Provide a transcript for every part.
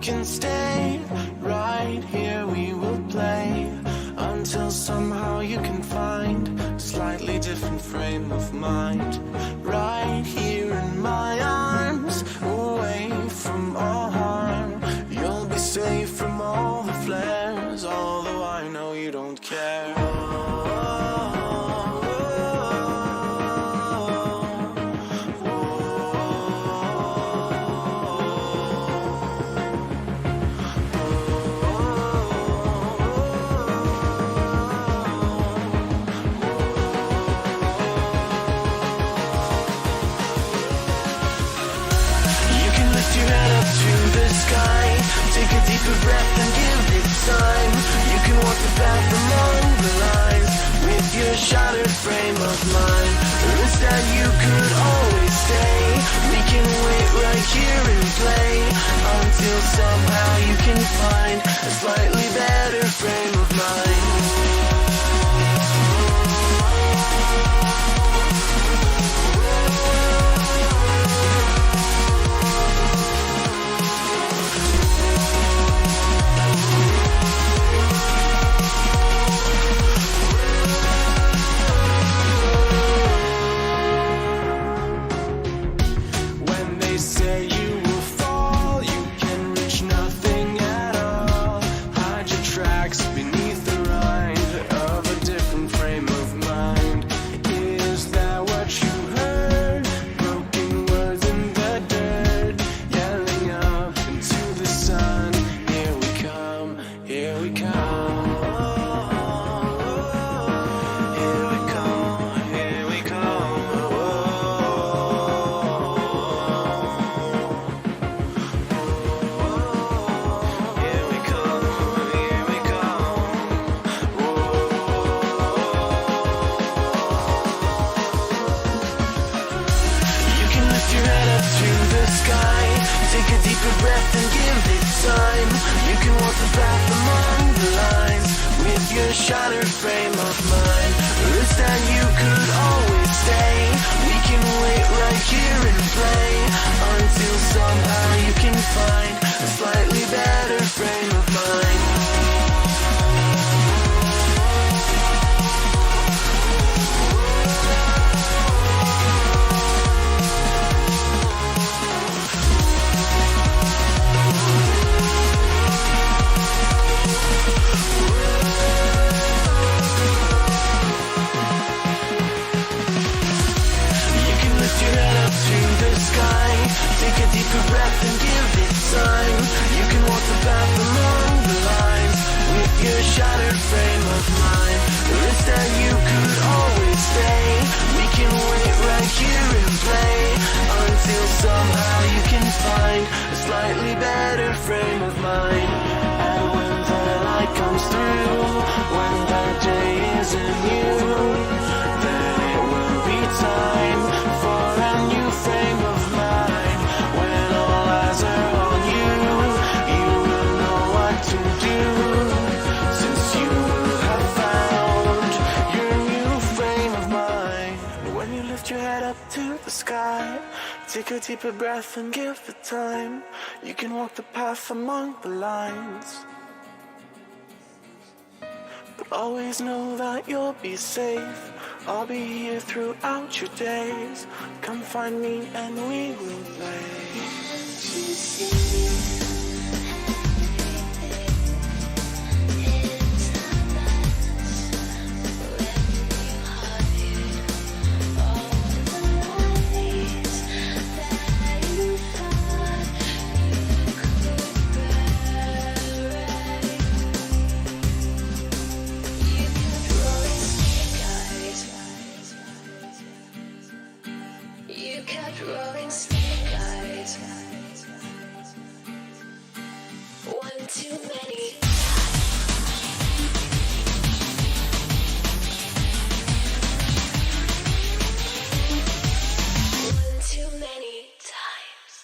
can stay right here, we will play until somehow you can find a slightly different frame of mind. Right here in my arms, away from all harm, you'll be safe from all the flares, although I know you don't care. Take a deeper breath and give it time. You can walk the path along the lines with your shattered frame of mind. Or instead you could always stay. We can wait right here and play until somehow you can find a slightly better frame of mind. Take a deeper breath and give it time. You can walk the path among the lines with your shattered frame of mind. Or instead you could always stay. We can wait right here and play until somehow you can find a slightly better frame of mind. Take a deeper breath and give it time. You can walk the path along the lines with your shattered frame of mind. Or instead you could always stay. We can wait right here and play until somehow you can find a slightly better frame of mind. And when the light comes through, when the day isn't new, then it will be time for a new frame of mind. When all eyes are on you, you will know what to do, since you will have found your new frame of mind. When you lift your head up to the sky, take a deeper breath and give it time. You can walk the path among the lines, but always know that you'll be safe. I'll be here throughout your days. Come find me and we will play. You kept rolling snake eyes. One too many. One too many times.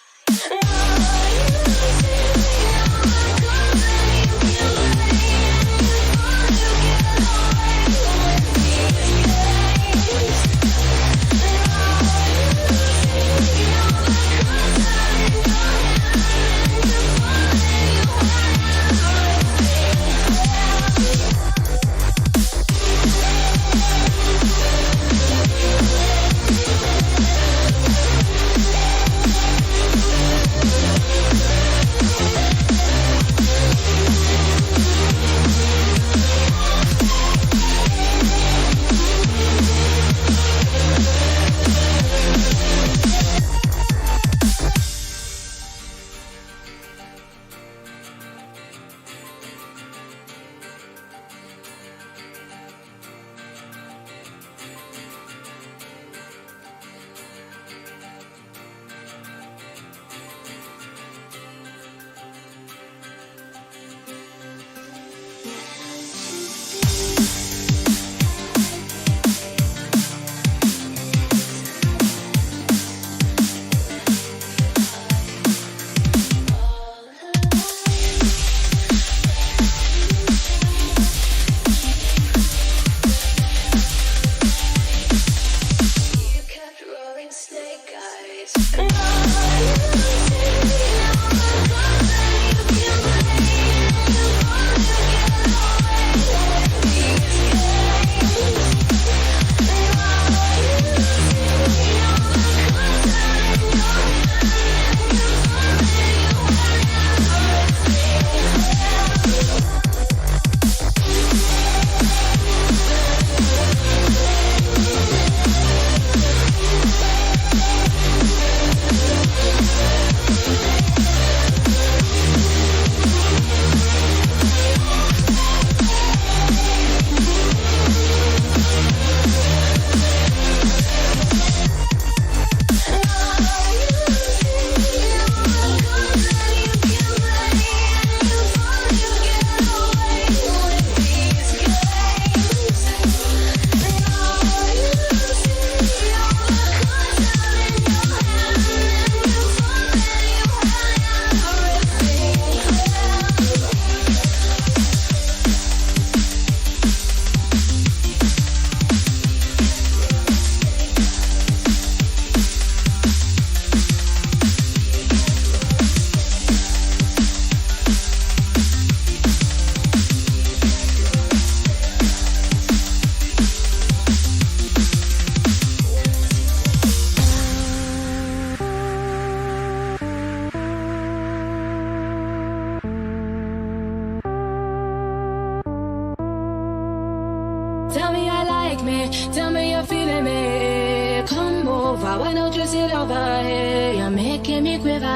feeling me? Come over, why don't you sit over here? You're making me quiver.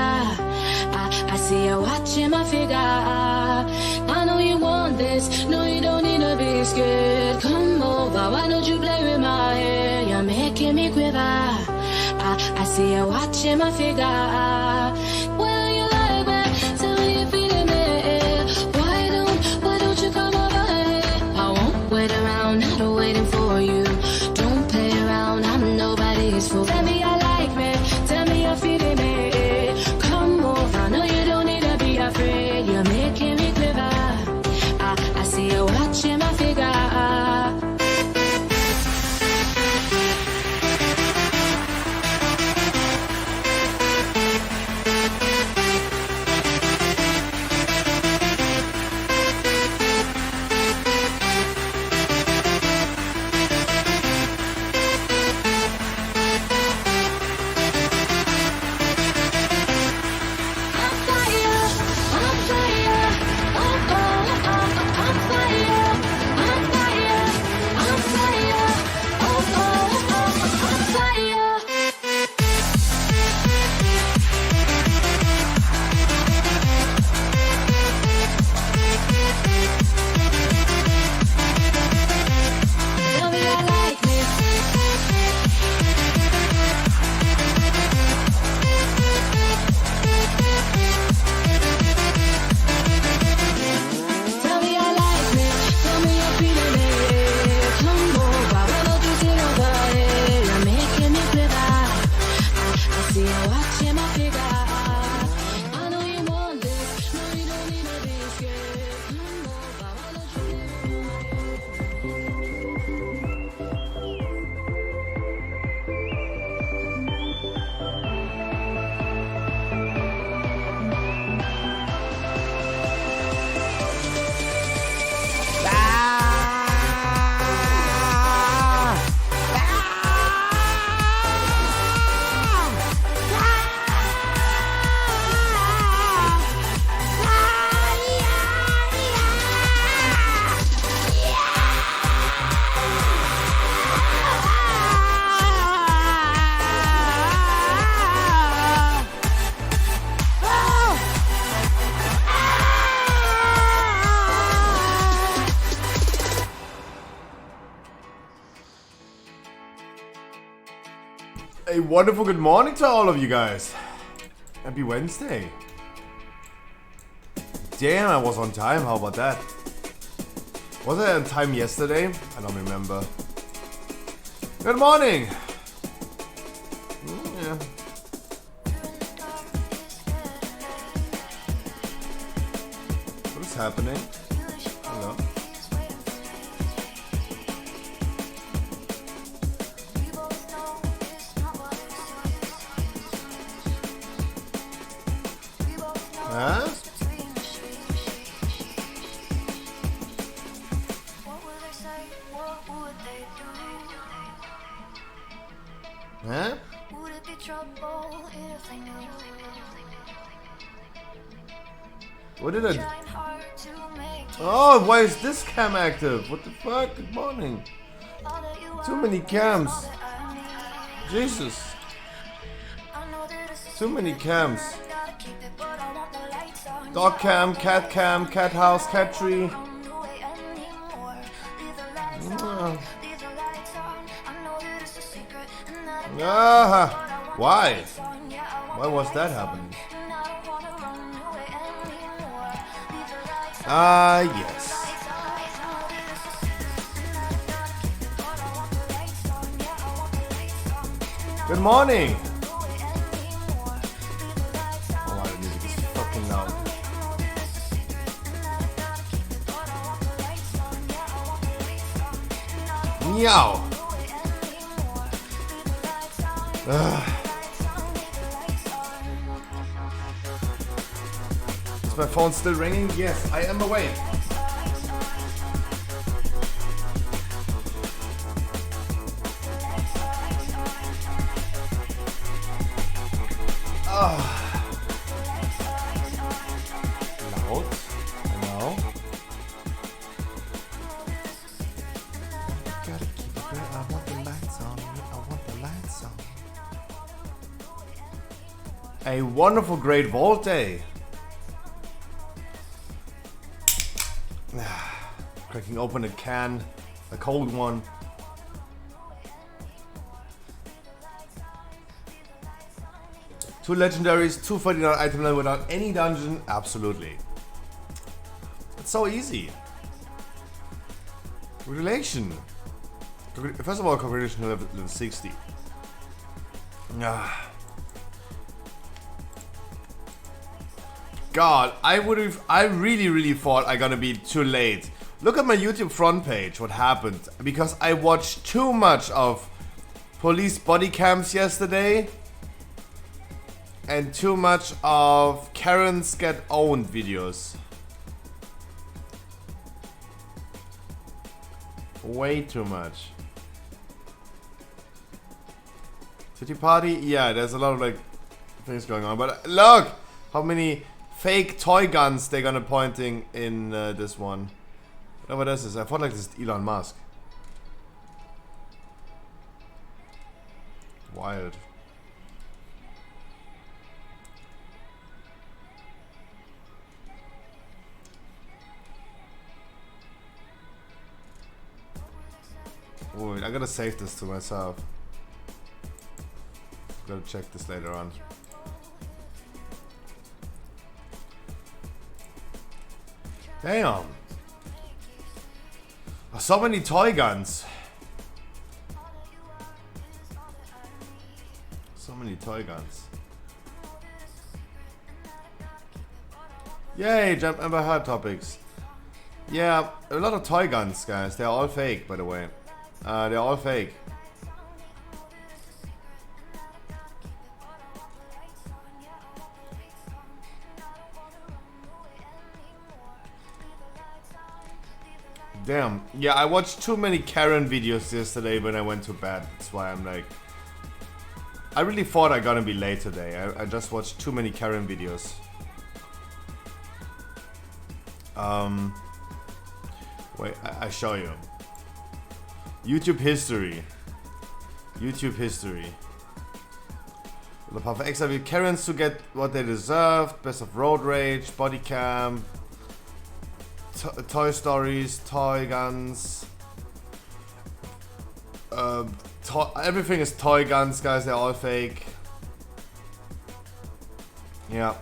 I see you watching my figure. I know you want this, no you don't need to be scared. Come over, why don't you play with my hair? You're making me quiver. I see you watching my figure. Well, you like me, tell me you're feeling me. Why don't you come over here? I won't wait around, I'm not waiting for you. Don't play around, I'm nobody's fool. Tell me I like me, tell me you're feeling me. Come over, no you don't need to be afraid. You're making me quiver. I see you watching my figure. A wonderful good morning to all of you guys. Happy Wednesday. Damn, I was on time. How about that? Was I on time yesterday? I don't remember. Good morning. Yeah. What is happening? Hello. Huh? Huh? Would it be trouble if they knew? What did I do? Trying hard to make Oh, why is this cam active? What the fuck? Good morning. all that you Too are, many cams. all that I need. Jesus. I know that it's a Too many cams. secret, gotta keep it, but I want the lights on. Dog cam, cat house, cat tree. Don't do it anymore. Leave the lights on, Ah. leave the lights on. I know that it's a secret, and I don't Ah, why? lights on. Yeah, I want Why the was lights that on, happening? and I don't wanna run away anymore. Leave the lights on. Ah, yes. Good morning. Oh, the music is fucking loud. Meow. Ugh. Is my phone still ringing? Yes, I am awake. Loud. Now. Gotta keep it where I want the lights on. A wonderful, great Vault day. Cracking open a can, a cold one. Two legendaries, 249 item level without any dungeon. Absolutely. It's so easy. Congratulations. First of all, congratulations level 60. God, I really thought I gonna be too late. Look at my YouTube front page, what happened. Because I watched too much of police body cams yesterday. And too much of Karens get owned videos. Way too much. City party? Yeah, there's a lot of like things going on. But look how many fake toy guns they're gonna pointing in this one. Whatever this is. I thought like this is Elon Musk. Wild. Wait, I gotta save this to myself. Gotta check this later on. Damn. Oh, so many toy guns. So many toy guns. Yay, Jump Amber Heard topics. Yeah, a lot of toy guns, guys. They're all fake, by the way. They're all fake. Damn. Yeah, I watched too many Karen videos yesterday when I went to bed. That's why I'm like... I really thought I gonna be late today. I just watched too many Karen videos. Wait, I show you. YouTube history. YouTube history. The Power for Extra with Karens to get what they deserved. Best of Road Rage, Body Cam, Toy Stories, Toy Guns. Everything is toy guns, guys. They're all fake. Yeah.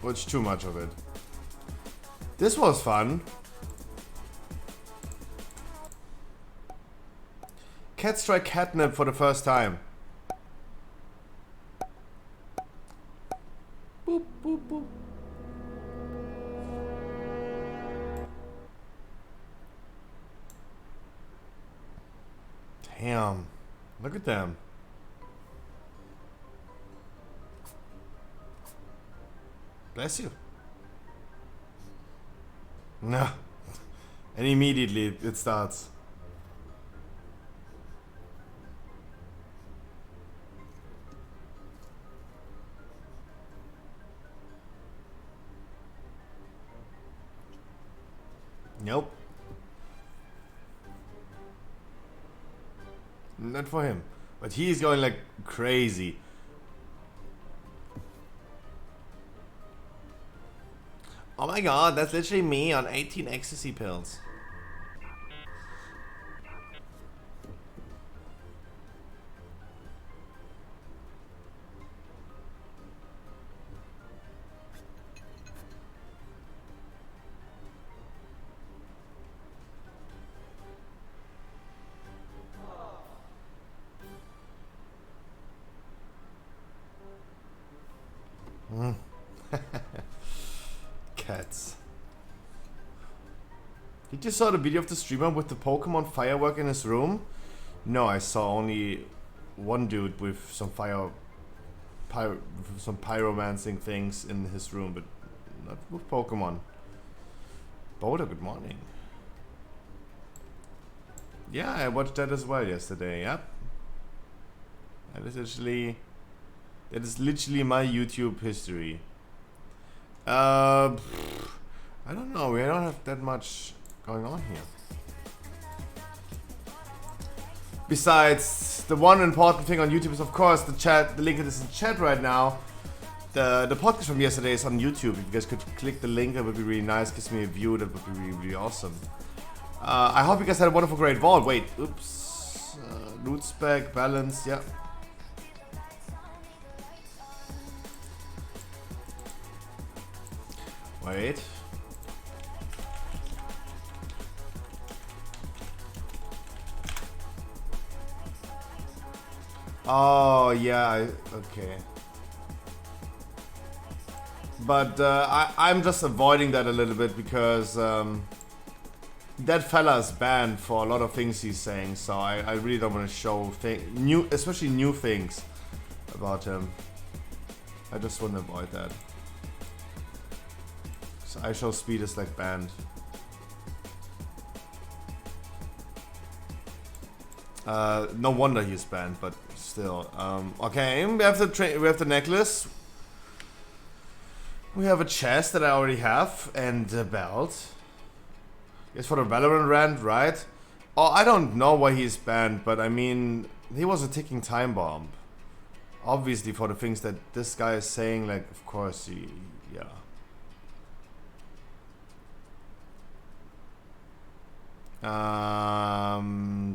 Which too much of it. This was fun. Cats try catnip for the first time. Boop, boop, boop. Damn. Look at them. Bless you. No. And immediately it starts. Nope. Not for him. But he's going like crazy. Oh my god, that's literally me on 18 ecstasy pills. Cats. Did you saw the video of the streamer with the Pokemon firework in his room? No, I saw only one dude with some some pyromancing things in his room, but not with Pokemon. Boulder, good morning. Yeah, I watched that as well yesterday. Yep. That is literally my YouTube history. I don't know. We don't have that much going on here. Besides, the one important thing on YouTube is, of course, the chat. The link is in chat right now. The podcast from yesterday is on YouTube. If you guys could click the link, that would be really nice. Gives me a view. That would be really, really awesome. I hope you guys had a wonderful, great vault. Wait, oops. Loot spec, balance, yeah. Wait. Oh, yeah, okay. But I'm just avoiding that a little bit because that fella is banned for a lot of things he's saying, so I really don't want to show especially new things about him. I just want to avoid that. So I show speed is like banned. No wonder he's banned, but still. Okay, we have the necklace. We have a chest that I already have and a belt. It's for the Valorant rant, right? Oh, I don't know why he's banned, but I mean, he was a ticking time bomb. Obviously, for the things that this guy is saying, like, of course, yeah.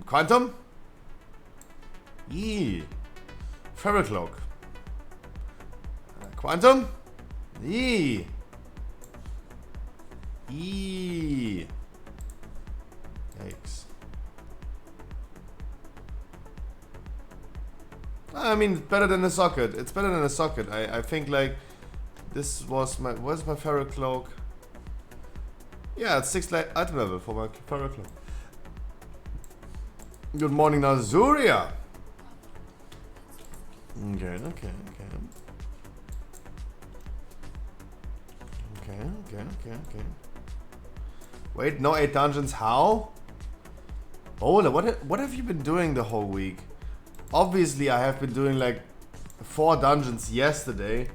Quantum? Yee. Feral Cloak. Quantum? Yee. Yee. Yikes. I mean, it's better than a socket. It's better than a socket. I think, like, this was my... Where's my Feral Cloak? Yeah, it's 6th item level for my Feral Cloak. Good morning, Nazuria. Okay. Wait, no 8 dungeons, how? Oh, what have you been doing the whole week? Obviously, I have been doing like 4 dungeons yesterday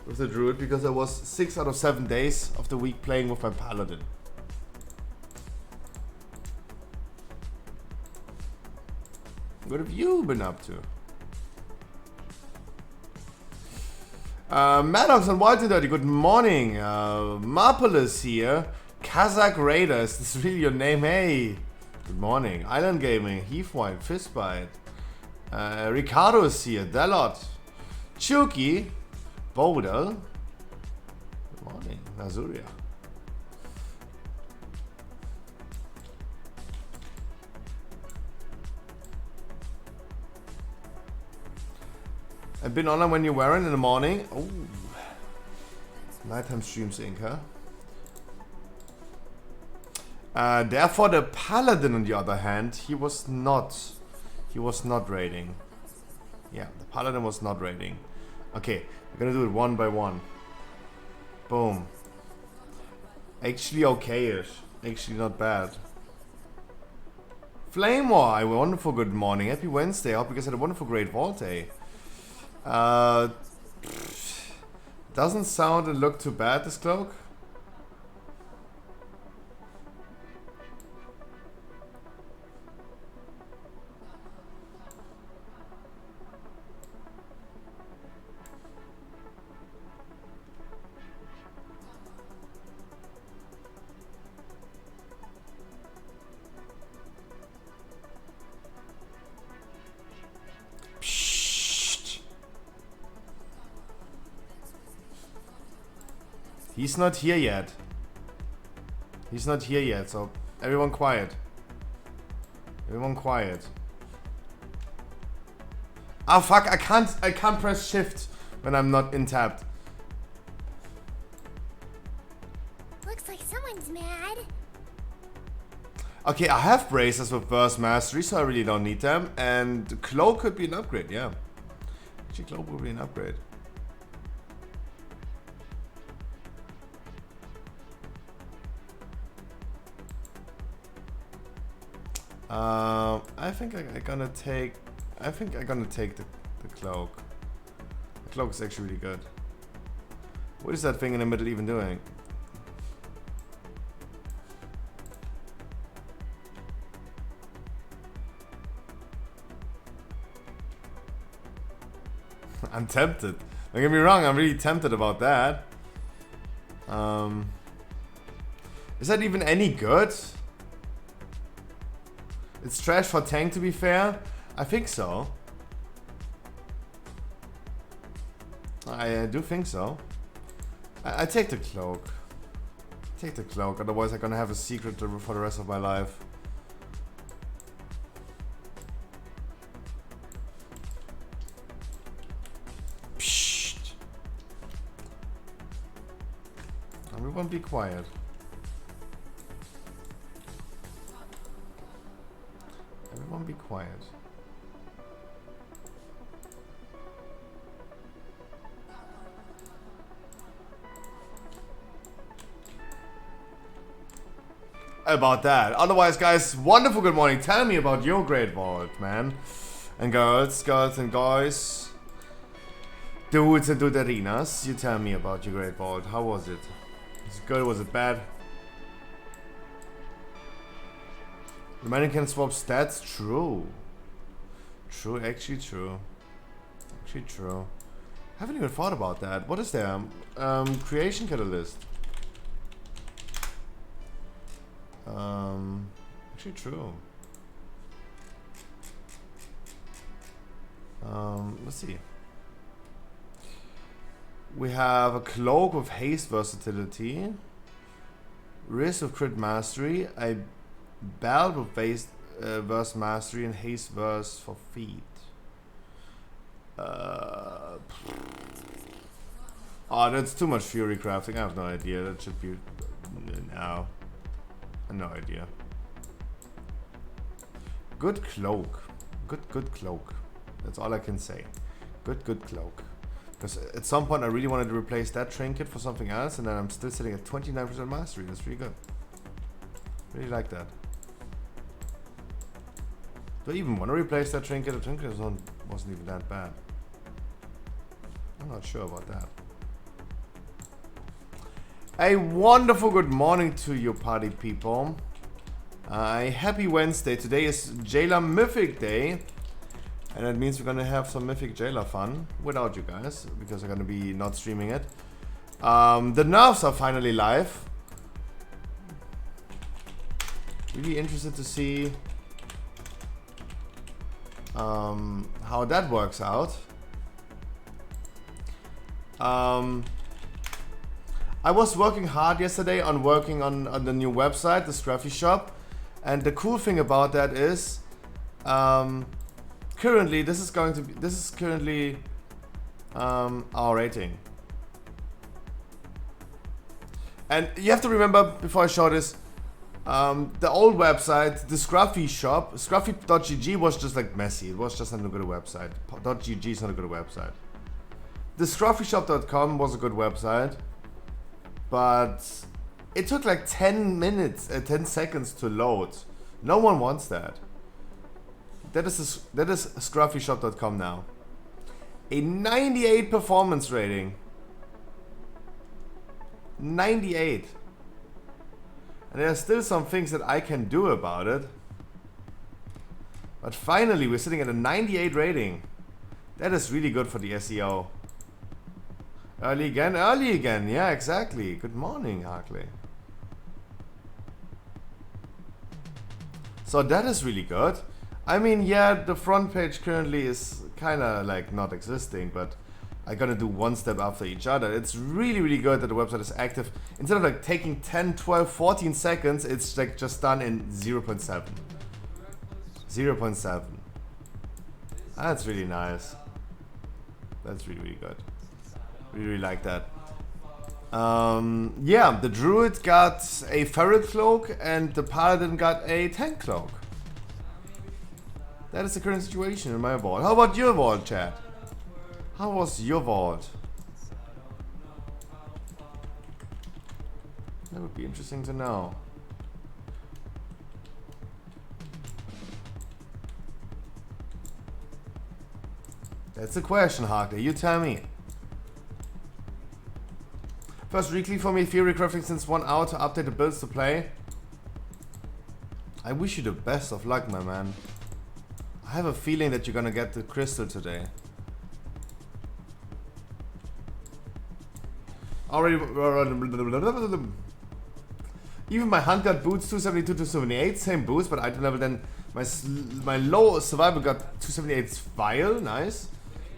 with the druid because I was 6 out of 7 days of the week playing with my paladin. What have you been up to? Maddox and Wild and Dirty, good morning. Marpolis here. Kazakh Raider, is this really your name? Hey. Good morning. Island Gaming, Heathwine, Fistbite. Ricardo is here. Delot. Chuki. Bodel. Good morning. Nazuria. I've been online when you weren't in the morning. Oh. Nighttime streams Inc, huh? Therefore the Paladin on the other hand, he was not raiding. Yeah, the Paladin was not raiding. Okay, we're gonna do it one by one. Boom. Actually okay-ish. Actually not bad. Flame War, a wonderful good morning. Happy Wednesday. I hope you guys had a wonderful great vault day. Doesn't sound and look too bad, this cloak. He's not here yet. He's not here yet, so everyone quiet. Everyone quiet. Ah fuck, I can't press shift when I'm not in tabbed. Looks like someone's mad. Okay, I have braces with burst mastery, so I really don't need them. And cloak could be an upgrade, yeah. Actually, cloak would be an upgrade. I think I'm gonna take the cloak. The cloak is actually really good. What is that thing in the middle even doing? I'm tempted. Don't get me wrong, I'm really tempted about that. Is that even any good? It's trash for tank, to be fair. I think so. I do think so. I take the cloak. Take the cloak, otherwise I'm gonna have a secret for the rest of my life. Psst. Everyone be quiet. Everyone be quiet. About that. Otherwise, guys, wonderful good morning. Tell me about your great vault, man. And girls and guys. Dudes and duderinas. You tell me about your great vault. How was it? Was it good? Was it bad? The man can swap stats? True. True, actually true. Actually true. Haven't even thought about that. What is there? Creation catalyst. Actually true. Let's see. We have a cloak with haste versatility, wrist with crit mastery, a belt with verse mastery, and haste verse for feet. Oh, that's too much fury crafting. I have no idea. That should be no. No idea. Good cloak. Good cloak. That's all I can say. Good cloak. Because at some point I really wanted to replace that trinket for something else, and then I'm still sitting at 29% mastery. That's really good. Really like that. Do I even want to replace that trinket? The trinket wasn't even that bad. I'm not sure about that. A wonderful good morning to you, party people. A happy Wednesday. Today is Jailer Mythic Day. And that means we're gonna have some Mythic Jailer fun without you guys, because I'm gonna be not streaming it. The nerfs are finally live. Really interested to see how that works out. I was working hard yesterday on working on the new website, the Scruffy Shop, and the cool thing about that is, currently this is currently our rating, and you have to remember before I show this, the old website, the Scruffy Shop, Scruffy.gg was just like messy. It was just not a good website. .gg is not a good website. The ScruffyShop.com was a good website, but it took like 10 seconds to load. No one wants that. That is ScruffyShop.com now. A 98 performance rating. 98. And there are still some things that I can do about it. But finally, we're sitting at a 98 rating. That is really good for the SEO. Early again. Yeah, exactly. Good morning, Harkley. So that is really good. I mean, yeah, the front page currently is kind of like not existing, but I'm gonna do one step after each other. It's really, really good that the website is active. Instead of like taking 10, 12, 14 seconds, it's like just done in 0.7. 0.7. That's really nice. That's really, really good. Really like that. Yeah, the druid got a feral cloak and the paladin got a tank cloak. That is the current situation in my vault. How about your vault, chat? How was your vault? That would be interesting to know. That's the question, Harkley. You tell me. First weekly for me, theory crafting since 1 hour to update the builds to play. I wish you the best of luck, my man. I have a feeling that you're gonna get the crystal today. Already. Even my hunt got boots 272, 278, same boost, but item level then my low survival got 278 vile, nice.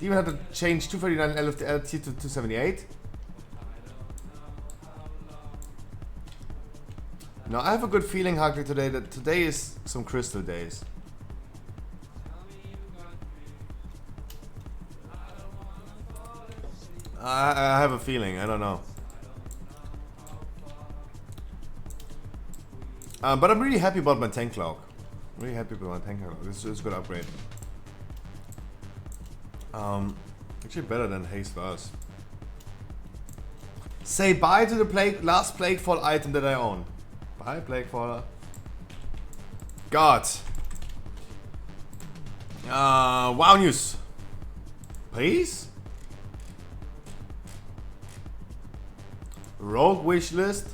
Even had to change 239 LT to 278. Now I have a good feeling, Hagrid, today that today is some crystal days. I have a feeling, I don't know. But I'm really happy about my tank cloak. Really happy about my tank cloak. This is a good upgrade. Actually better than haste was. Say bye to the last plaguefall item that I own. Bye, plaguefaller. God. Wow news. Please. Rogue wishlist.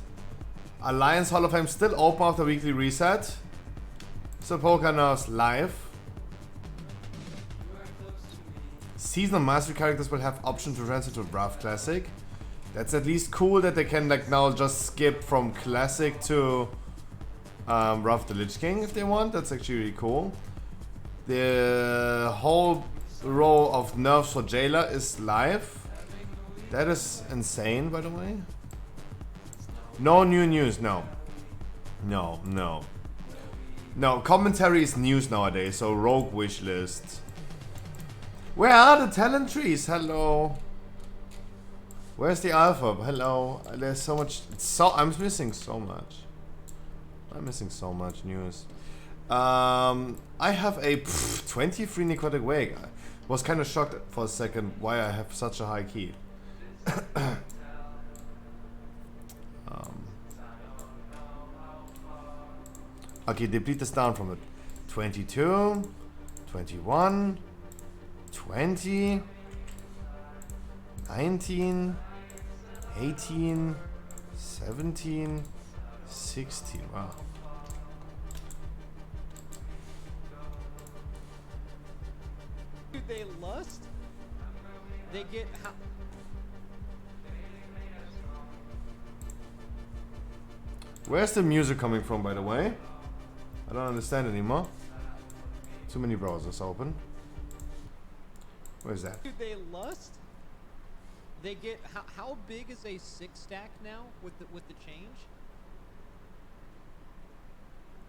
Alliance Hall of Fame still open after weekly reset. Sepulchre Nerfs live. Seasonal mastery characters will have option to transfer to Wrath Classic. That's at least cool that they can like now just skip from Classic to Wrath the Lich King if they want. That's actually really cool. The whole row of nerfs for Jailer is live. That is insane, by the way. No new news, no. No, no. No, commentary is news nowadays, so Rogue wishlist. Where are the talent trees? Hello. Where's the alpha? Hello. There's so much. I'm missing so much. I'm missing so much news. I have a 23 necrotic wake. I was kind of shocked for a second why I have such a high key. Okay, deplete this down from it. 22, 21, 20, 19, 18, 17, 16. Wow. Dude, they lust? They get how? Where's the music coming from, by the way? I don't understand anymore. Too many browsers open. Where's that? Dude, they lust? They get how big is a 6-stack now with the change?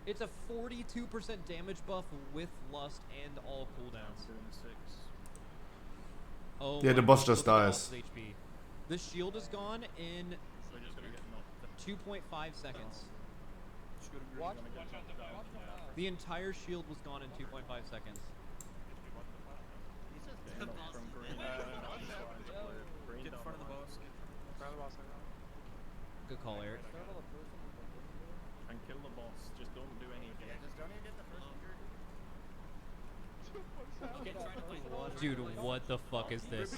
It's a 42% damage buff with lust and all cooldowns. Oh, Yeah, the boss just dies. HP. The shield is gone in 2.5 seconds. The entire shield was gone in 2.5 seconds. Good call, Eric. And kill the boss. Just don't do anything. Yeah, just don't even get the Dude, what the fuck is this?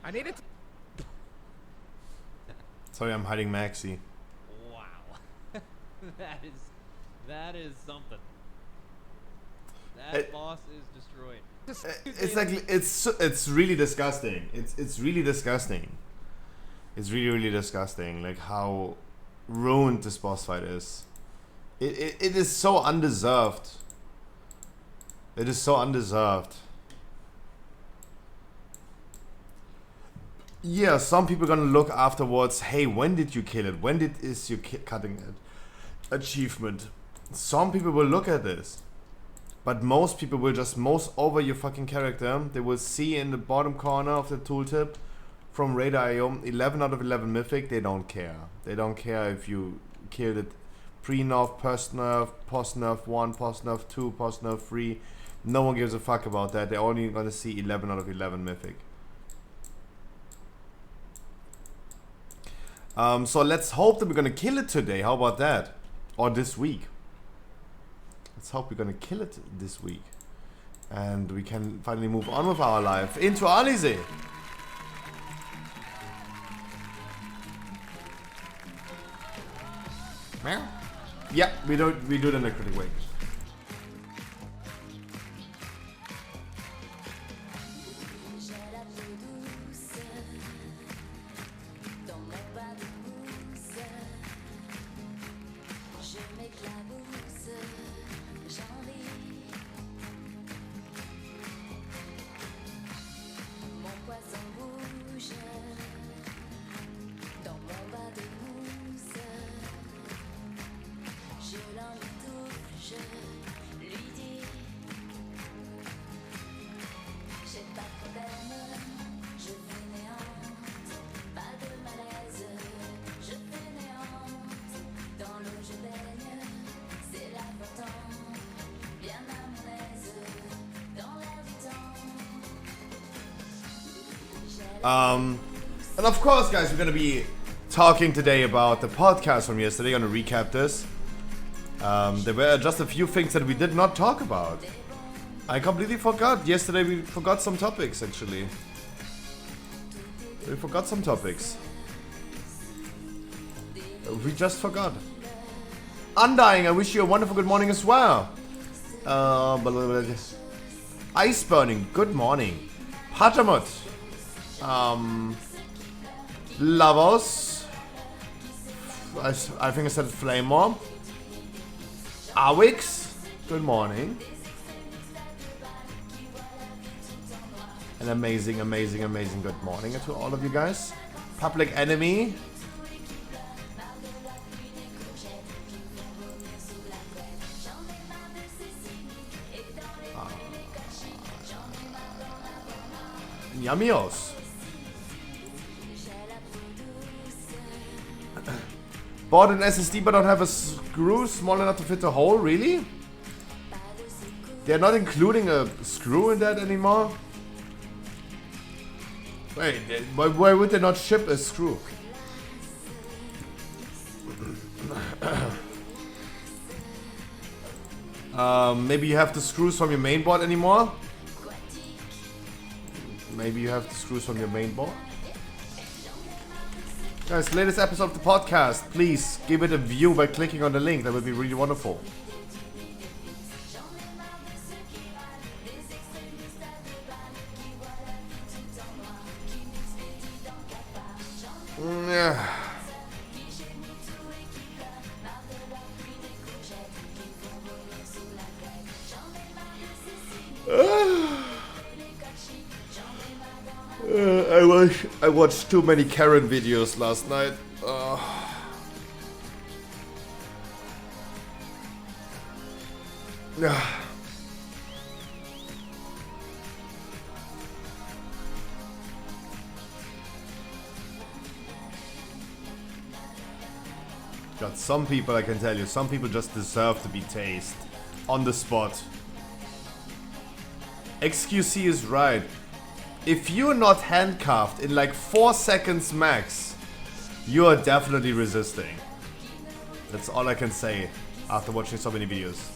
I need it. Sorry, I'm hiding Maxi. Wow. that is something. That boss is destroyed. It's like it's really disgusting. It's really disgusting. It's really disgusting. Like how ruined this boss fight is. It is so undeserved. It is so undeserved. Yeah, some people are gonna look afterwards. Hey, when did you kill it? When is your cutting it achievement? Some people will look at this, but most people will just mouse over your fucking character. They will see in the bottom corner of the tooltip from Radar.io 11 out of 11 mythic. They don't care. They don't care if you killed it pre-nerf, post-nerf, post-nerf 1, post-nerf 2, post-nerf 3. No one gives a fuck about that. They're only gonna see 11 out of 11 mythic. So let's hope that we're gonna kill it today. How about that? Or this week. Let's hope we're gonna kill it this week. And we can finally move on with our life. Into Alize! Yeah, we do it in a critical way. And of course, guys, we're gonna be talking today about the podcast from yesterday. Gonna recap this. There were just a few things that we did not talk about. I completely forgot. Yesterday we forgot some topics, actually. We forgot some topics. We just forgot. Undying, I wish you a wonderful good morning as well. Ice burning, good morning. Patamut. Lavos. I think I said Flame Mob. Awix, good morning. An amazing, amazing, amazing good morning to all of you guys. Public Enemy. Yamios. Bought an SSD but don't have a screw small enough to fit a hole, really? They're not including a screw in that anymore? Wait, why would they not ship a screw? Maybe you have the screws from your main board anymore? Maybe you have the screws from your main board? Guys, latest episode of the podcast. Please give it a view by clicking on the link. That would be really wonderful. Yeah. I watched too many Karen videos last night. God, some people, I can tell you, some people just deserve to be tased on the spot. XQC is right. If you're not handcuffed in like 4 seconds max, you are definitely resisting. That's all I can say after watching so many videos.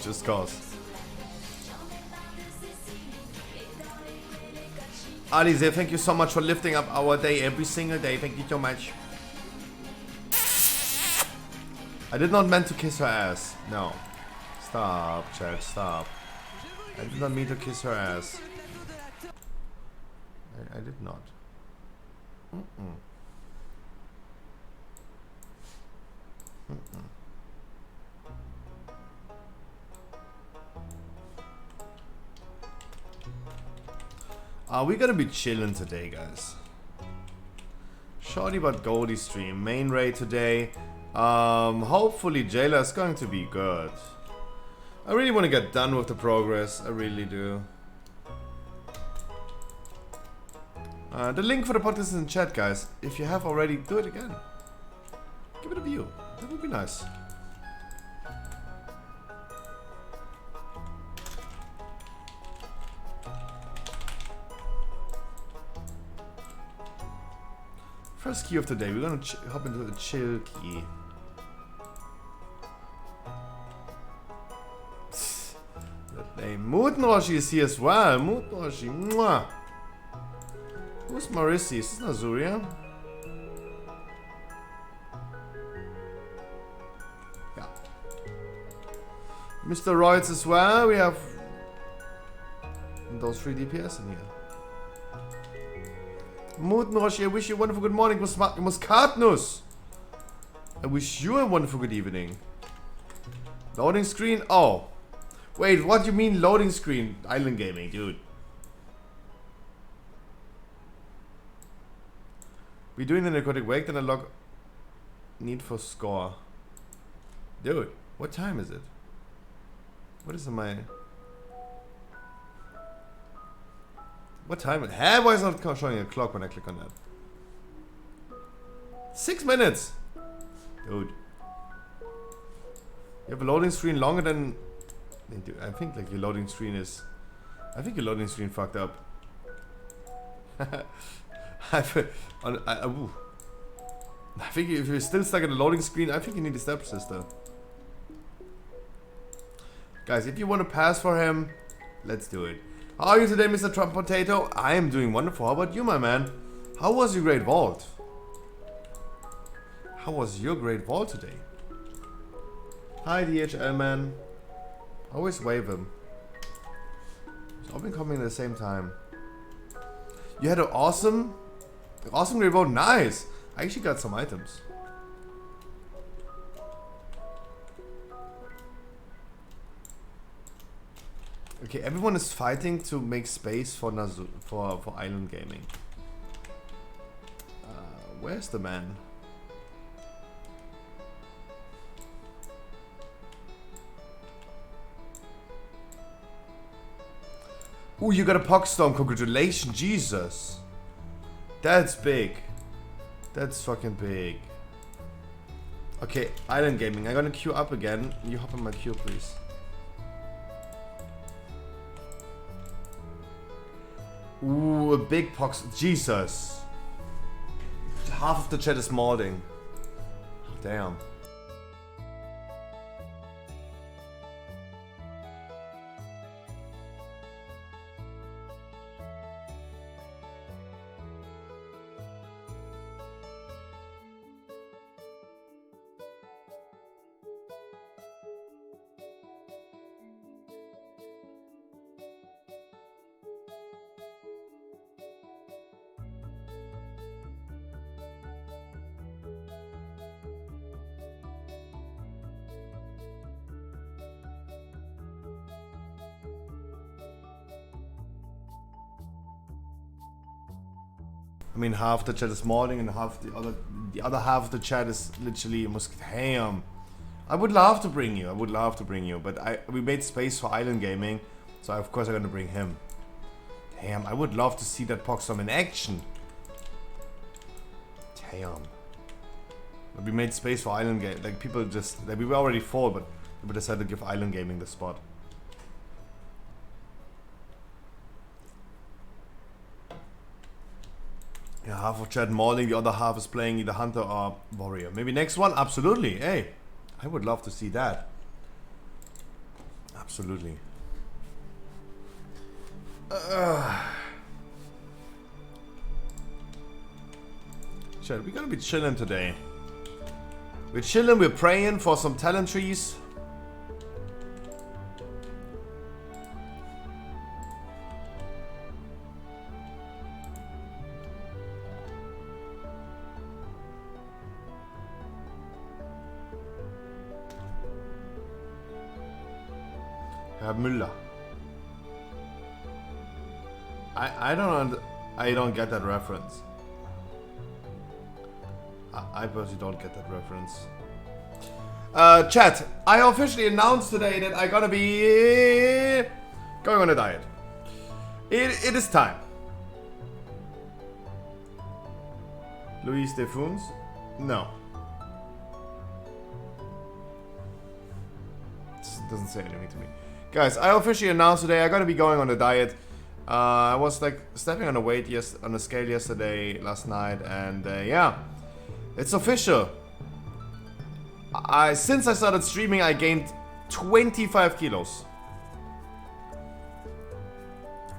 Just cause. Alize, thank you so much for lifting up our day every single day. Thank you so much. I did not mean to kiss her ass. No. Stop, chat, stop. I did not mean to kiss her ass. I did not. We're gonna be chilling today, guys. Shorty but Goldie stream. Main raid today. Hopefully Jailer is going to be good. I really want to get done with the progress. I really do. The link for the podcast is in chat, guys. If you have already, do it again. Give it a view. That would be nice. First key of the day, we're gonna hop into the chill key. That name. Mutenroshi is here as well. Mutenroshi, mwah. Who's Marissi? Is this Nazuria? Yeah. Mr. Royds as well. We have those 3 DPS in here. Mutenroshi, I wish you a wonderful good morning, Muscatnuss. I wish you a wonderful good evening. Loading screen? Oh. Wait, what do you mean loading screen? Island gaming, dude. We doing the narcotic wake, then I log need for score. Dude, what time is it? What is my... What time? Hey, why is it not showing a clock when I click on that? 6 minutes! Dude. You have a loading screen longer than... I think like your loading screen is... I think your loading screen fucked up. I think if you're still stuck at the loading screen, I think you need a stepsister. Guys, if you want to pass for him, let's do it. How are you today, Mr. Trump Potato? I am doing wonderful. How about you, my man? How was your great vault? How was your great vault today? Hi, DHL man. Always wave him. It's all been coming at the same time. You had an awesome great vault. Nice. I actually got some items. Okay, everyone is fighting to make space for for island gaming. Where's the man? Ooh, you got a Pogstorm. Congratulations, Jesus. That's big. That's fucking big. Okay, island gaming. I'm gonna queue up again. You hop in my queue, please. Ooh, a big Pox. Jesus. Half of the chat is modding. Oh, damn. I mean, half the chat is modding and half the other half of the chat is literally almost ham. I would love to bring you. I would love to bring you, but we made space for island gaming, so of course I'm gonna bring him. Damn, I would love to see that Pogstorm in action. Damn. But we made space for island game. Like people just like we were already full, but people decided to give island gaming the spot. Yeah, half of chat modding, the other half is playing either Hunter or Warrior. Maybe next one? Absolutely. Hey, I would love to see that. Absolutely. Chat, we're gonna be chilling today. We're chilling, we're praying for some talent trees. Herr Müller. I don't get that reference. I personally don't get that reference. Chat, I officially announced today that I'm gonna be going on a diet. It is time. Luis de Funs? No. This doesn't say anything to me. Guys, I officially announced today I'm gonna be going on a diet. I was like stepping on a weight on a scale last night, and yeah, it's official. Since I started streaming, I gained 25 kilos.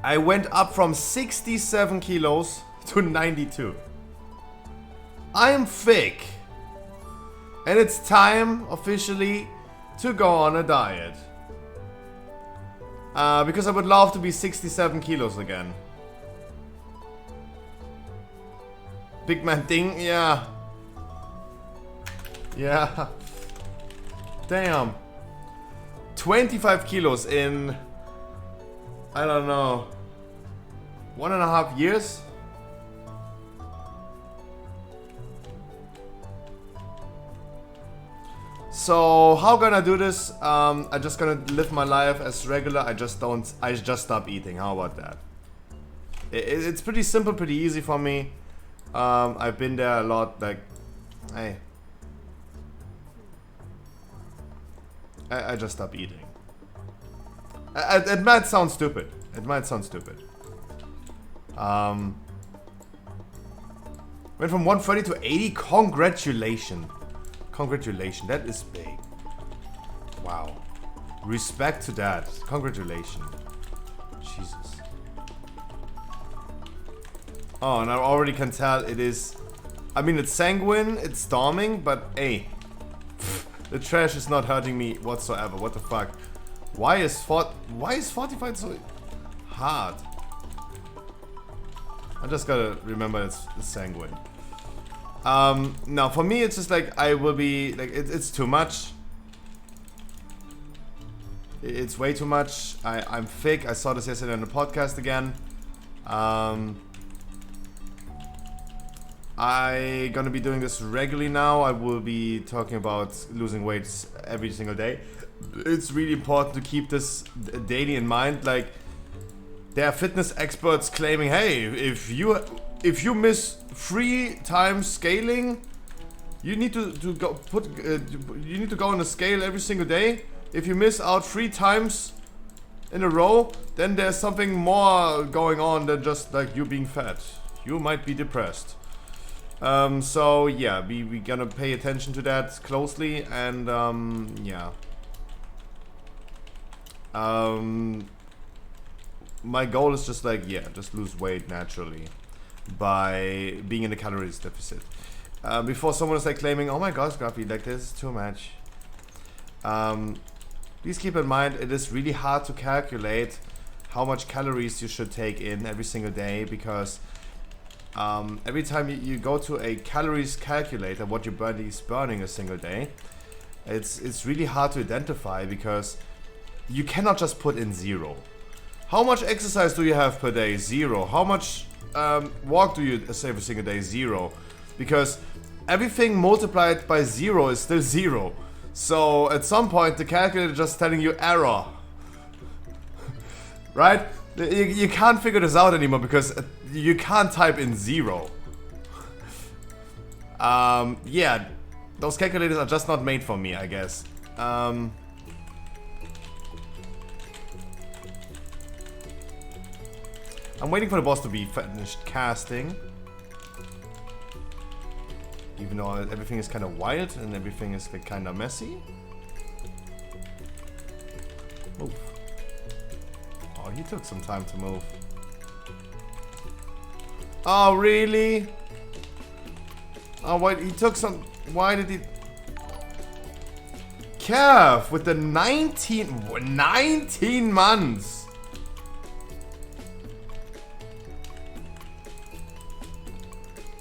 I went up from 67 kilos to 92. I am thick, and it's time officially to go on a diet. Because I would love to be 67 kilos again. Big man thing, yeah. Yeah. Damn. 25 kilos in, I don't know, 1.5 years? So how gonna do this? I'm just gonna live my life as regular. I just stop eating. How about that? It's pretty simple, pretty easy for me. I've been there a lot. Like, hey, I just stopped eating. It might sound stupid. It might sound stupid. Went from 130 to 80. Congratulations. Congratulations. That is big. Wow. Respect to that. Congratulations. Jesus. Oh, and I already can tell it is... I mean, it's sanguine, it's storming, but hey. The trash is not hurting me whatsoever. What the fuck? Why is fortified so hard? I just gotta remember it's sanguine. Now for me it's just like I will be like it's too much. It's way too much. I'm thick. I saw this yesterday on the podcast again. I gonna be doing this regularly now. I will be talking about losing weight every single day. It's really important to keep this daily in mind. Like, there are fitness experts claiming, hey, if you miss 3 times scaling, you need to go you need to go on a scale every single day. If you miss out 3 times in a row, then there's something more going on than just like you being fat. You might be depressed. So yeah, we gonna pay attention to that closely, and yeah. My goal is just like, yeah, just lose weight naturally by being in a calories deficit. Before someone is like claiming, oh my gosh, Gruffy, like this is too much. Please keep in mind, it is really hard to calculate how much calories you should take in every single day, because every time you go to a calories calculator, what your body is burning a single day, it's really hard to identify, because you cannot just put in 0. How much exercise do you have per day? 0. How much walk do you say every single day? 0. Because everything multiplied by 0 is still 0. So at some point the calculator is just telling you error. Right? You can't figure this out anymore because you can't type in 0. Yeah, those calculators are just not made for me, I guess. I'm waiting for the boss to be finished casting. Even though everything is kind of wild and everything is kind of messy. Move. Oh, he took some time to move. Oh, really? Oh, why he took some... Why did he... Kev, with the 19 months.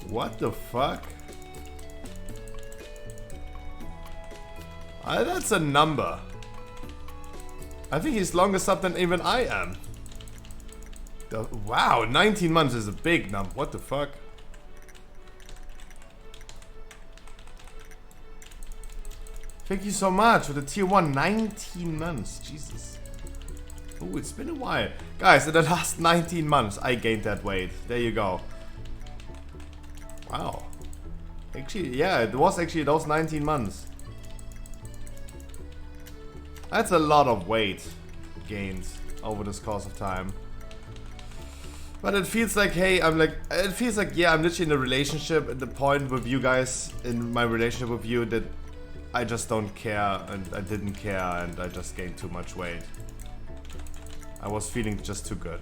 What the fuck? That's a number. I think he's longer sub than even I am. Wow, 19 months is a big number. What the fuck? Thank you so much for the tier 1. 19 months. Jesus. Oh, it's been a while. Guys, in the last 19 months, I gained that weight. There you go. Wow. Actually, yeah, it was actually those 19 months. That's a lot of weight gained over this course of time. But it feels like, hey, it feels like, yeah, I'm literally in a relationship at the point with you guys, in my relationship with you, that I just don't care, and I didn't care, and I just gained too much weight. I was feeling just too good.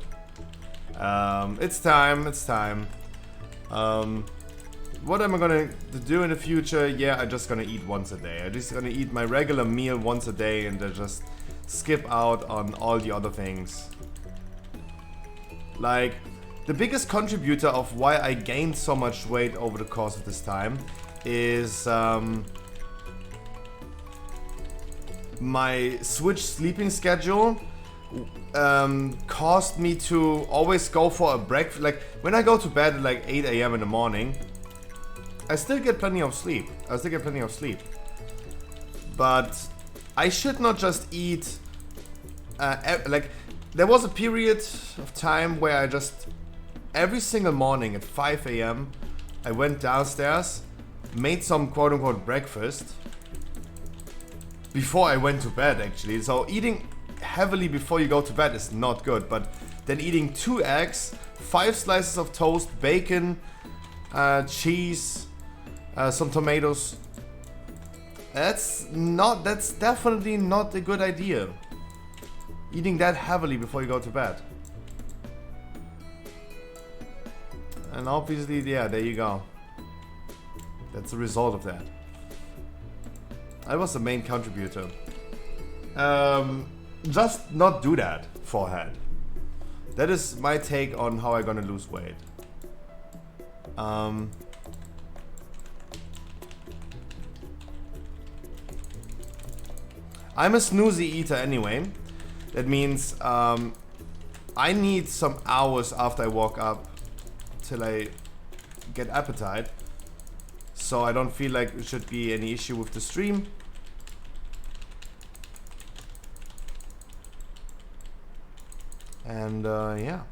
It's time, it's time. What am I gonna do in the future? Yeah, I'm just gonna eat once a day. I'm just gonna eat my regular meal once a day and then just skip out on all the other things. Like, the biggest contributor of why I gained so much weight over the course of this time is my switch sleeping schedule caused me to always go for a break. Like, when I go to bed at like 8 AM in the morning, I still get plenty of sleep. But I should not just eat like, there was a period of time where I just every single morning at 5 a.m. I went downstairs, made some quote-unquote breakfast before I went to bed, actually. So eating heavily before you go to bed is not good, but then eating 2 eggs, 5 slices of toast, bacon, cheese, some tomatoes, that's definitely not a good idea. Eating that heavily before you go to bed. And obviously, yeah, there you go. That's the result of that. I was the main contributor. Just not do that, forehead. That is my take on how I'm gonna lose weight. I'm a snoozy eater anyway. That means I need some hours after I walk up till I get appetite. So I don't feel like it should be any issue with the stream. And yeah,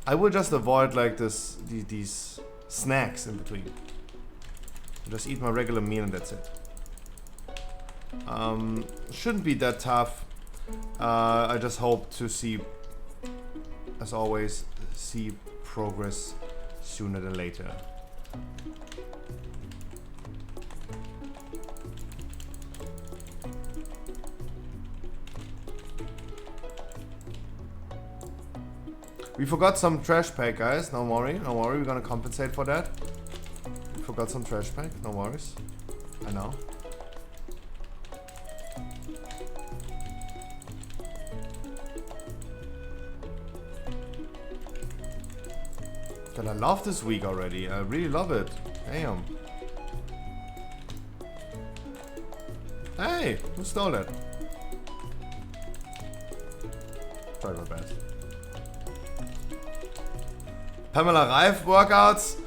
I will just avoid like these snacks in between. Just eat my regular meal and that's it. Shouldn't be that tough. I just hope to see, as always, see progress sooner than later. We forgot some trash pack, guys. No worry, no worry. We're gonna compensate for that. We forgot some trash pack. No worries. I know. God, I love this week already. I really love it. Damn. Hey, who stole that? Try my best. Pamela Reif workouts.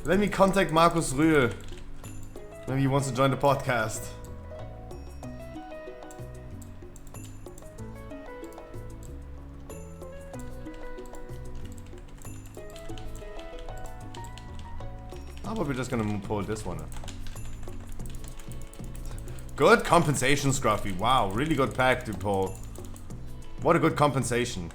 Let me contact Markus Rühl. Maybe he wants to join the podcast. How about we're just gonna pull this one up? Good compensation, Scruffy. Wow, really good pack to pull. What a good compensation.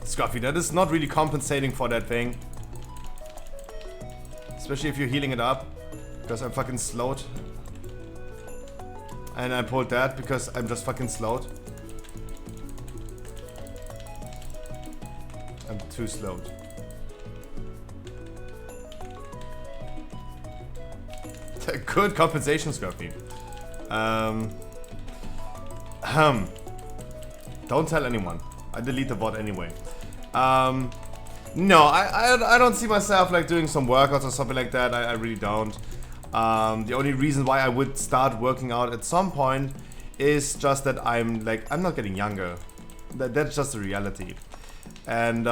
Scruffy, that is not really compensating for that thing. Especially if you're healing it up. Because I'm fucking slowed. And I pulled that because I'm just fucking slowed. I'm too slowed. Good compensation, Scruffy. Don't tell anyone. I delete the bot anyway. No, I don't see myself like doing some workouts or something like that. I really don't. The only reason why I would start working out at some point is just that I'm not getting younger. That's just the reality. And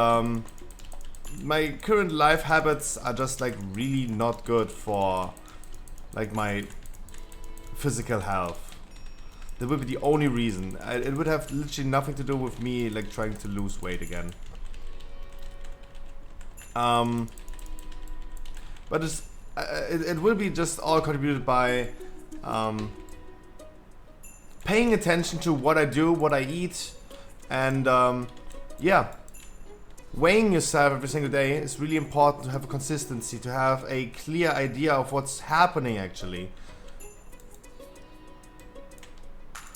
my current life habits are just like really not good for like my physical health. That would be the only reason. It would have literally nothing to do with me like trying to lose weight again. But it will be just all contributed by paying attention to what I do, what I eat, and yeah, weighing yourself every single day is really important to have a consistency, to have a clear idea of what's happening actually.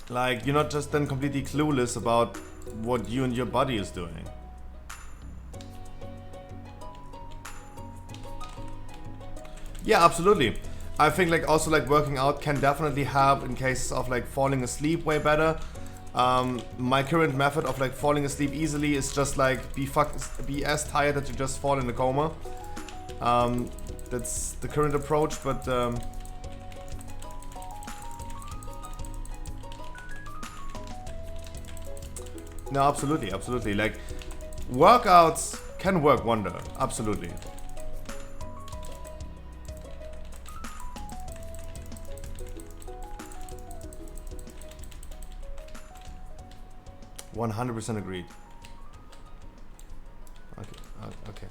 Like, you're not just then completely clueless about what you and your body is doing. Yeah, absolutely. I think like also like working out can definitely help in cases of like falling asleep way better. My current method of like falling asleep easily is just like be as tired that you just fall in a coma. That's the current approach, but no, absolutely, absolutely. Like, workouts can work wonder, absolutely. 100% agreed. Okay, okay.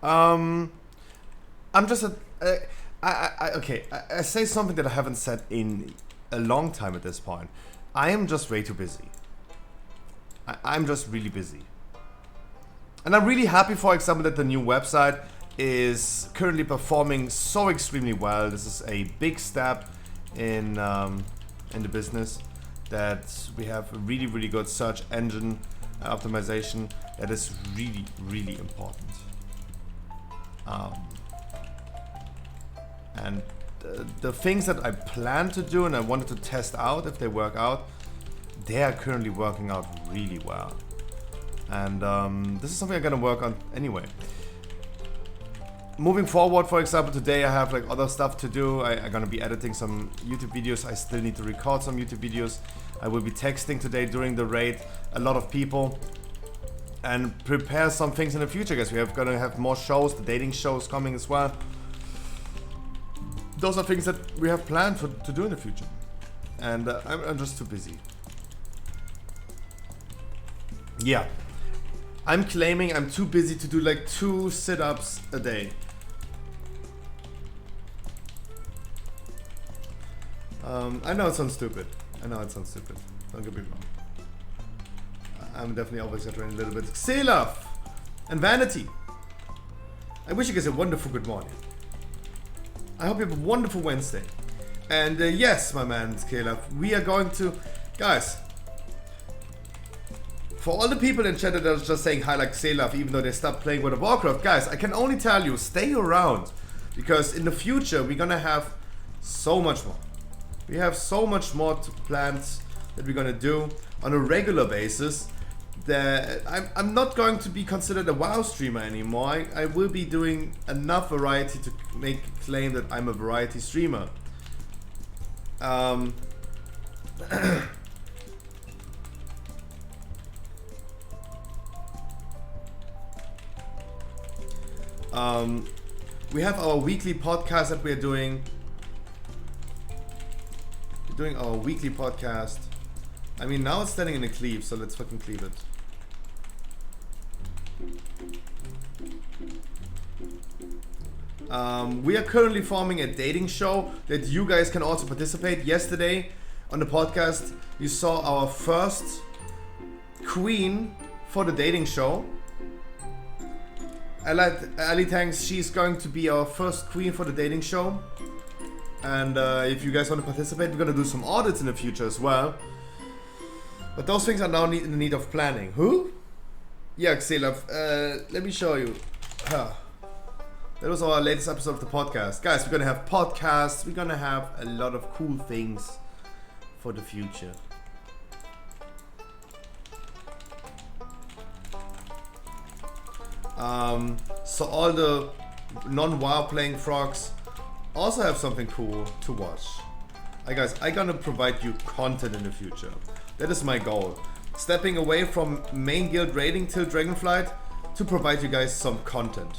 I'm just I say something that I haven't said in a long time at this point. I am just way too busy. I'm just really busy. And I'm really happy, for example, that the new website is currently performing so extremely well. This is a big step in the business, that we have a really, really good search engine optimization. That is really, really important. And the things that I plan to do and I wanted to test out if they work out, they are currently working out really well. And this is something I'm gonna work on anyway. Moving forward, for example, today I have like other stuff to do. I'm gonna be editing some YouTube videos. I still need to record some YouTube videos. I will be texting today during the raid a lot of people and prepare some things in the future, guys. We are gonna have more shows, the dating shows coming as well. Those are things that we have planned to do in the future. And I'm just too busy. Yeah. I'm claiming I'm too busy to do like 2 sit-ups a day. I know it sounds stupid. Don't get me wrong. I'm definitely always exaggerating a little bit. Xelaf and Vanity. I wish you guys a wonderful good morning. I hope you have a wonderful Wednesday. And yes, my man Xelaf, we are going to... Guys, for all the people in chat that are just saying hi like Xelaf, even though they stopped playing World of Warcraft, guys, I can only tell you, stay around. Because in the future, we're gonna have so much more. We have so much more plans that we're gonna do on a regular basis. That I'm not going to be considered a WoW streamer anymore. I will be doing enough variety to make a claim that I'm a variety streamer. We have our weekly podcast that we're doing. We're doing our weekly podcast. I mean, now it's standing in a cleave, so let's fucking cleave it. We are currently forming a dating show that you guys can also participate. Yesterday on the podcast, you saw our first queen for the dating show. Ali thanks, she's going to be our first queen for the dating show. And if you guys want to participate, we're going to do some audits in the future as well. But those things are now in the need of planning. Who? Yeah, Xelaf, let me show you. That was our latest episode of the podcast. Guys, we're going to have podcasts. We're going to have a lot of cool things for the future. So all the non-WoW playing frogs also have something cool to watch. Guys, I'm gonna provide you content in the future. That is my goal. Stepping away from main guild raiding till Dragonflight to provide you guys some content.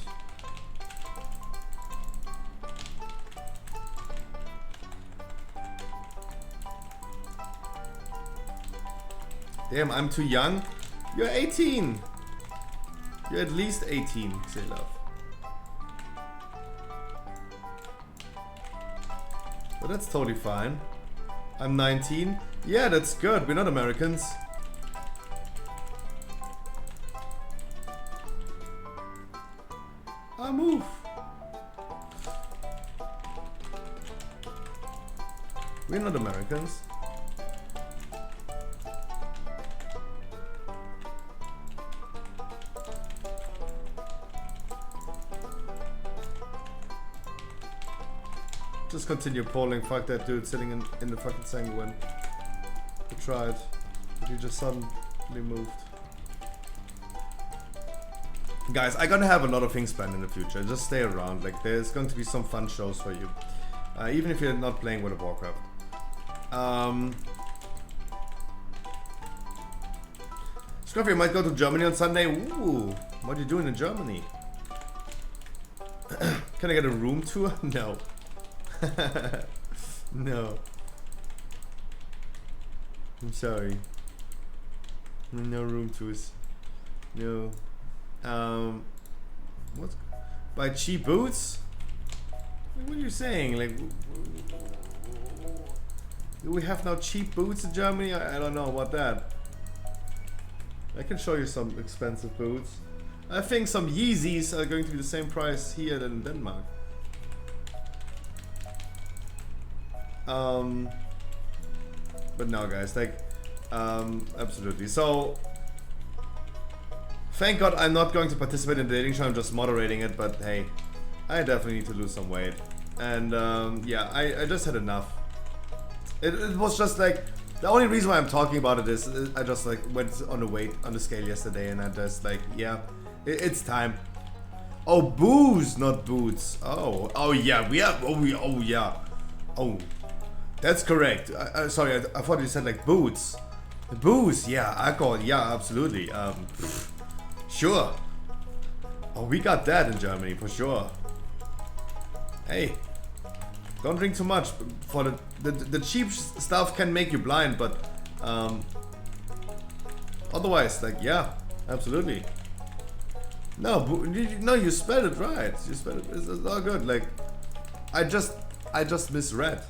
Damn, I'm too young. You're 18. You're at least 18, Xelaf. But that's totally fine. I'm 19. Yeah, that's good. We're not Americans. Move. We're not Americans. Just continue polling. Fuck that dude sitting in the fucking sanguine. We tried, but he just suddenly moved. Guys, I'm gonna have a lot of things planned in the future. Just stay around. Like, there's going to be some fun shows for you, even if you're not playing World of Warcraft. Scruffy, I might go to Germany on Sunday. Ooh, what are you doing in Germany? Can I get a room tour? No. No. I'm sorry. No room tours. No. What? Buy cheap boots? What are you saying? Like, do we have now cheap boots in Germany? I don't know about that. I can show you some expensive boots. I think some Yeezys are going to be the same price here than in Denmark. But no, guys, like, absolutely. So, thank God I'm not going to participate in the dating show. I'm just moderating it. But hey, I definitely need to lose some weight. And yeah, I just had enough. It was just like, the only reason why I'm talking about it is I just like went on the scale yesterday, and I just like, yeah, it's time. Oh, booze, not boots. Oh yeah, oh yeah. Oh, that's correct. Sorry, I thought you said like boots. Booze, yeah, alcohol, yeah, absolutely. Sure. Oh, we got that in Germany for sure. Hey, don't drink too much. For the cheap stuff can make you blind, but otherwise, like, yeah, absolutely. No, no, you spelled it right. You spelled it. It's all good. Like, I just misread.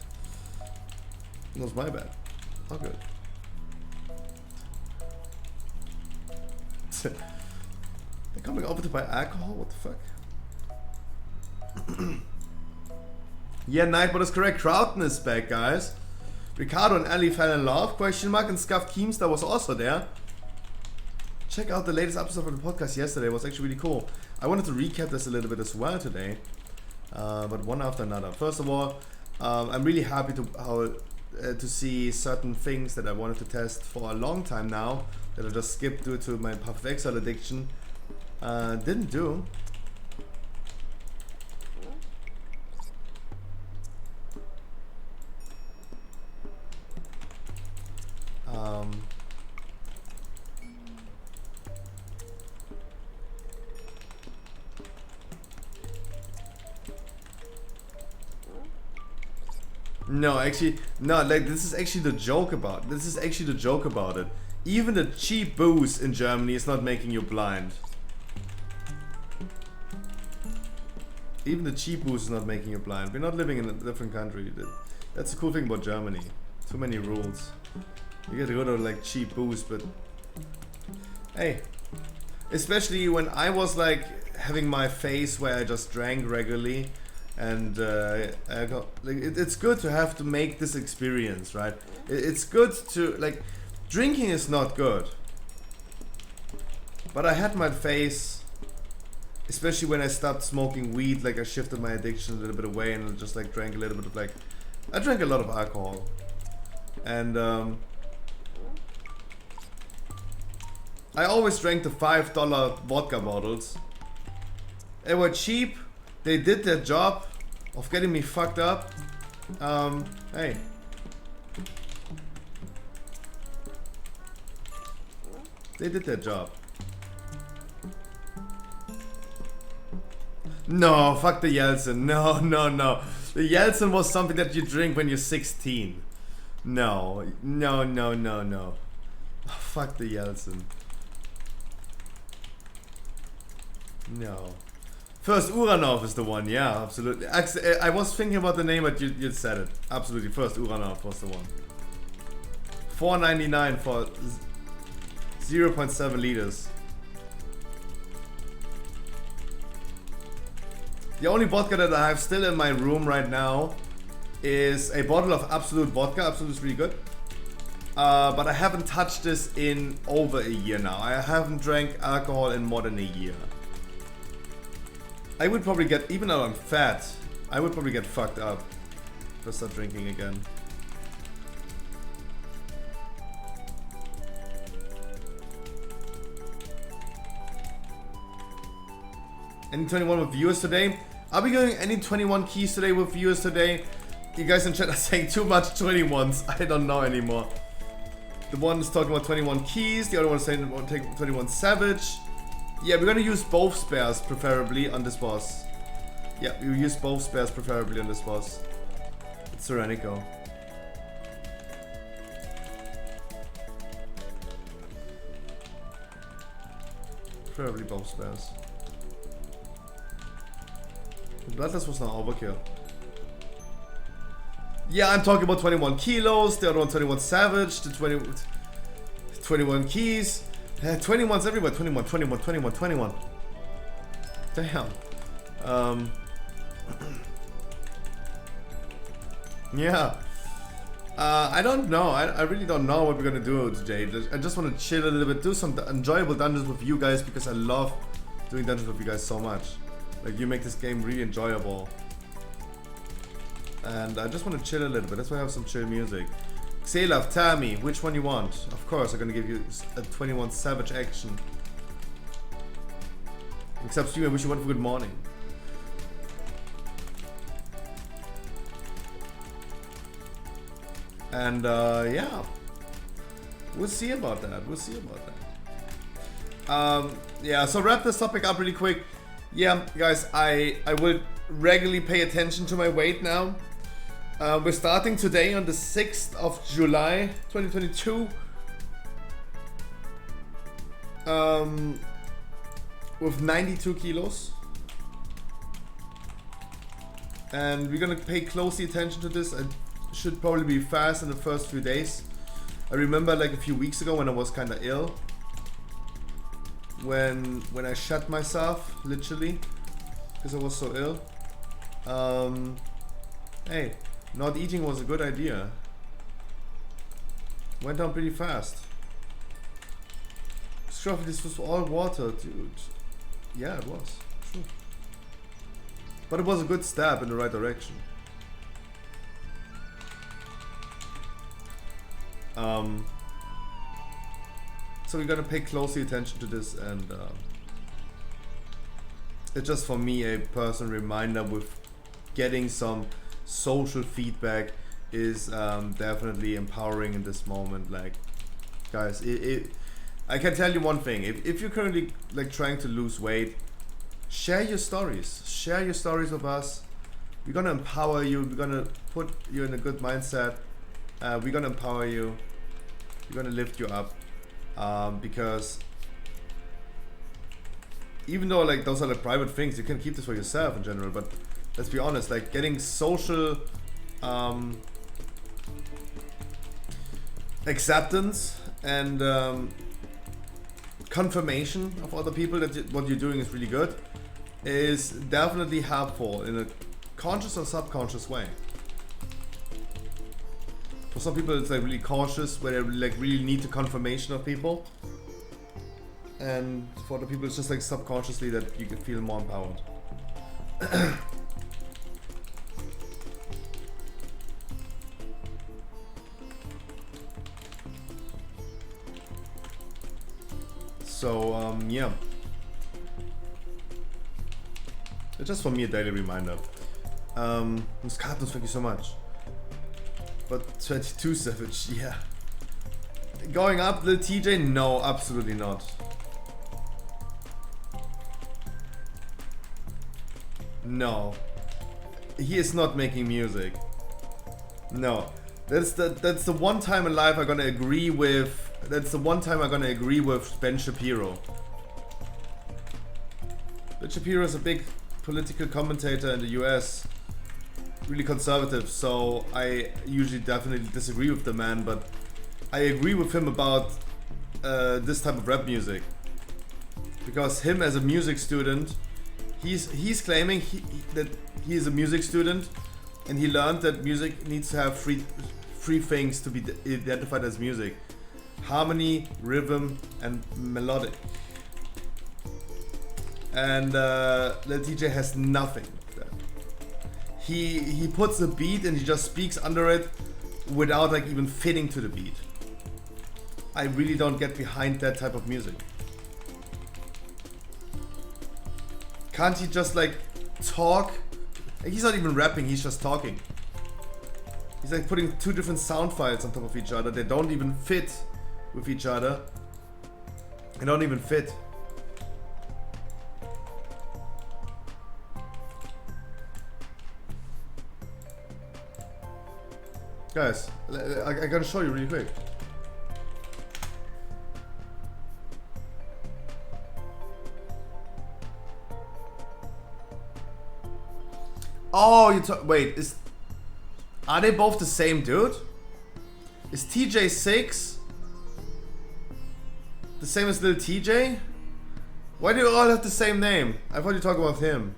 It was my bad. All good. They're coming over to buy alcohol? What the fuck? Yeah, Nightbot is correct. Crowton is back, guys. Ricardo and Ali fell in love? Question mark. And Scuffed Keemstar was also there. Check out the latest episode of the podcast yesterday. It was actually really cool. I wanted to recap this a little bit as well today. But one after another. First of all, I'm really happy to see certain things that I wanted to test for a long time now that I just skipped due to my Puff of Exile addiction. Didn't do. No, actually, no, like, this is actually the joke about it. Even the cheap booze in Germany is not making you blind. Even the cheap booze is not making you blind. We're not living in a different country. That's the cool thing about Germany. Too many rules. You get to go to like cheap booze, but hey, especially when I was like having my phase where I just drank regularly, and it's good to have to make this experience, right? It's good to, like, drinking is not good, but I had my phase, especially when I stopped smoking weed. Like, I shifted my addiction a little bit away, and I just like drank a little bit of, like, I drank a lot of alcohol, and I always drank the $5 vodka bottles. They were cheap. They did their job of getting me fucked up. Hey. They did their job. No, fuck the Yeltsin. No, no, no. The Yeltsin was something that you drink when you're 16. No, no, no, no, no. Oh, fuck the Yeltsin. No. First Uranov is the one, yeah, absolutely. I was thinking about the name, but you said it. Absolutely, First Uranov was the one. $4.99 for 0.7 liters. The only vodka that I have still in my room right now is a bottle of Absolute vodka. Absolute is really good. But I haven't touched this in over a year now. I haven't drank alcohol in more than a year. I would probably get, even though I'm fat, I would probably get fucked up if I start drinking again. Any 21 with viewers today? Are we going any 21 keys today with viewers today? You guys in chat are saying too much 21s. I don't know anymore. The one is talking about 21 keys, the other one is saying 21 savage. Yeah, we're gonna use both spares preferably on this boss. Yeah, we will use both spares preferably on this boss. It's Serenico. Preferably both spares. Bloodless was not overkill. Yeah, I'm talking about 21 kilos, the other one 21 Savage, the 21 keys. 21's everywhere, 21, 21, 21, 21. Damn. Yeah. I don't know. I really don't know what we're gonna do today. I just want to chill a little bit, do some enjoyable dungeons with you guys because I love doing dungeons with you guys so much. Like, you make this game really enjoyable. And I just want to chill a little bit. That's why I have some chill music. Xelaf, tell me which one you want. Of course, I'm gonna give you a 21 Savage action. Except Steven, I wish you one for good morning. And yeah, we'll see about that. We'll see about that. Yeah, so wrap this topic up really quick. Yeah, guys, I will regularly pay attention to my weight now. We're starting today on the 6th of July 2022 with 92 kilos. And we're gonna pay closely attention to this. I should probably be fast in the first few days. I remember like a few weeks ago when I was kinda ill. When I shut myself, literally, because I was so ill. Hey, not eating was a good idea. Went down pretty fast. Sure, this was all water, dude. Yeah, it was. True. But it was a good step in the right direction. So we're gonna pay closely attention to this, and it's just for me a personal reminder with getting some social feedback is definitely empowering in this moment. Like, guys, I can tell you one thing: if you're currently like trying to lose weight, share your stories. Share your stories with us. We're gonna empower you. We're gonna put you in a good mindset. We're gonna empower you. We're gonna lift you up. Because even though like those are like private things, you can keep this for yourself in general, but let's be honest, like getting social acceptance and confirmation of other people that what you're doing is really good is definitely helpful in a conscious or subconscious way. For some people it's like really cautious, where they like really need the confirmation of people, and for other people it's just like subconsciously that you can feel more empowered. So yeah, it's just for me a daily reminder. Miss Cartons, thank you so much. But 22 Savage, yeah. Going up, little TJ? No, absolutely not. No. He is not making music. No. That's the one time in life I'm gonna agree with. That's the one time I'm gonna agree with Ben Shapiro. Ben Shapiro is a big political commentator in the US. Really conservative, so I usually definitely disagree with the man, but I agree with him about this type of rap music, because him as a music student, he's claiming that he is a music student and he learned that music needs to have three things to be identified as music: harmony, rhythm, and melodic. And Lil TJ has nothing. He puts a beat and he just speaks under it without like even fitting to the beat. I really don't get behind that type of music. Can't he just like talk? He's not even rapping, he's just talking. He's like putting two different sound files on top of each other. They don't even fit with each other. They don't even fit. Guys, I gotta show you really quick. Oh, wait, are they both the same dude? Is TJ6 the same as little TJ? Why do you all have the same name? I thought you talk about him.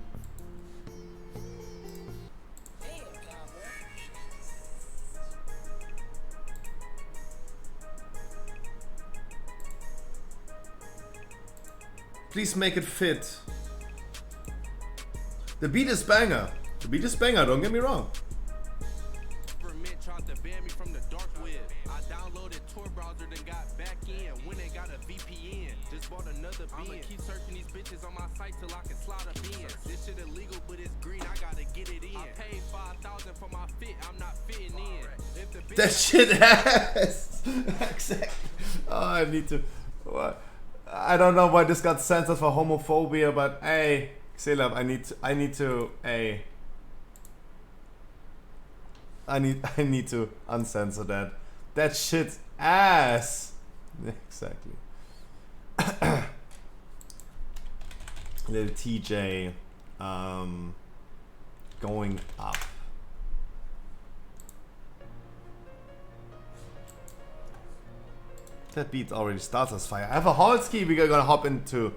Please make it fit. The beat is banger. The beat is banger, don't get me wrong. Tried to ban me from the dark web. I downloaded Tor browser, then got back in. When they got a VPN, just bought another bin. I'ma keep searching these bitches on my site till I can slide up in. This shit illegal, but it's green. I gotta get it in. I paid 5,000 for my fit. I'm not fitting in. If the bitch That shit has. Exactly. Oh, I need to. What? I don't know why this got censored for homophobia, but hey, Xelab, I need to I need to uncensor that. That shit ass. Exactly. Little TJ going up. That beat already starts as fire. I have a Holski we're gonna hop into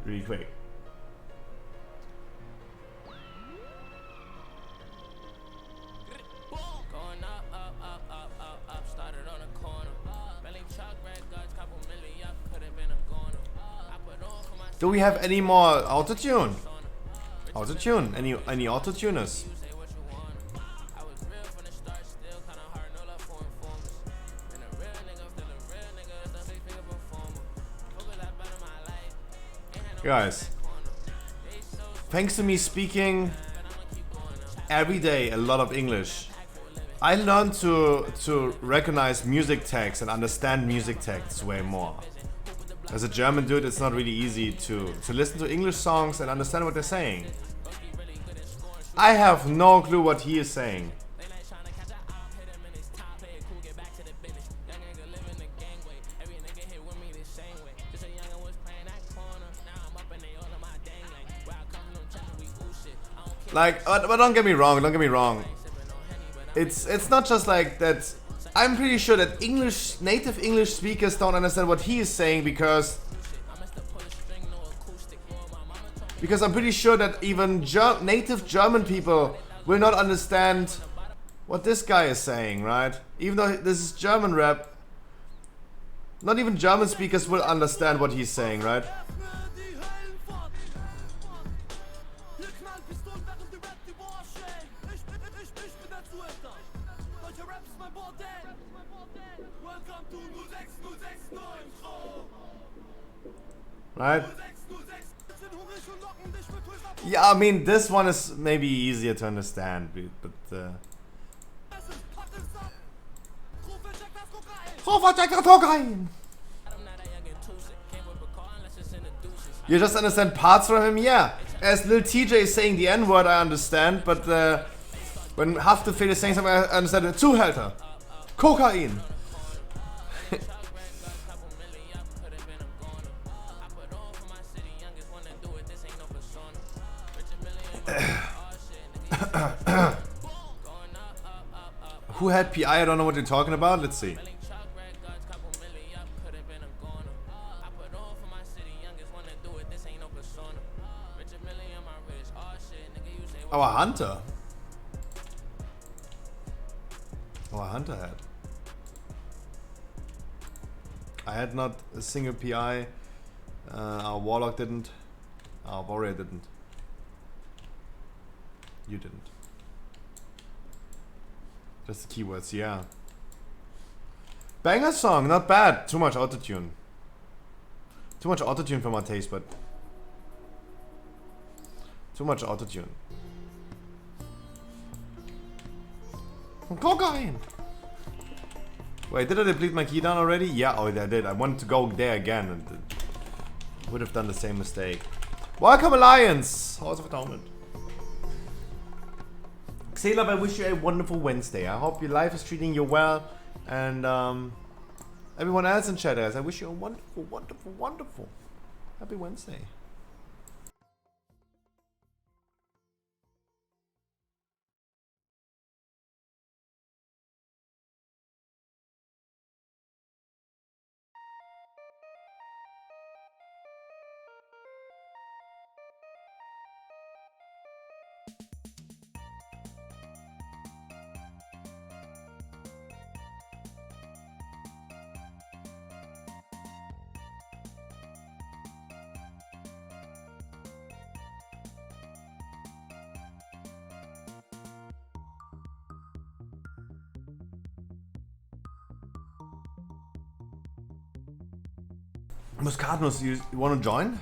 really quick. Do we have any more autotune? Autotune? Any autotuners? Guys, thanks to me speaking every day a lot of English, I learned to recognize music tags and understand music tags way more. As a German dude, it's not really easy to listen to English songs and understand what they're saying. I have no clue what he is saying. Like, but don't get me wrong. It's not just like that. I'm pretty sure that native English speakers don't understand what he is saying because I'm pretty sure that even native German people will not understand what this guy is saying, right? Even though this is German rap, not even German speakers will understand what he's saying, right? Right? Yeah, I mean, this one is maybe easier to understand, but you just understand parts from him? Yeah. As Lil TJ is saying the N-word, I understand, but when Haftbefehl is saying something, I understand it. Zuhälter. Kokain. Who had PI? I don't know what you're talking about. Let's see. Our Hunter. Our Hunter had. I had not a single PI. Our Warlock didn't. Our Warrior didn't. You didn't. Just the keywords, yeah. Banger song, not bad. Too much autotune. Too much autotune for my taste, but too much autotune. Cocaine! Wait, did I deplete my key down already? Yeah, oh, I did. I wanted to go there again and would have done the same mistake. Welcome, Alliance! House of Atonement. Xelab, I wish you a wonderful Wednesday. I hope your life is treating you well. And everyone else in chat, guys, I wish you a wonderful, wonderful, wonderful happy Wednesday. Muscatnus, you want to join?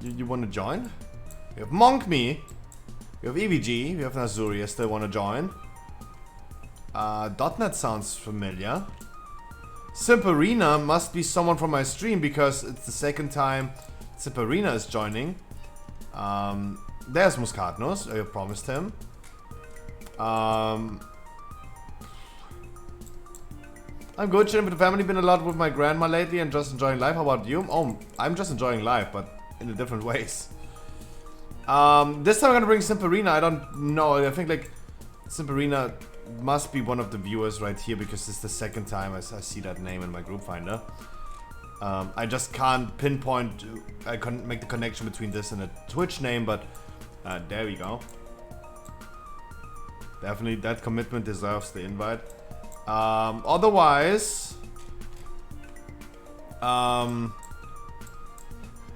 You want to join? We have Monk Me. We have EVG. We have Nazuri. I still want to join. .NET sounds familiar. Simparina must be someone from my stream because it's the second time Simparina is joining. There's Muscatnus. I promised him. I'm good, chilling with the family. Been a lot with my grandma lately and just enjoying life. How about you? Oh, I'm just enjoying life, but in a different ways. This time I'm gonna bring Simparina. I don't know. I think like Simparina must be one of the viewers right here because it's the second time I see that name in my group finder. I just can't pinpoint. I couldn't make the connection between this and a Twitch name, but there we go. Definitely, that commitment deserves the invite. Otherwise,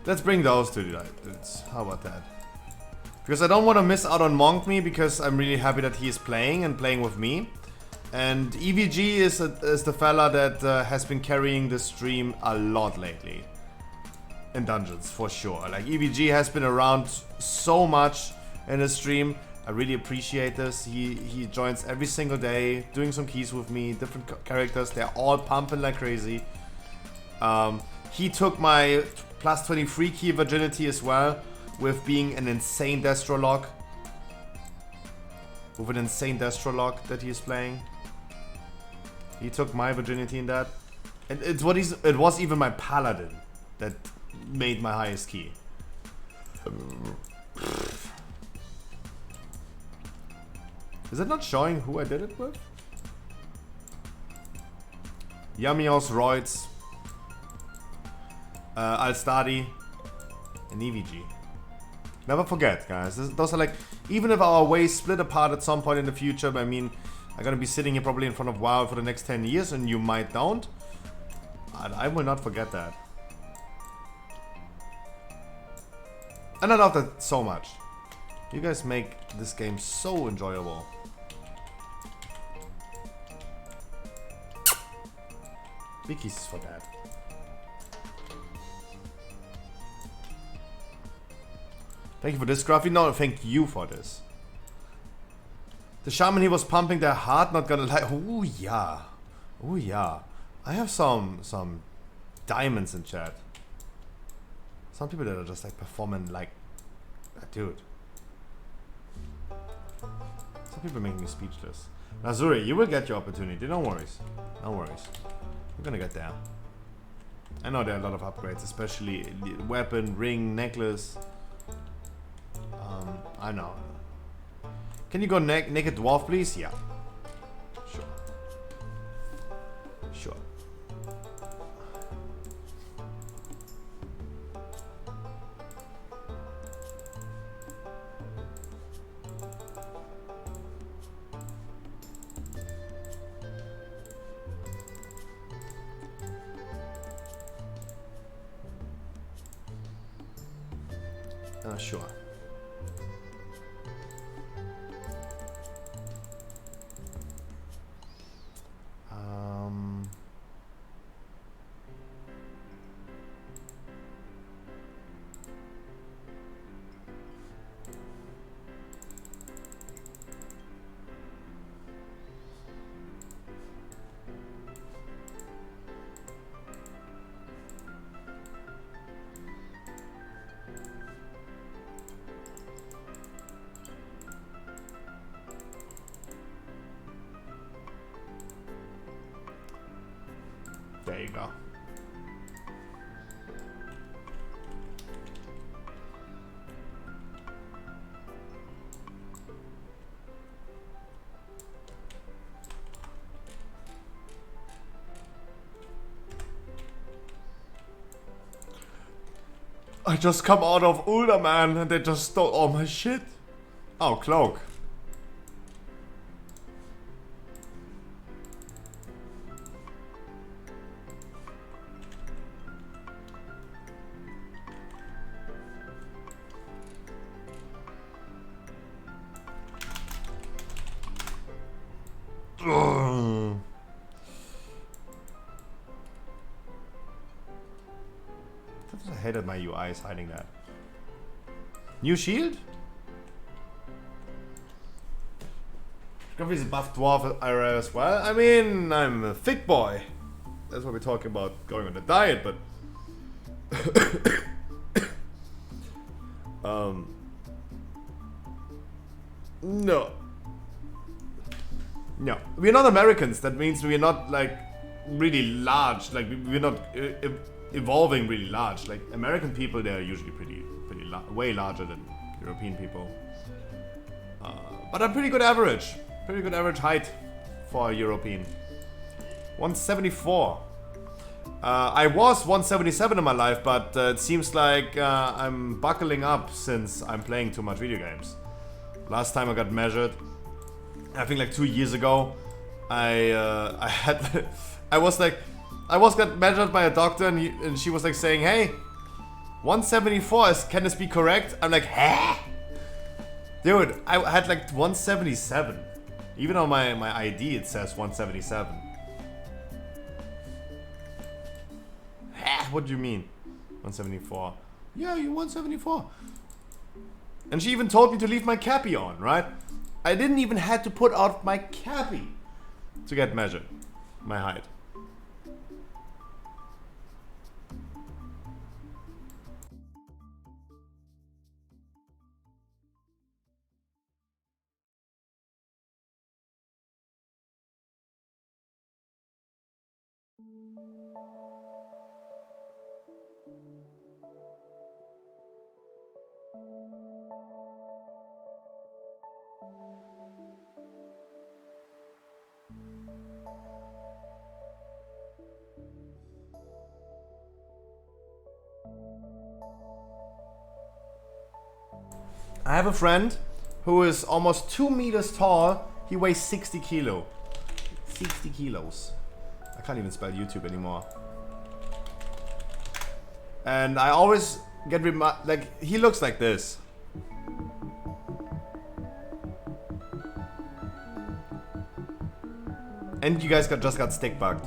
let's bring those to the light. How about that? Because I don't want to miss out on Monk Me because I'm really happy that he is playing and playing with me. And EVG is the fella that has been carrying the stream a lot lately. In dungeons, for sure. Like, EVG has been around so much in the stream. I really appreciate this. He joins every single day, doing some keys with me, different characters. They're all pumping like crazy. He took my plus 23 key virginity as well, with being an insane Destro lock. With an insane Destro lock that he is playing. He took my virginity in that. And it was even my paladin that made my highest key. Is it not showing who I did it with? Yamios, Roids, Alstadi, and EVG. Never forget, guys. Those are like, even if our ways split apart at some point in the future, I mean, I'm gonna be sitting here probably in front of WoW for the next 10 years, and you might don't. I will not forget that. And I love that so much. You guys make this game so enjoyable. Big kisses for that. Thank you for this, Scruffy. No, thank you for this. The shaman, he was pumping their heart, not gonna lie. Oh yeah. Oh yeah. I have some diamonds in chat. Some people that are just like performing like dude. Some people make me speechless. Nazuri, you will get your opportunity, no worries. No worries. We're gonna get there. I know there are a lot of upgrades, especially weapon, ring, necklace. I know. Can you go naked dwarf, please? Yeah. Sure. Sure. Sure. There you go. I just come out of Ultraman and they just stole all my shit. Oh, cloak. hate that my UI is hiding that. New shield? Grumpy is a buff dwarf IRL as well. I mean, I'm a thick boy. That's what we're talking about, going on a diet, but... No. No. We're not Americans. That means we're not, like, really large. Like, we're not evolving really large. Like, American people, they're usually way larger than European people. But I'm pretty good average. Pretty good average height for a European. 174. I was 177 in my life, but it seems like I'm buckling up since I'm playing too much video games. Last time I got measured, I think like 2 years ago, I got measured by a doctor, and she was like saying, "Hey, 174 can this be correct?" I'm like, "Huh?" Dude, I had like 177. Even on my ID it says 177. Huh? What do you mean? 174. Yeah, you're 174. And she even told me to leave my cappy on, right? I didn't even have to put out my cappy to get measured. My height. I have a friend who is almost 2 meters tall. He weighs 60 kilo. 60 kilos. I can't even spell YouTube anymore. And I always get like, he looks like this. And you guys just got stick bugged.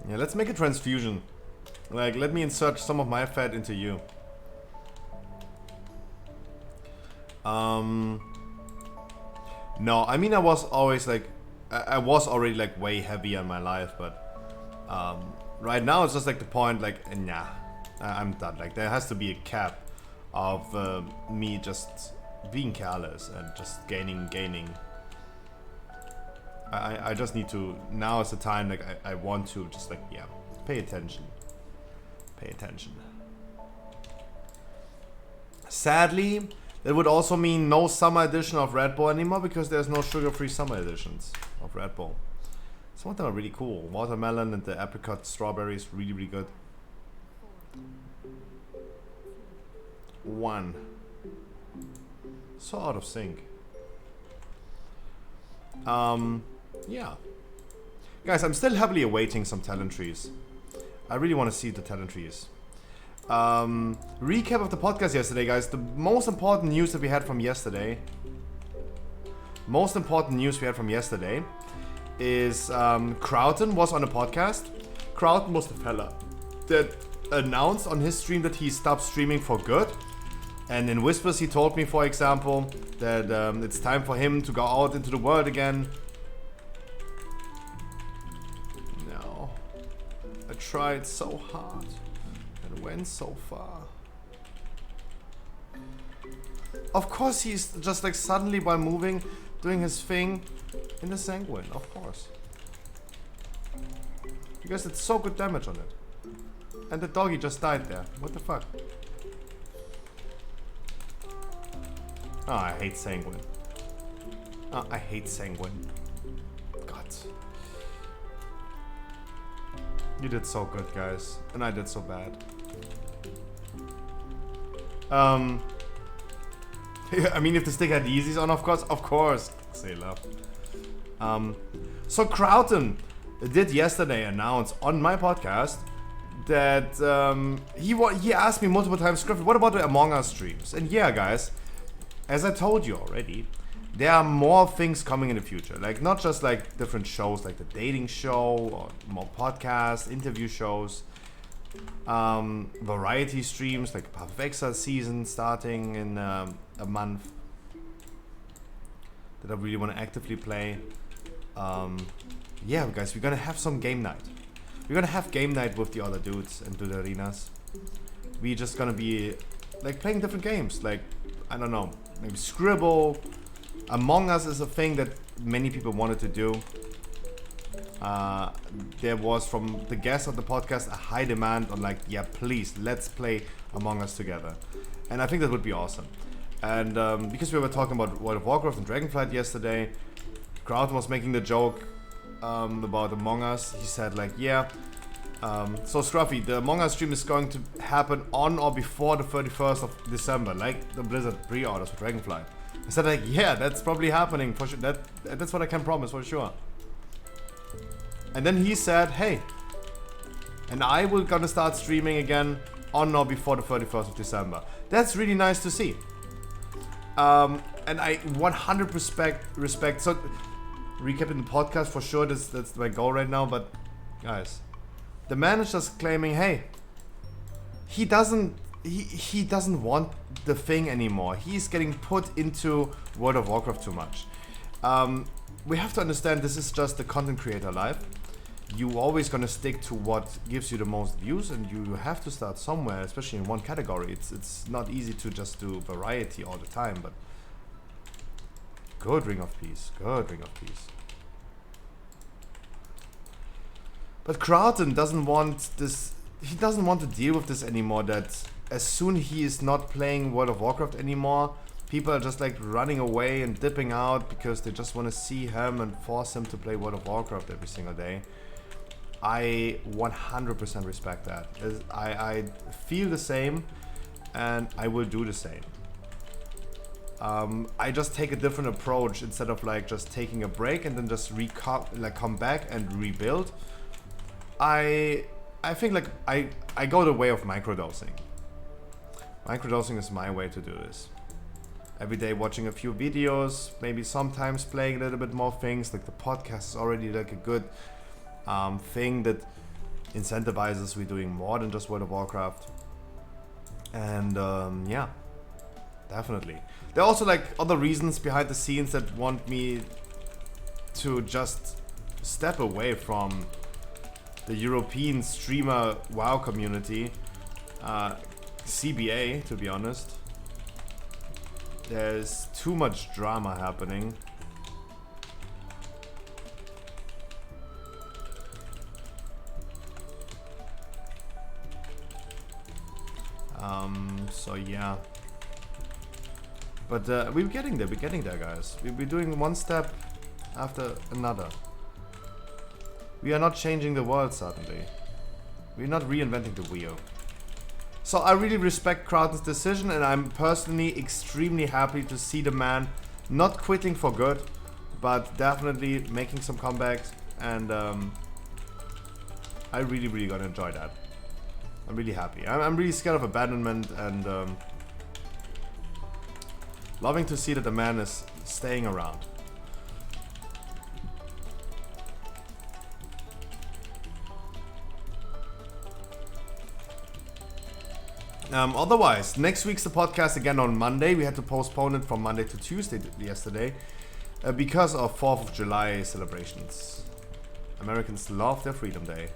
Yeah, let's make a transfusion. Like, let me insert some of my fat into you. No, I mean, I was always like, I was already like way heavy in my life, but right now it's just like the point, like, nah, I'm done. Like, there has to be a cap of me just being careless and just gaining. I just need to, now is the time, like, I want to just, like, yeah, pay attention. Pay attention. Sadly, that would also mean no summer edition of Red Bull anymore, because there's no sugar-free summer editions of Red Bull. Some of them are really cool. Watermelon and the apricot strawberry is really, really good. 1. So out of sync. Yeah. Guys, I'm still heavily awaiting some talent trees. I really want to see the talent trees. Recap of the podcast yesterday, guys. The most important news that we had from yesterday. Is Crowton was on a podcast. Crowton was the fella that announced on his stream that he stopped streaming for good. And in whispers he told me, for example, that it's time for him to go out into the world again. No. I tried so hard and went so far. Of course he's just like suddenly while moving, doing his thing in the Sanguine, of course. Because it's so good damage on it. And the doggy just died there. What the fuck? Oh, I hate Sanguine. Oh, I hate Sanguine. God. You did so good, guys. And I did so bad. I mean, if the stick had the easies on, of course. Say love. So Crowton did yesterday announce on my podcast that he asked me multiple times, Griffin, what about the Among Us streams? And yeah, guys, as I told you already, there are more things coming in the future. Like, not just like different shows like the dating show or more podcasts, interview shows, variety streams like Path of Exile season starting in a month that I really want to actively play. Yeah, guys, we're gonna have some game night. We're gonna have game night with the other dudes and do the arenas. We're just gonna be like playing different games. Like, I don't know, maybe Scribble. Among Us is a thing that many people wanted to do. There was, from the guests of the podcast, a high demand on like, yeah, please, let's play Among Us together. And I think that would be awesome. And because we were talking about World of Warcraft and Dragonflight yesterday, Crowd was making the joke about Among Us. He said like, yeah, so Scruffy, the Among Us stream is going to happen on or before the 31st of December, like the Blizzard pre-orders for Dragonflight. I said like, yeah, that's probably happening for sure. That's what I can promise for sure. And then he said, hey, and I will gonna start streaming again on or before the 31st of December. That's really nice to see. And I 100% respect. So, recapping the podcast for sure, that's my goal right now. But guys, the man is just claiming, hey, he doesn't want the thing anymore. He's getting put into World of Warcraft too much. We have to understand this is just the content creator life. You always gonna stick to what gives you the most views, and you have to start somewhere, especially in one category. It's not easy to just do variety all the time, but good Ring of Peace, good Ring of Peace. But Crowton doesn't want this. He doesn't want to deal with this anymore. That as soon he is not playing World of Warcraft anymore, people are just like running away and dipping out because they just want to see him and force him to play World of Warcraft every single day. I 100% respect that. I feel the same, and I will do the same. I just take a different approach instead of like just taking a break and then just come back and rebuild. I think like I go the way of microdosing. Microdosing is my way to do this. Every day watching a few videos, maybe sometimes playing a little bit more things. Like the podcast is already like a good thing that incentivizes we doing more than just World of Warcraft. And yeah, definitely. There are also like other reasons behind the scenes that want me to just step away from the European streamer WoW community, CBA, to be honest. There's too much drama happening. So yeah. But we're getting there, guys. We're doing one step after another. We are not changing the world suddenly. We're not reinventing the wheel. So I really respect Crowton's decision, and I'm personally extremely happy to see the man not quitting for good, but definitely making some comebacks, and I really gonna enjoy that. I'm really happy. I'm really scared of abandonment, and loving to see that the man is staying around. Otherwise, next week's the podcast again on Monday. We had to postpone it from Monday to Tuesday yesterday because of 4th of July celebrations. Americans love their Freedom Day.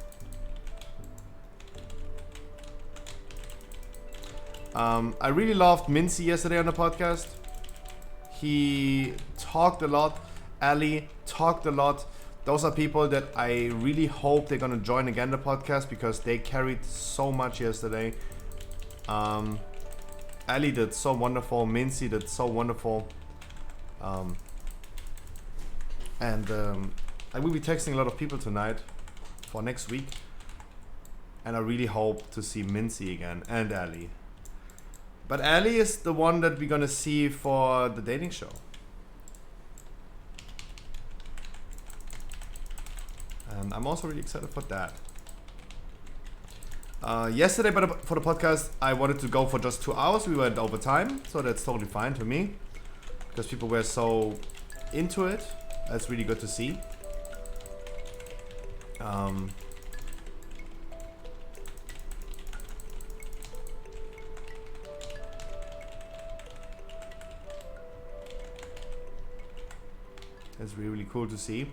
I really loved Mincy yesterday on the podcast. He talked a lot. Ali talked a lot. Those are people that I really hope they're gonna join again the podcast because they carried so much yesterday. Ali did so wonderful. Mincy did so wonderful. And I will be texting a lot of people tonight for next week. And I really hope to see Mincy again and Ali. But Ali is the one that we're gonna see for the dating show. And I'm also really excited for that. Yesterday for the podcast, I wanted to go for just 2 hours. We went over time, so that's totally fine to me. Because people were so into it. That's really good to see. It's really, really cool to see.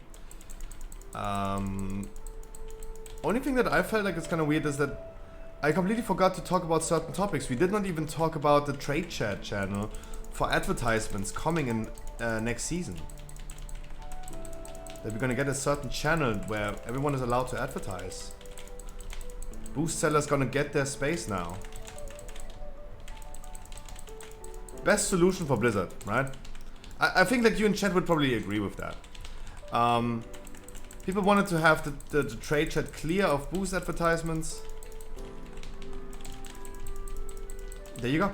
Only thing that I felt like is kind of weird is that I completely forgot to talk about certain topics. We did not even talk about the trade chat channel for advertisements coming in next season. That we're gonna get a certain channel where everyone is allowed to advertise. Boost sellers gonna get their space now. Best solution for Blizzard, right? I think that you in chat would probably agree with that. People wanted to have the trade chat clear of boost advertisements. There you go.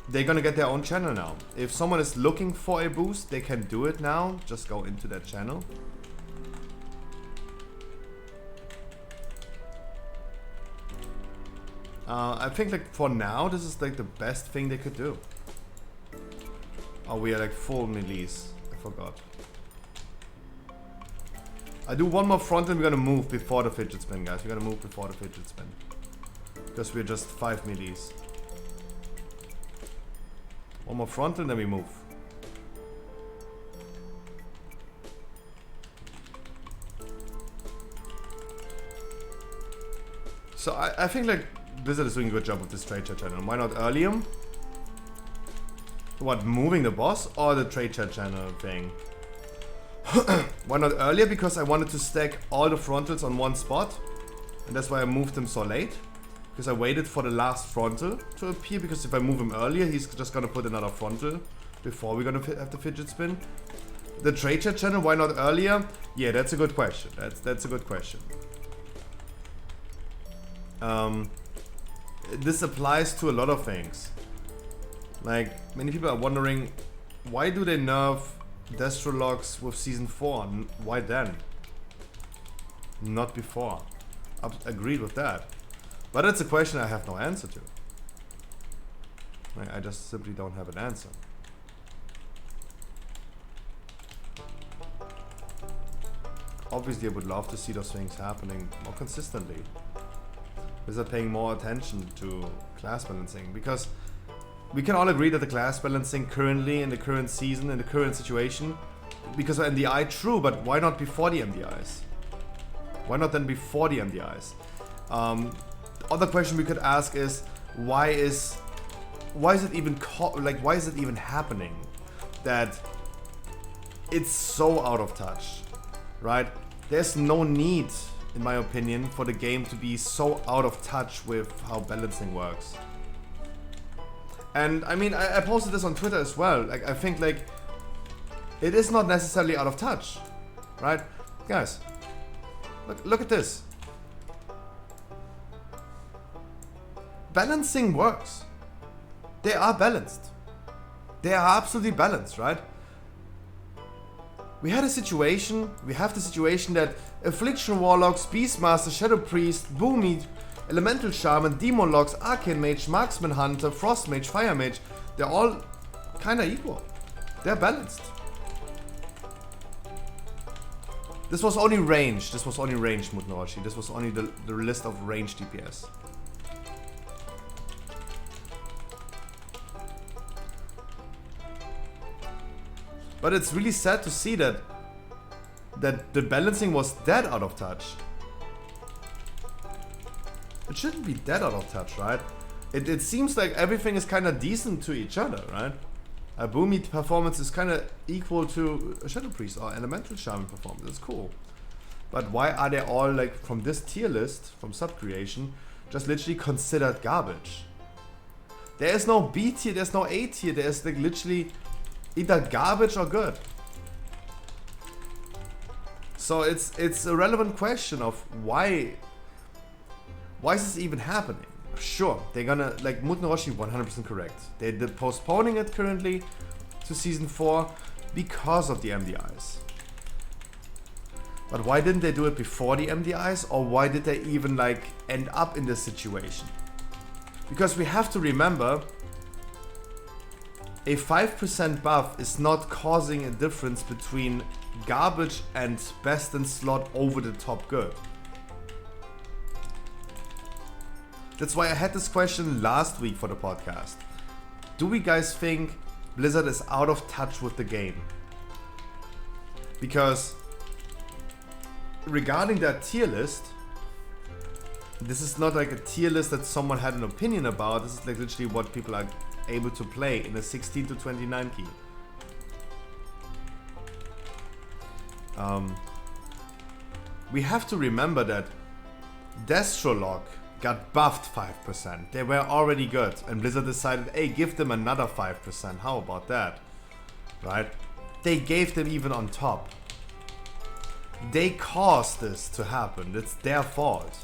They're gonna get their own channel now. If someone is looking for a boost, they can do it now. Just go into that channel. I think like for now, this is like the best thing they could do. Oh, we are like full melees. I forgot. I do one more front and we're gonna move before the fidget spin, guys. We're gonna move before the fidget spin. Because we're just 5 melees. One more front and then we move. So I think like Blizzard is doing a good job with this trade chat channel. Why not earlier? What, moving the boss or the trade chat channel thing? Why not earlier? Because I wanted to stack all the frontals on one spot. And that's why I moved them so late. Because I waited for the last frontal to appear. Because if I move him earlier, he's just gonna put another frontal before we're gonna have the fidget spin. The trade chat channel, why not earlier? Yeah, that's a good question. That's a good question. This applies to a lot of things. Like, many people are wondering, why do they nerf Destrologs with Season 4? Why then? Not before. Agreed with that. But it's a question I have no answer to. Like, I just simply don't have an answer. Obviously, I would love to see those things happening more consistently. Blizzard paying more attention to class balancing, because we can all agree that the class balancing currently in the current season, in the current situation, because of MDI, true, but why not before the MDIs? Why not then before the MDIs? Other question we could ask is, why is it even why is it even happening that it's so out of touch, right? There's no need, in my opinion, for the game to be so out of touch with how balancing works. And I mean, I posted this on Twitter as well. Like, I think like it is not necessarily out of touch, right? Guys, look at this. Balancing works. They are balanced. They are absolutely balanced, right? We have the situation that Affliction Warlocks, Beastmaster, Shadow Priest, Boomy, Elemental Shaman, Demon Locks, Arcane Mage, Marksman Hunter, Frost Mage, Fire Mage, they're all kinda equal. They're balanced. This was only range. Mutnoroshi. This was only the list of range DPS. But it's really sad to see that the balancing was that out of touch. It shouldn't be that out of touch, right? It seems like everything is kind of decent to each other, right? A Boomy performance is kind of equal to a Shadow Priest or Elemental Shaman performance. That's cool. But why are they all, like, from this tier list, from sub-creation, just literally considered garbage? There is no B tier, there's no A tier, there's like literally either garbage or good. So it's a relevant question of why is this even happening? Sure, they're gonna, like Mutnoroshi 100% correct. They're postponing it currently to Season 4 because of the MDIs. But why didn't they do it before the MDIs, or why did they even like end up in this situation? Because we have to remember, a 5% buff is not causing a difference between garbage and best in slot over the top good. That's why I had this question last week for the podcast. Do we guys think Blizzard is out of touch with the game? Because regarding that tier list, this is not like a tier list that someone had an opinion about. This is like literally what people are able to play in a 16 to 29 key. We have to remember that Destrolog got buffed 5%. They were already good, and Blizzard decided, hey, give them another 5%. How about that? Right? They gave them even on top. They caused this to happen. It's their fault.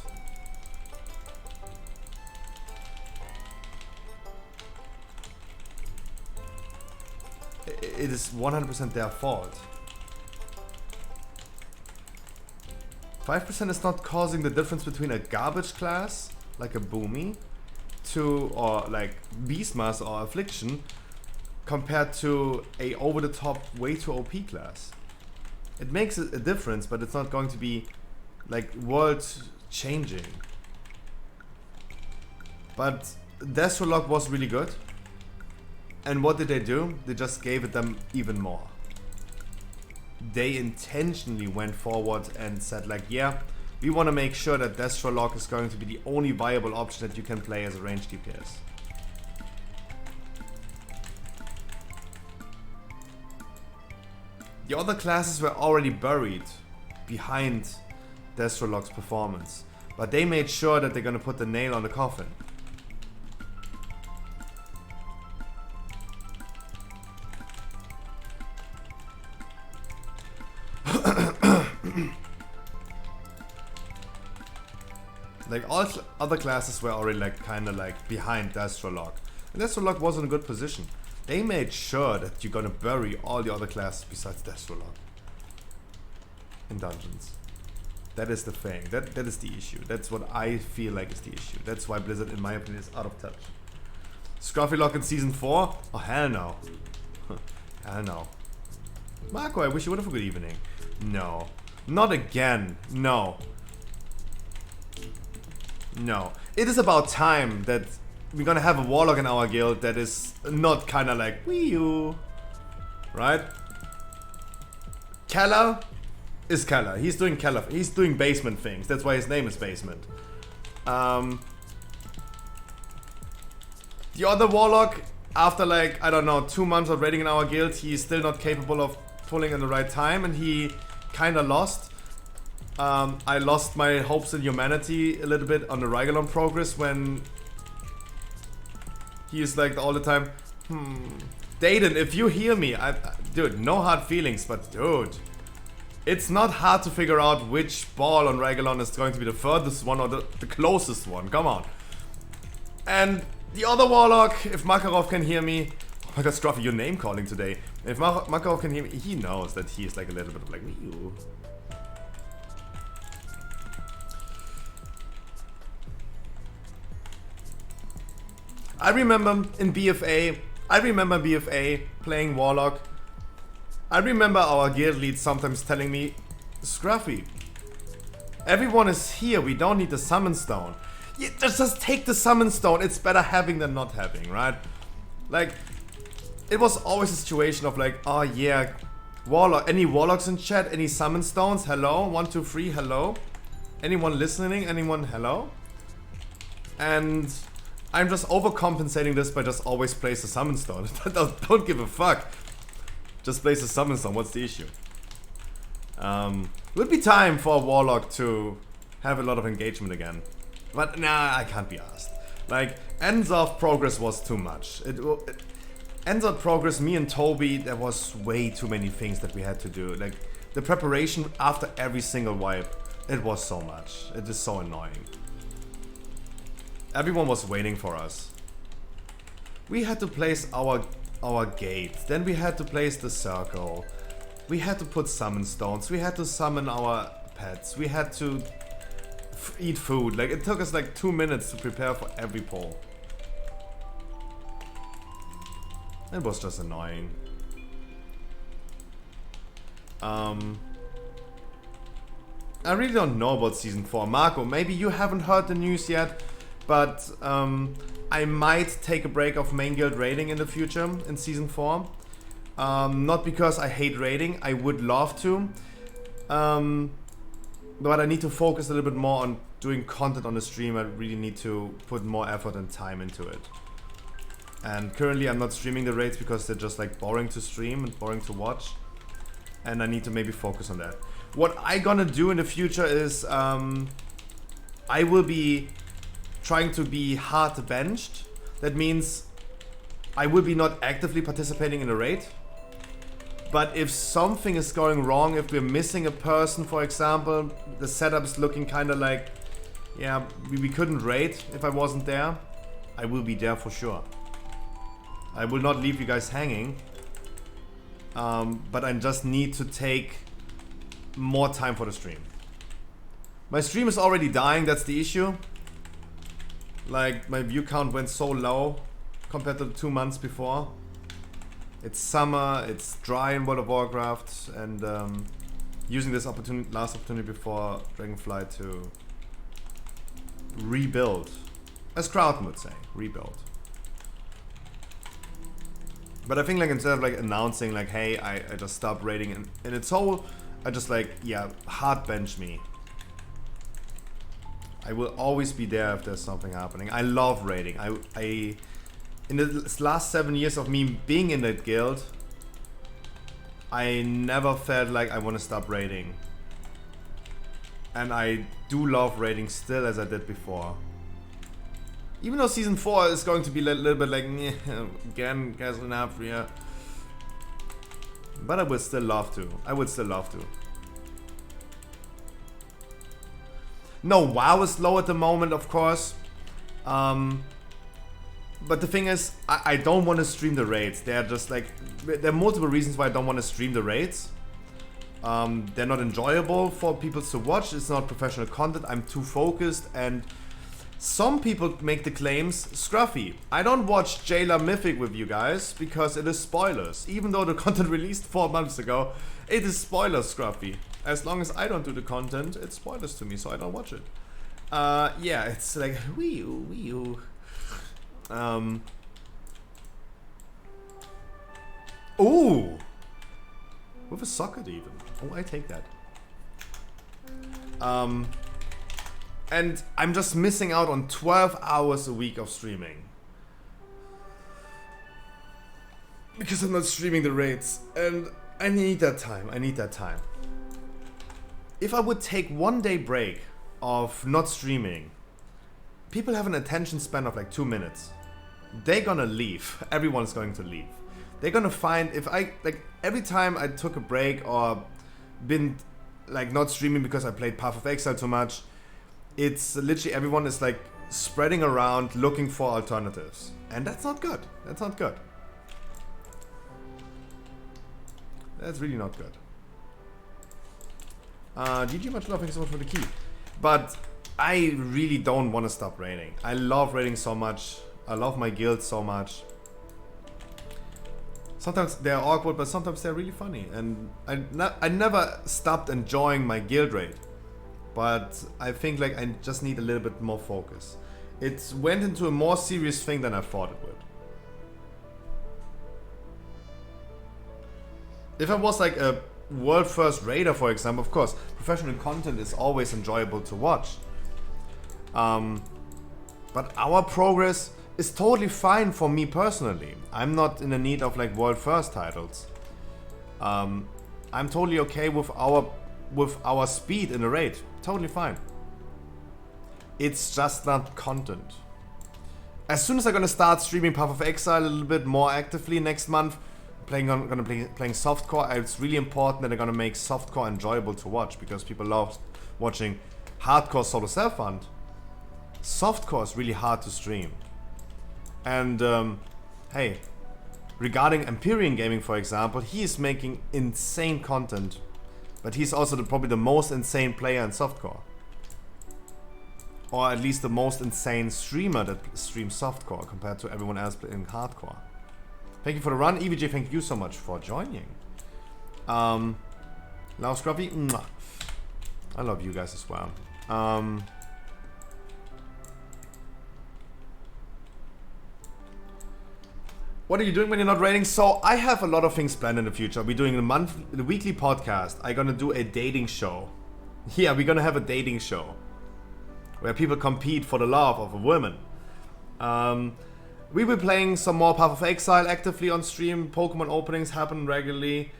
It is 100% their fault. 5% is not causing the difference between a garbage class, like a Boomy, or like Beastmaster or Affliction, compared to a over-the-top, way too OP class. It makes a difference, but it's not going to be like world-changing. But Destrolog was really good. And what did they do? They just gave it them even more. They intentionally went forward and said like, yeah, we want to make sure that Destrolog is going to be the only viable option that you can play as a ranged DPS. The other classes were already buried behind Destrolog's performance, but they made sure that they're going to put the nail on the coffin. Like all other classes were already like kind of like behind Destrolog, and Destrolog was in a good position. They made sure that you're gonna bury all the other classes besides Destrolog in dungeons. That is the thing. That is the issue. That's what I feel like is the issue. That's why Blizzard, in my opinion, is out of touch. Scruffy Lock in Season 4? Oh, hell no. Hell no. Marco, I wish you would have a good evening. No. Not again. No. No. It is about time that we're gonna have a Warlock in our guild that is not kinda like Wii U. Right? Keller is Keller. He's doing Keller. He's doing basement things. That's why his name is Basement. The other Warlock, after like, I don't know, 2 months of raiding in our guild, he's still not capable of pulling in the right time, and he kinda lost. I lost my hopes in humanity a little bit on the Rygalon progress when he is like all the time, Dayton, if you hear me, dude, no hard feelings, but dude, it's not hard to figure out which ball on Rygalon is going to be the furthest one or the closest one, come on. And the other Warlock, if Makarov can hear me, oh my god, Scruffy, you're name calling today. If Makarov can hear me, he knows that he is like a little bit of like, ew. I remember BFA playing Warlock. I remember our guild lead sometimes telling me, Scruffy, everyone is here, we don't need the summon stone. Yeah, just take the summon stone, it's better having than not having, right? Like, it was always a situation of like, oh yeah, Warlock, any Warlocks in chat, any summon stones, hello, 1, 2, 3, hello? Anyone listening, anyone, hello? And I'm just overcompensating this by just always place a summon stone. Don't give a fuck. Just place a summon stone, what's the issue? Would be time for a Warlock to have a lot of engagement again. But nah, I can't be asked. Like, Enzov progress was too much. Enzov progress, me and Toby, there was way too many things that we had to do. Like, the preparation after every single wipe, it was so much. It is so annoying. Everyone was waiting for us. We had to place our gate, then we had to place the circle. We had to put summon stones. We had to summon our pets. We had to eat food. Like, it took us like 2 minutes to prepare for every poll. It was just annoying. I really don't know about Season 4. Marco, maybe you haven't heard the news yet, but I might take a break of main guild raiding in the future in Season 4. Not because I hate raiding, I would love to. But I need to focus a little bit more on doing content on the stream. I really need to put more effort and time into it. And currently I'm not streaming the raids because they're just like boring to stream and boring to watch. And I need to maybe focus on that. What I gonna do in the future is I will be trying to be hard benched. That means I will be not actively participating in a raid. But if something is going wrong, if we're missing a person, for example, the setup is looking kind of like, yeah, we couldn't raid if I wasn't there, I will be there for sure. I will not leave you guys hanging. But I just need to take more time for the stream. My stream is already dying, that's the issue. Like, my view count went so low compared to the 2 months before. It's summer, it's dry in World of Warcraft, and using this opportunity, last opportunity before Dragonflight to rebuild. As Crowd would say, rebuild. But I think like instead of like announcing like, hey, I just stopped raiding in its whole, I just like, yeah, hard bench me. I will always be there if there's something happening. I love raiding. I in the last 7 years of me being in that guild, I never felt like I want to stop raiding. And I do love raiding still as I did before. Even though Season 4 is going to be a little bit like, again, guys, enough, yeah. But I would still love to. I would still love to. No, WoW is low at the moment, of course. But the thing is, I don't want to stream the raids. They're just like, there are multiple reasons why I don't want to stream the raids. They're not enjoyable for people to watch. It's not professional content. I'm too focused, and some people make the claims, Scruffy, I don't watch Jailer Mythic with you guys because it is spoilers. Even though the content released 4 months ago, it is spoilers, Scruffy. As long as I don't do the content, it's spoilers to me, so I don't watch it. Yeah, it's like, wee-oo. Ooh! With a socket even. Oh, I take that. And I'm just missing out on 12 hours a week of streaming. Because I'm not streaming the raids. And I need that time. I need that time. If I would take 1 day break of not streaming, people have an attention span of like 2 minutes. They're gonna leave. Everyone's going to leave. They're gonna find, if I, like, every time I took a break or been like not streaming because I played Path of Exile too much, it's literally everyone is like spreading around looking for alternatives. And that's not good. That's not good. That's really not good. GG, much love, thank you so much for the key. But I really don't want to stop raiding. I love raiding so much. I love my guild so much. Sometimes they're awkward, but sometimes they're really funny. And I never stopped enjoying my guild raid. But I think like I just need a little bit more focus. It went into a more serious thing than I thought it would. If I was like a world first raider, for example, of course, professional content is always enjoyable to watch. But our progress is totally fine for me personally. I'm not in the need of like world first titles. I'm totally okay with our speed in the raid. Totally fine. It's just not content. As soon as I'm gonna start streaming Path of Exile a little bit more actively next month, playing softcore, it's really important that I'm gonna make softcore enjoyable to watch because people love watching hardcore solo self-hunt. Softcore is really hard to stream. And hey, regarding Empyrean Gaming, for example, he is making insane content, but he's also probably the most insane player in softcore. Or at least the most insane streamer that streams softcore compared to everyone else in hardcore. Thank you for the run. EVJ, thank you so much for joining. Lao Scruffy, mwah. I love you guys as well. What are you doing when you're not raiding? So I have a lot of things planned in the future. We're doing the weekly podcast. I'm gonna do a dating show. Yeah, we're gonna have a dating show where people compete for the love of a woman. We'll be playing some more Path of Exile actively on stream. Pokemon openings happen regularly.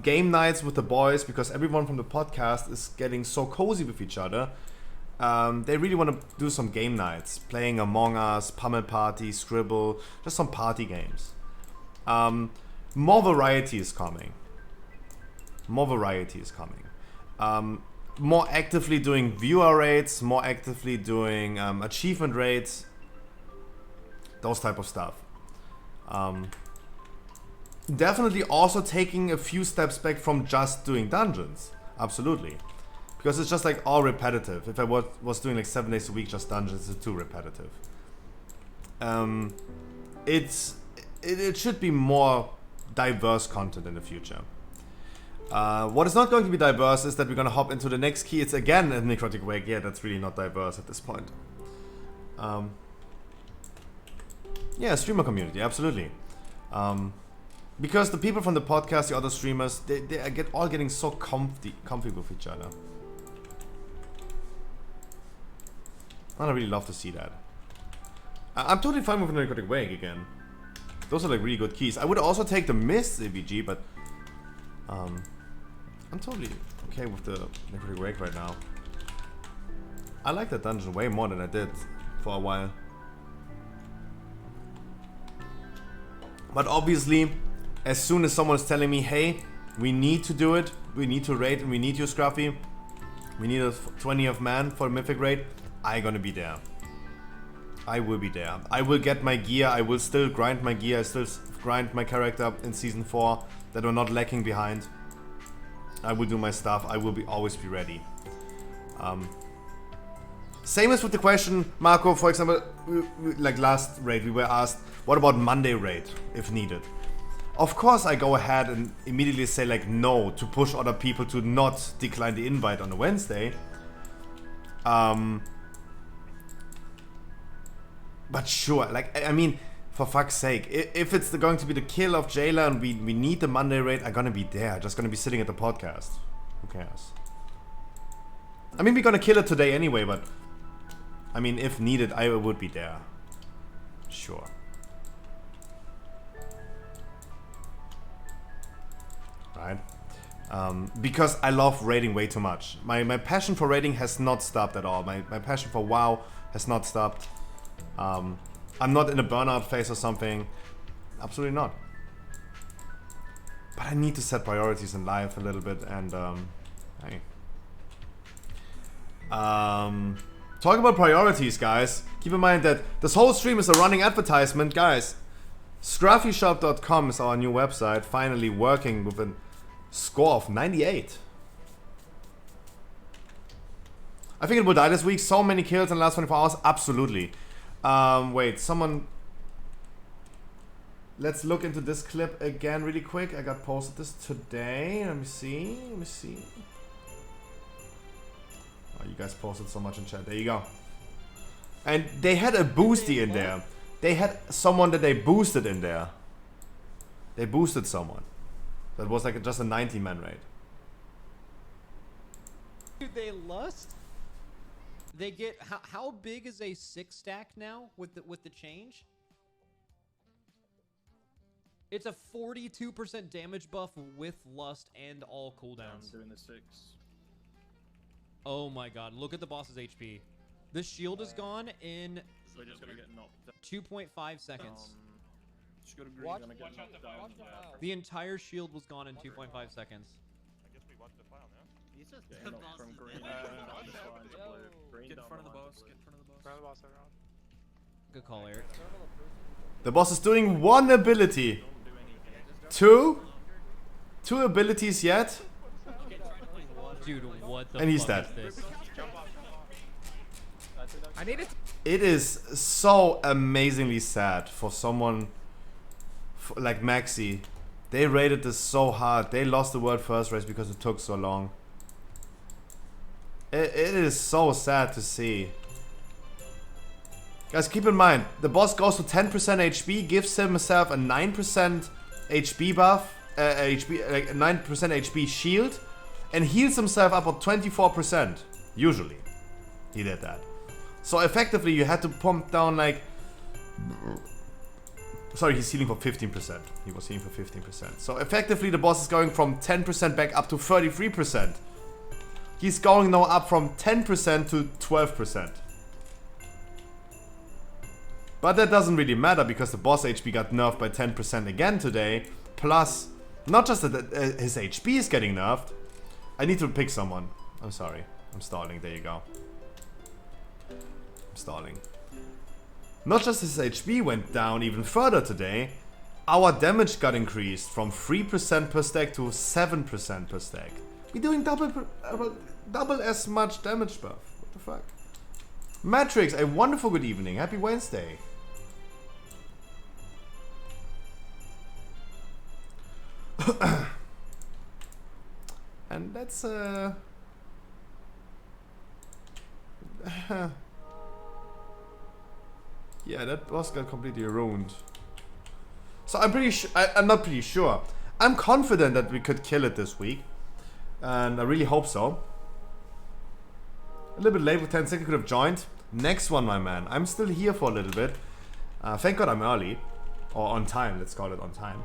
Game nights with the boys, because everyone from the podcast is getting so cozy with each other. They really want to do some game nights, playing Among Us, Pummel Party, Scribble, just some party games. More variety is coming. More actively doing viewer rates, more actively doing achievement rates, those type of stuff. Definitely also taking a few steps back from just doing dungeons. Absolutely. Because it's just like all repetitive. If I was doing like 7 days a week just dungeons, it's too repetitive. It should be more diverse content in the future. What is not going to be diverse is that we're going to hop into the next key. It's again a Necrotic Wake. Yeah, that's really not diverse at this point. Yeah, streamer community, absolutely. Because the people from the podcast, the other streamers, they all getting so comfy with each other. And I really love to see that. I'm totally fine with the Necrotic Wake again. Those are like really good keys. I would also take the Mist AVG, but I'm totally okay with the Necrotic Wake right now. I like that dungeon way more than I did for a while. But obviously, as soon as someone's telling me, hey, we need to do it, we need to raid, and we need you, Scruffy, we need a 20th man for a Mythic raid, I'm gonna be there. I will be there. I will get my gear, I will still grind my gear, I still grind my character in Season 4 that are not lacking behind. I will do my stuff, I will always be ready. Same as with the question, Marco, for example, like last raid we were asked, what about Monday raid, if needed? Of course I go ahead and immediately say like no, to push other people to not decline the invite on a Wednesday. But sure, like, I mean, for fuck's sake, if it's going to be the kill of Jailer and we need the Monday raid, I'm gonna be there, just gonna be sitting at the podcast. Who cares? I mean, we're gonna kill it today anyway, but I mean, if needed, I would be there. Sure. Right? Because I love raiding way too much. My passion for raiding has not stopped at all. My passion for WoW has not stopped. I'm not in a burnout phase or something. Absolutely not. But I need to set priorities in life a little bit and hey. Talk about priorities, guys. Keep in mind that this whole stream is a running advertisement, guys. Scruffyshop.com is our new website, finally working with a score of 98. I think it will die this week. So many kills in the last 24 hours. Absolutely. Wait, someone... Let's look into this clip again really quick. I got posted this today. Let me see. Oh, you guys posted so much in chat. There you go. And they had a boosty in there. They had someone that they boosted in there. They boosted someone. That was like just a 90-man raid. Dude, they lust. They get how big is a 6-stack now with the change? It's a 42% damage buff with lust and all cooldowns. I'm doing the 6. Oh my god, look at the boss's HP. The shield is gone in We're just gonna get knocked down. 2.5 seconds. Just gotta agree, gonna get knocked down. Yeah. The entire shield was gone in 2.5 seconds. I guess we watch the file now. He's just getting knocked from green. Green Get in front of the boss. Get in front of the boss. Round the boss everyone. Good call, Eric. The boss is doing one ability. Don't do two abilities yet, Dude, what the and he's fuck dead. is this? I need it. It is so amazingly sad for someone like Maxi. They rated this so hard. They lost the world first race because it took so long. It is so sad to see. Guys, keep in mind, the boss goes to 10% HP, gives himself a 9% HP buff, like a 9% HP shield, and heals himself up at 24%. Usually, he did that. So effectively, you had to pump down like... Sorry, he's healing for 15%. He was healing for 15%. So effectively, the boss is going from 10% back up to 33%. He's going now up from 10% to 12%. But that doesn't really matter because the boss HP got nerfed by 10% again today. Plus, not just that his HP is getting nerfed. I need to pick someone. I'm sorry. I'm stalling. There you go. I'm stalling. Not just his HP went down even further today. Our damage got increased from 3% per stack to 7% per stack. We're doing double as much damage buff. What the fuck? Matrix, a wonderful good evening. Happy Wednesday. And that's yeah, that boss got completely ruined. So I'm pretty sure, I'm not pretty sure. I'm confident that we could kill it this week. And I really hope so. A little bit late with 10 seconds, could have joined. Next one, my man. I'm still here for a little bit. Thank God I'm early. Or on time, let's call it on time.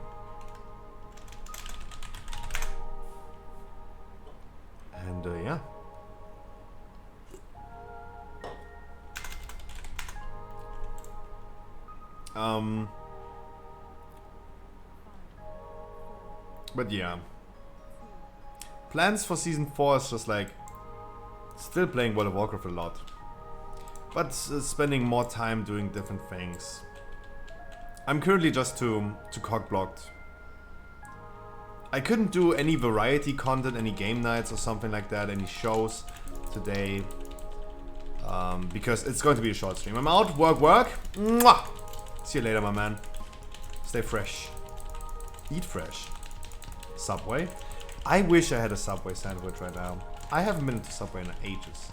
And yeah. But yeah. Plans for season 4 is just like still playing World of Warcraft a lot. But spending more time doing different things. I'm currently just too cock blocked. I couldn't do any variety content, any game nights or something like that, any shows today. Because it's going to be a short stream. I'm out, work. Mwah! See you later, my man. Stay fresh. Eat fresh. Subway. I wish I had a Subway sandwich right now. I haven't been to Subway in ages.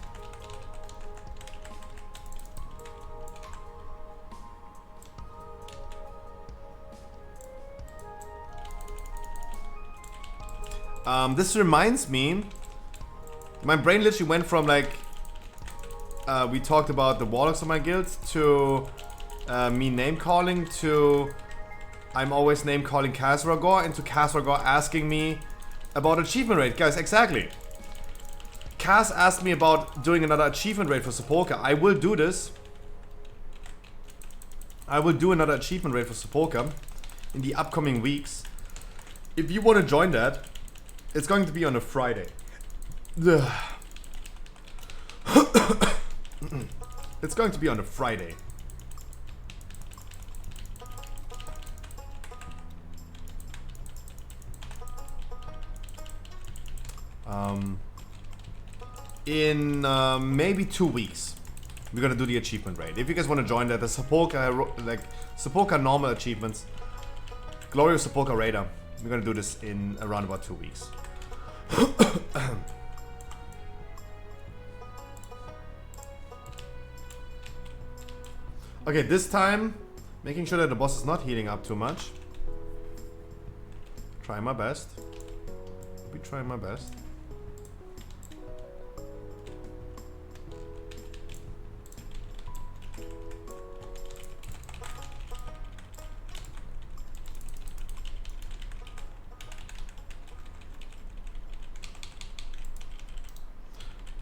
This reminds me, my brain literally went from like, we talked about the warlocks of my guild to me name calling to I'm always name calling Khazragor into Khazragor asking me about achievement rate. Guys, exactly. Kaz asked me about doing another achievement rate for Sepulka. I will do this. I will do another achievement rate for Sepulka in the upcoming weeks. If you want to join that, it's going to be on a Friday. It's going to be on a Friday. In maybe 2 weeks, we're gonna do the achievement raid. If you guys want to join that, the Sepulka, like Sepulka normal achievements, Glorious Sepulka Raider. We're gonna do this in around about 2 weeks. Okay, this time, making sure that the boss is not healing up too much. Try my best. Be trying my best.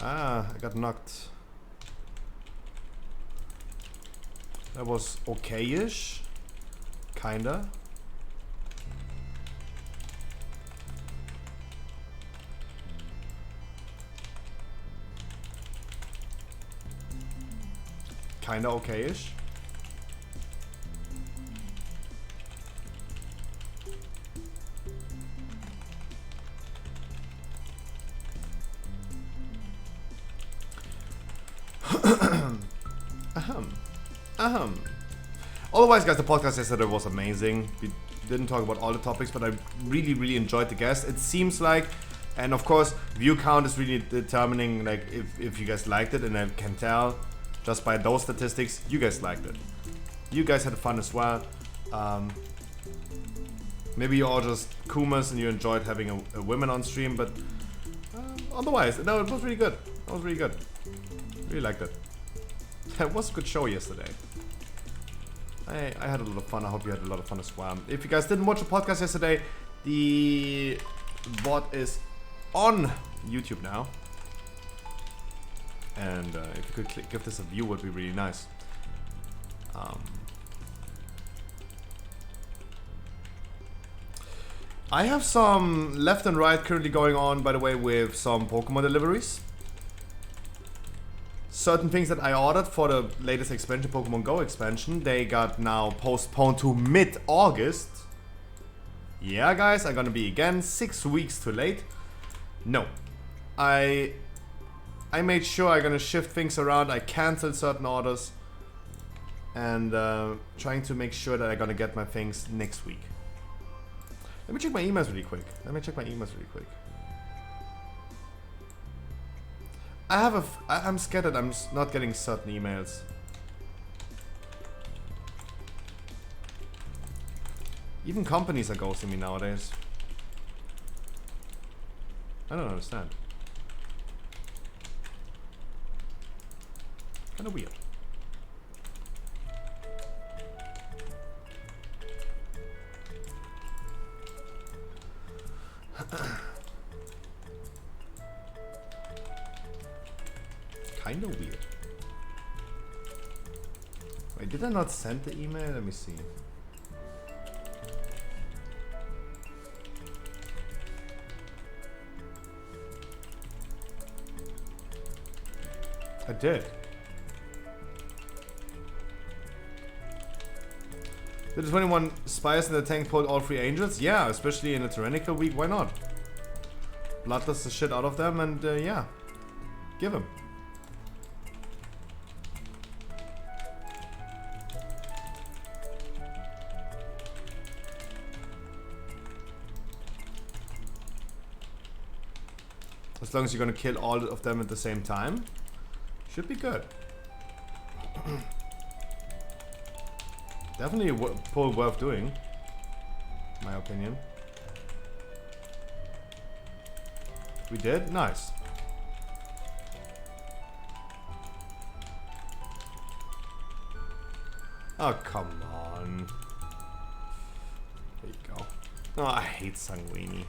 Ah, I got knocked. That was okay-ish. Kinda. Kinda okay-ish. Otherwise, guys, the podcast yesterday was amazing. We didn't talk about all the topics, but I really, really enjoyed the guest. It seems like, and of course, view count is really determining like if you guys liked it, and I can tell just by those statistics, you guys liked it. You guys had fun as well. Maybe you're all just Kumas and you enjoyed having a woman on stream, but otherwise, no, it was really good. It was really good. Really liked it. It was a good show yesterday. I had a lot of fun. I hope you had a lot of fun as well. If you guys didn't watch the podcast yesterday, the VoD is on YouTube now. And if you could give this a view, would be really nice. I have some left and right currently going on, by the way, with some Pokemon deliveries. Certain things that I ordered for the latest expansion, Pokemon Go expansion, they got now postponed to mid-August. Yeah, guys, I'm gonna be again 6 weeks too late. No. I made sure I'm gonna shift things around. I canceled certain orders. And trying to make sure that I'm gonna get my things next week. Let me check my emails really quick. I'm scared that I'm not getting certain emails. Even companies are ghosting me nowadays. I don't understand. Kinda weird. Kinda weird. Wait, did I not send the email? Let me see. I did. Did the 21 spies in the tank pulled all 3 angels? Yeah, especially in a tyrannical week, why not? Bloodlust the shit out of them and yeah. Give him. As long as you're gonna kill all of them at the same time, should be good. Definitely a pull worth doing, in my opinion. We did? Nice. Oh, come on. There you go. Oh, I hate Sanguini.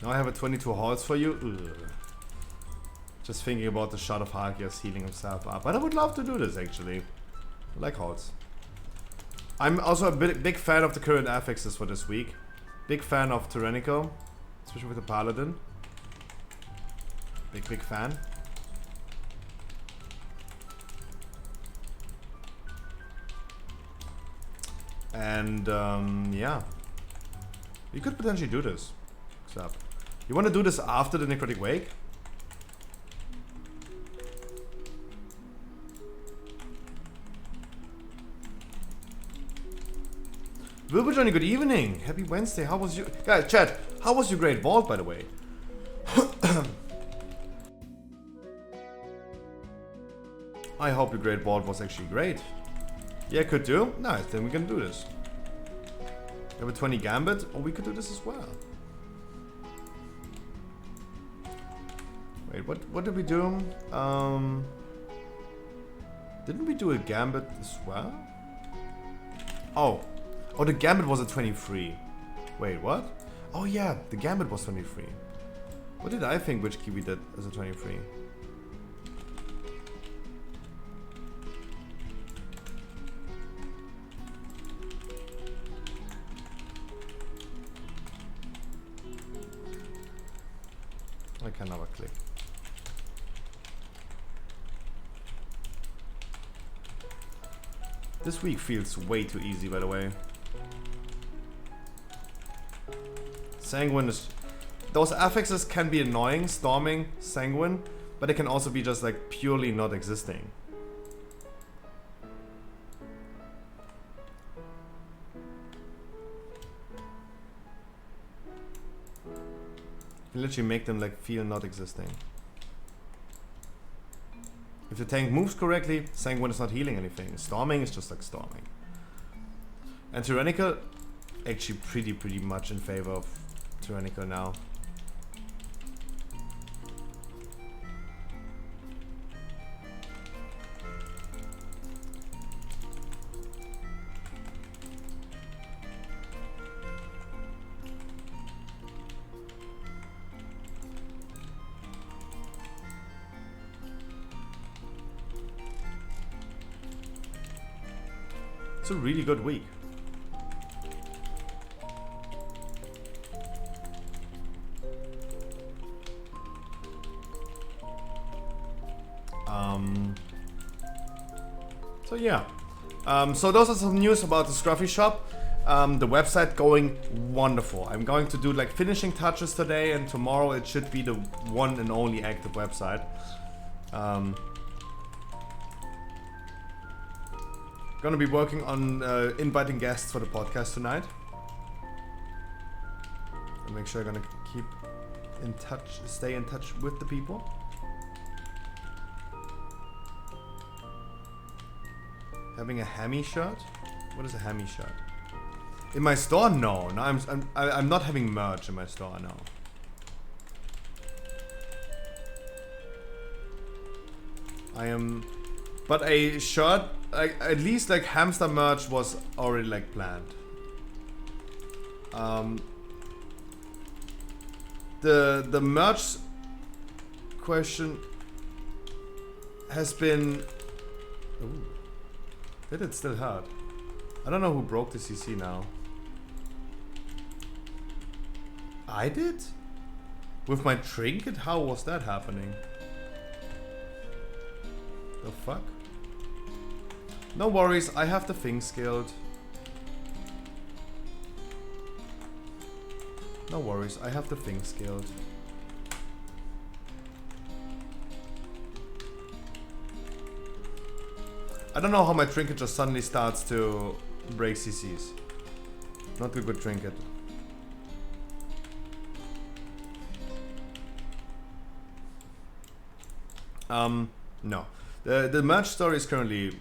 Now I have a 22 halls for you. Ugh. Just thinking about the shot of Hagios healing himself up. But I would love to do this actually. I like halls. I'm also a big fan of the current affixes for this week. Big fan of Tyrannical, especially with the Paladin. Big fan. And yeah, you could potentially do this. What's up? You want to do this after the Necrotic Wake? Wilbur Johnny, good evening. Happy Wednesday. How was your... Guys, chat, how was your Great Vault, by the way? I hope your Great Vault was actually great. Yeah, could do. Nice, then we can do this. We have a 20 Gambit, or we could do this as well. Wait, what did we do? Didn't we do a Gambit as well? Oh, the Gambit was a 23. Wait, what? Oh yeah, the Gambit was 23. What did I think which key we did as a 23? I can never click. This week feels way too easy, by the way. Sanguine is... Those affixes can be annoying, storming, sanguine, but it can also be just like purely not existing. You literally make them like feel not existing. If the tank moves correctly, sanguine is not healing anything. Storming is just like storming. And tyrannical, actually pretty much in favor of tyrannical now. It's a really good week. So yeah. So those are some news about the Scruffy shop. The website going wonderful. I'm going to do like finishing touches today, and tomorrow it should be the one and only active website. Gonna be working on inviting guests for the podcast tonight. And make sure I'm gonna keep in touch, stay in touch with the people. Having a Hammy shirt? What is a Hammy shirt? In my store? No, I'm not having merch in my store. No. I am, but a shirt, like at least like hamster merch was already like planned. The merch question has been. Ooh. Did it still hurt? I don't know who broke the CC now. I did? With my trinket? How was that happening? The fuck? No worries, I have the thing skilled. No worries, I have the thing skilled. I don't know how my trinket just suddenly starts to break CCs. Not a good trinket. No. The merch store is currently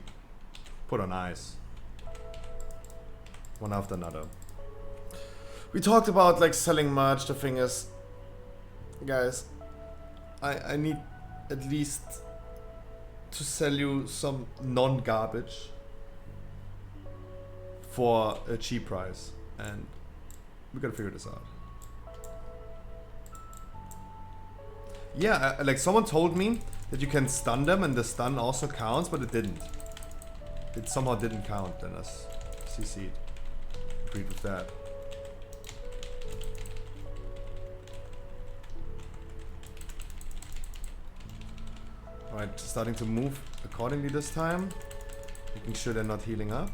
put on ice. One after another. We talked about like selling merch. The thing is, guys, I need at least to sell you some non-garbage for a cheap price, and we gotta figure this out. Yeah, like someone told me that you can stun them and the stun also counts, but it didn't. It somehow didn't count then as CC'd. Agreed with that. Alright, starting to move accordingly this time. Making sure they're not healing up.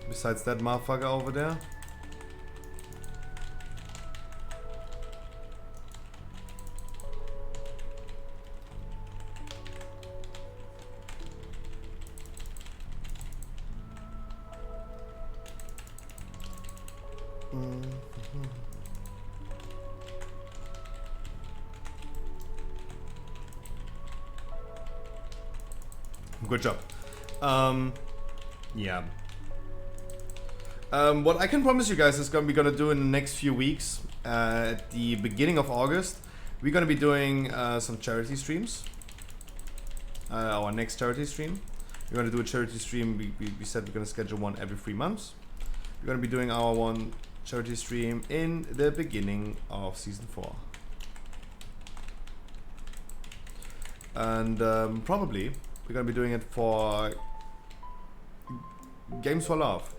Besides that motherfucker over there. Good job. Yeah. What I can promise you guys is we're gonna do in the next few weeks, at the beginning of August, we're gonna be doing some charity streams. Our next charity stream. We're gonna do a charity stream. We said we're gonna schedule one every 3 months. We're gonna be doing our one charity stream in the beginning of season 4. And probably we're gonna be doing it for Games for Love.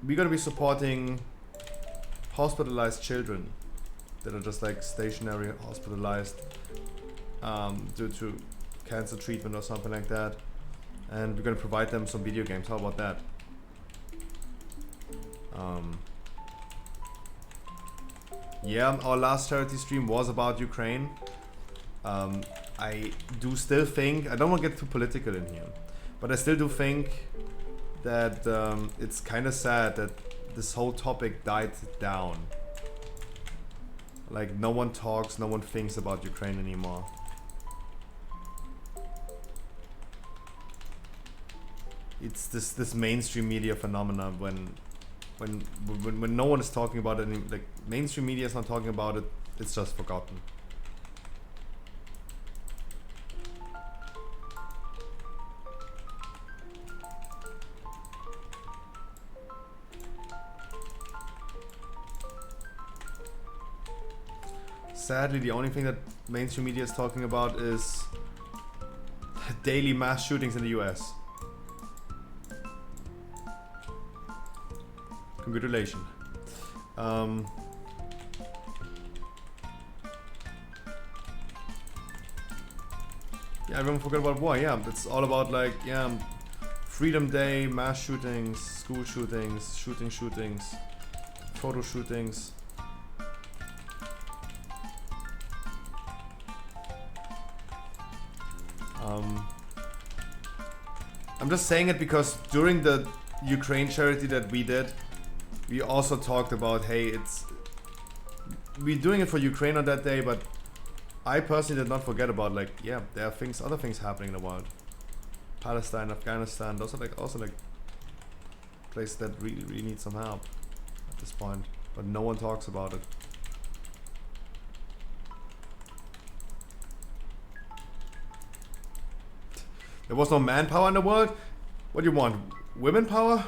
We're gonna be supporting hospitalized children that are just like stationary hospitalized due to cancer treatment or something like that, and we're gonna provide them some video games. How about that? Yeah, our last charity stream was about Ukraine. I do still think, I don't want to get too political in here, but I still do think that it's kind of sad that this whole topic died down. Like, no one talks, no one thinks about Ukraine anymore. It's this mainstream media phenomena when no one is talking about it, like mainstream media is not talking about it, it's just forgotten. Sadly, the only thing that mainstream media is talking about is daily mass shootings in the US. Congratulations. Yeah, everyone forgot about war. Yeah, it's all about like, yeah, Freedom Day, mass shootings, school shootings, shootings, photo shootings. I'm just saying it because during the Ukraine charity that we did, we also talked about, hey, we're doing it for Ukraine on that day, but I personally did not forget about, like, yeah, there are other things happening in the world. Palestine, Afghanistan, those are like also like places that really need some help at this point, but no one talks about it. There was no manpower in the world? What do you want? Women power?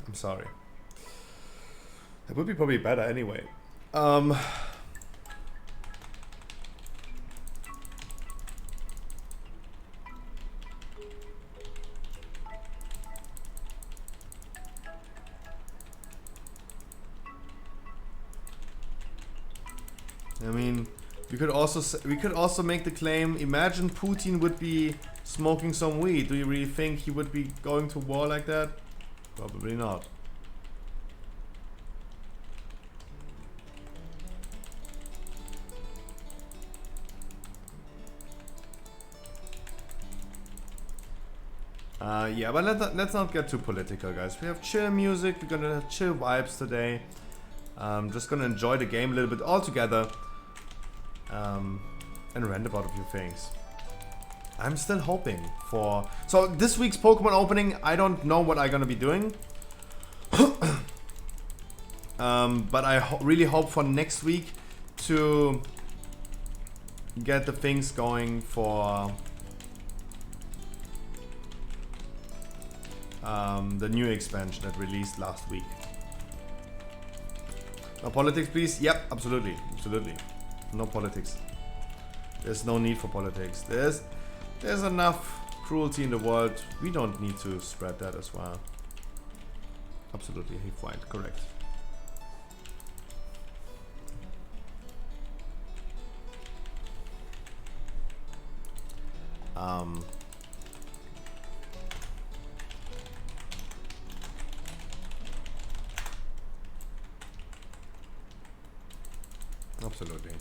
I'm sorry. That would be probably better anyway. I mean, we could also make the claim, imagine Putin would be smoking some weed. Do you really think he would be going to war like that? Probably not. Yeah, but let's not get too political, guys. We have chill music, we're gonna have chill vibes today. Just gonna enjoy the game a little bit all together. And rant about a few things. I'm still hoping for... So this week's Pokemon opening, I don't know what I'm gonna be doing. But I really hope for next week to get the things going for the new expansion that released last week. No politics, please? Yep, absolutely. Absolutely. No politics. There's no need for politics. There's enough cruelty in the world. We don't need to spread that as well. Absolutely, fine, correct. Absolutely.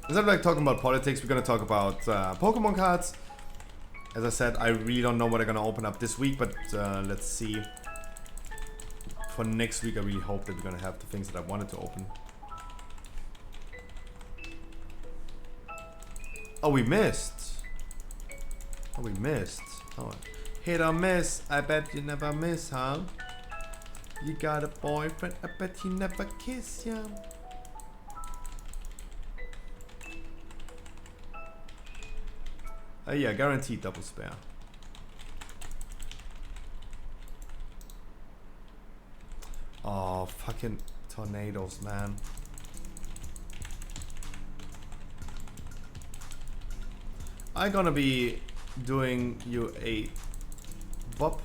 Instead of like talking about politics, we're gonna talk about Pokemon cards. As I said, I really don't know what I'm gonna open up this week, but let's see. For next week, I really hope that we're gonna have the things that I wanted to open. Oh, we missed. Oh, we missed. Oh, hit or miss. I bet you never miss, huh? You got a boyfriend. I bet he never kiss ya. Yeah, guaranteed double spare. Oh, fucking tornadoes, man. I'm gonna be doing you a bop.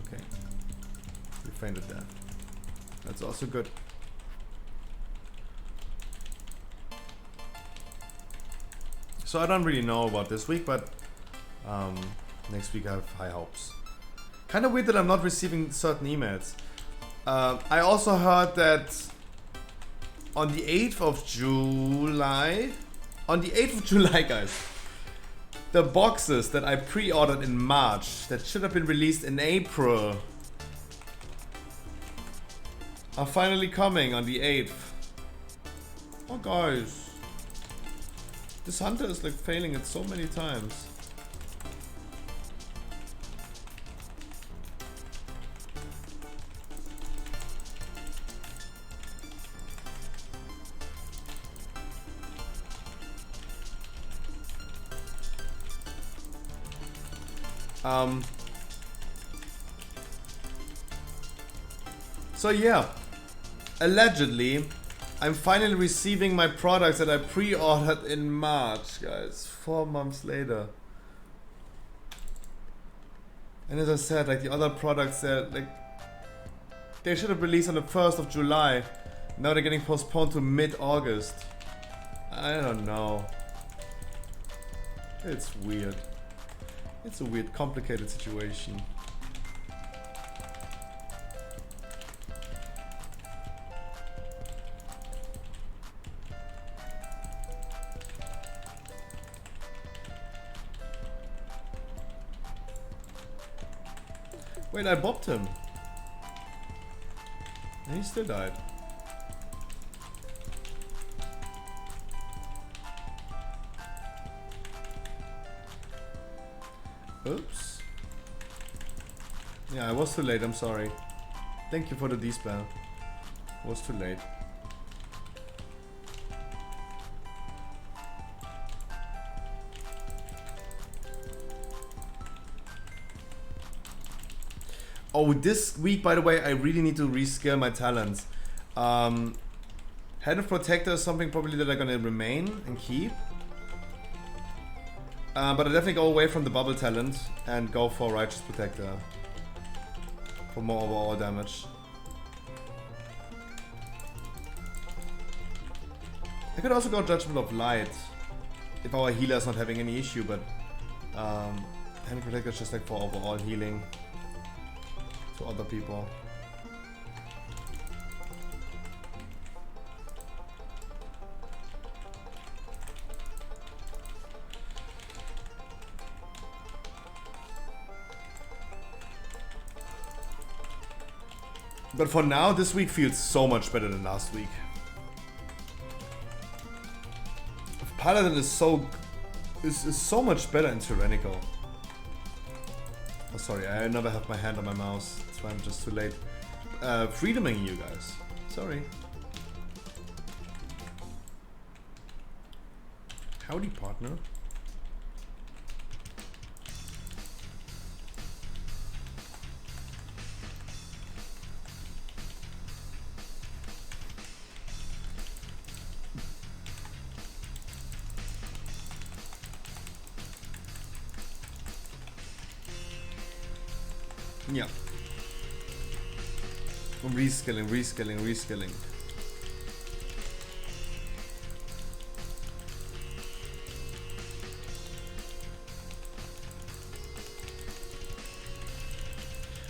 Okay. You fainted there. That's also good. So I don't really know about this week, but next week I have high hopes. Kind of weird that I'm not receiving certain emails. I also heard that on the 8th of July, guys, the boxes that I pre-ordered in March that should have been released in April are finally coming on the 8th. Oh guys, this hunter is like failing it so many times. So yeah, allegedly, I'm finally receiving my products that I pre-ordered in March, guys. 4 months later. And as I said, like the other products, they should have released on the 1st of July. Now they're getting postponed to mid-August. I don't know. It's weird. It's a weird, complicated situation. Wait, I bopped him. And he still died. Oops. Yeah, I was too late, I'm sorry. Thank you for the D-spell. Was too late. Oh, this week, by the way, I really need to rescale my talents. Head of Protector is something probably that I'm gonna remain and keep. But I definitely go away from the bubble talent and go for Righteous Protector. For more overall damage. I could also go Judgment of Light. If our healer is not having any issue, but Head of Protector is just like for overall healing. To other people. But for now, this week feels so much better than last week. Paladin is so much better in Tyrannical. Oh, sorry, I never have my hand on my mouse. That's why I'm just too late. Freedoming you guys. Sorry. Howdy, partner. Yeah. Reskilling.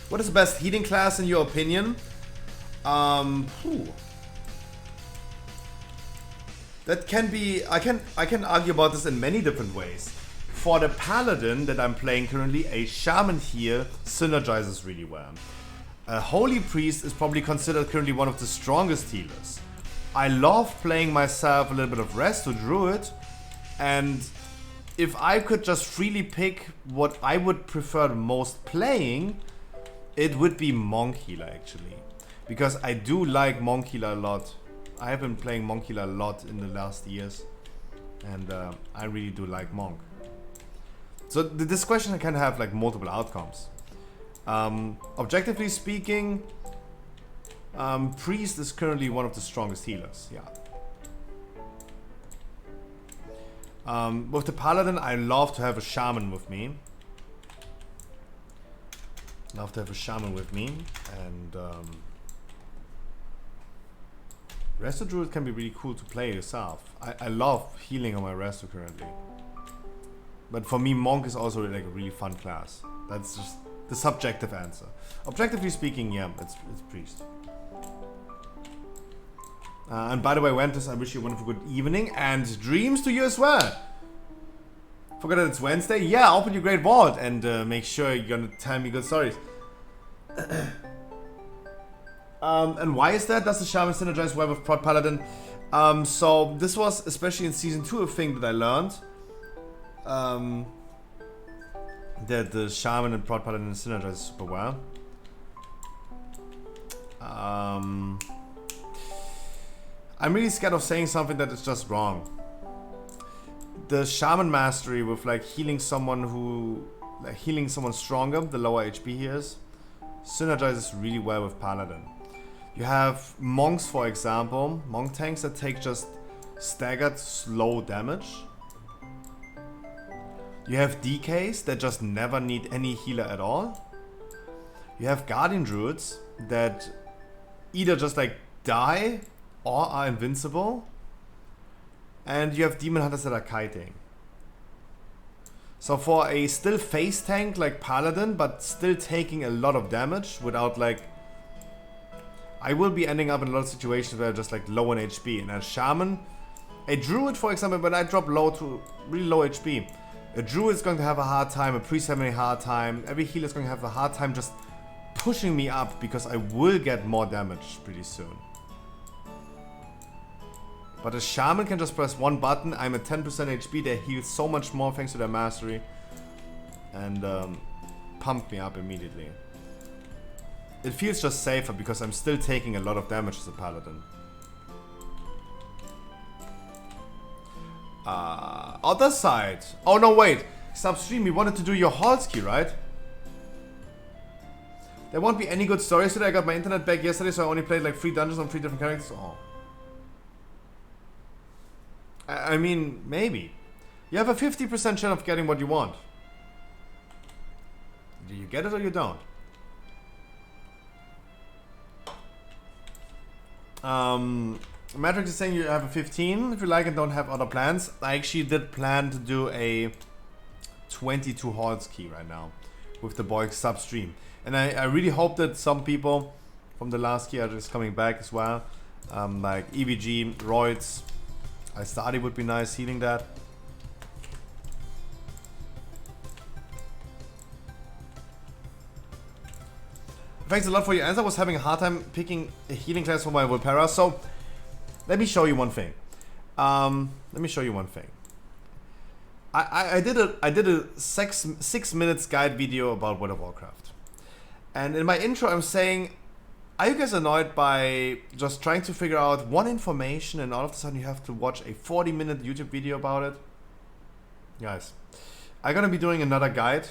What is the best healing class in your opinion? That can be. I can argue about this in many different ways. For the Paladin that I'm playing currently, a Shaman here synergizes really well. A Holy Priest is probably considered currently one of the strongest healers. I love playing myself a little bit of Resto Druid, and if I could just freely pick what I would prefer most playing, it would be Monk Healer actually. Because I do like Monk Healer a lot. I have been playing Monk Healer a lot in the last years, and I really do like Monk. So this question can have like multiple outcomes. Objectively speaking, Priest is currently one of the strongest healers, yeah. With the Paladin, I love to have a Shaman with me. And Resto Druid can be really cool to play yourself. I love healing on my Resto currently. But for me, Monk is also like a really fun class. That's just the subjective answer. Objectively speaking, yeah, it's Priest. And by the way, Ventus, I wish you a wonderful good evening and dreams to you as well. Forgot that it's Wednesday? Yeah, open your great vault and make sure you're gonna tell me good stories. And why is that? Does the Shaman synergize well with Prot Paladin? So this was, especially in Season 2, a thing that I learned. That the Shaman and Prot Paladin synergize super well. I'm really scared of saying something that is just wrong. The Shaman mastery with like healing someone stronger, the lower HP he is, synergizes really well with Paladin. You have monks, for example, monk tanks that take just staggered slow damage. You have DKs that just never need any healer at all. You have Guardian Druids that either just like die or are invincible. And you have Demon Hunters that are kiting. So for a still face tank like Paladin, but still taking a lot of damage without like... I will be ending up in a lot of situations where I'm just like low on HP. And a Shaman, a Druid for example, when I drop low to really low HP, a Druid is going to have a hard time, a Priest having a hard time, every healer is going to have a hard time just pushing me up because I will get more damage pretty soon. But a Shaman can just press one button, I'm at 10% HP, they heal so much more thanks to their mastery. And pump me up immediately. It feels just safer because I'm still taking a lot of damage as a Paladin. Other side. Oh no, wait. Substream, you wanted to do your Halski, right? There won't be any good stories today. I got my internet back yesterday, so I only played like 3 dungeons on 3 different characters. Oh. I mean, maybe. You have a 50% chance of getting what you want. Do you get it or you don't? Matrix is saying you have a 15 if you like and don't have other plans. I actually did plan to do a 22 Halski right now with the boy Substream. And I really hope that some people from the last year are just coming back as well. Like EVG, Roids, Istari would be nice healing that. Thanks a lot for your answer. I was having a hard time picking a healing class for my Volpera. So let me show you one thing. I did a 6 minutes guide video about World of Warcraft. And in my intro I'm saying, are you guys annoyed by just trying to figure out one information and all of a sudden you have to watch a 40-minute YouTube video about it? Guys, I'm gonna be doing another guide,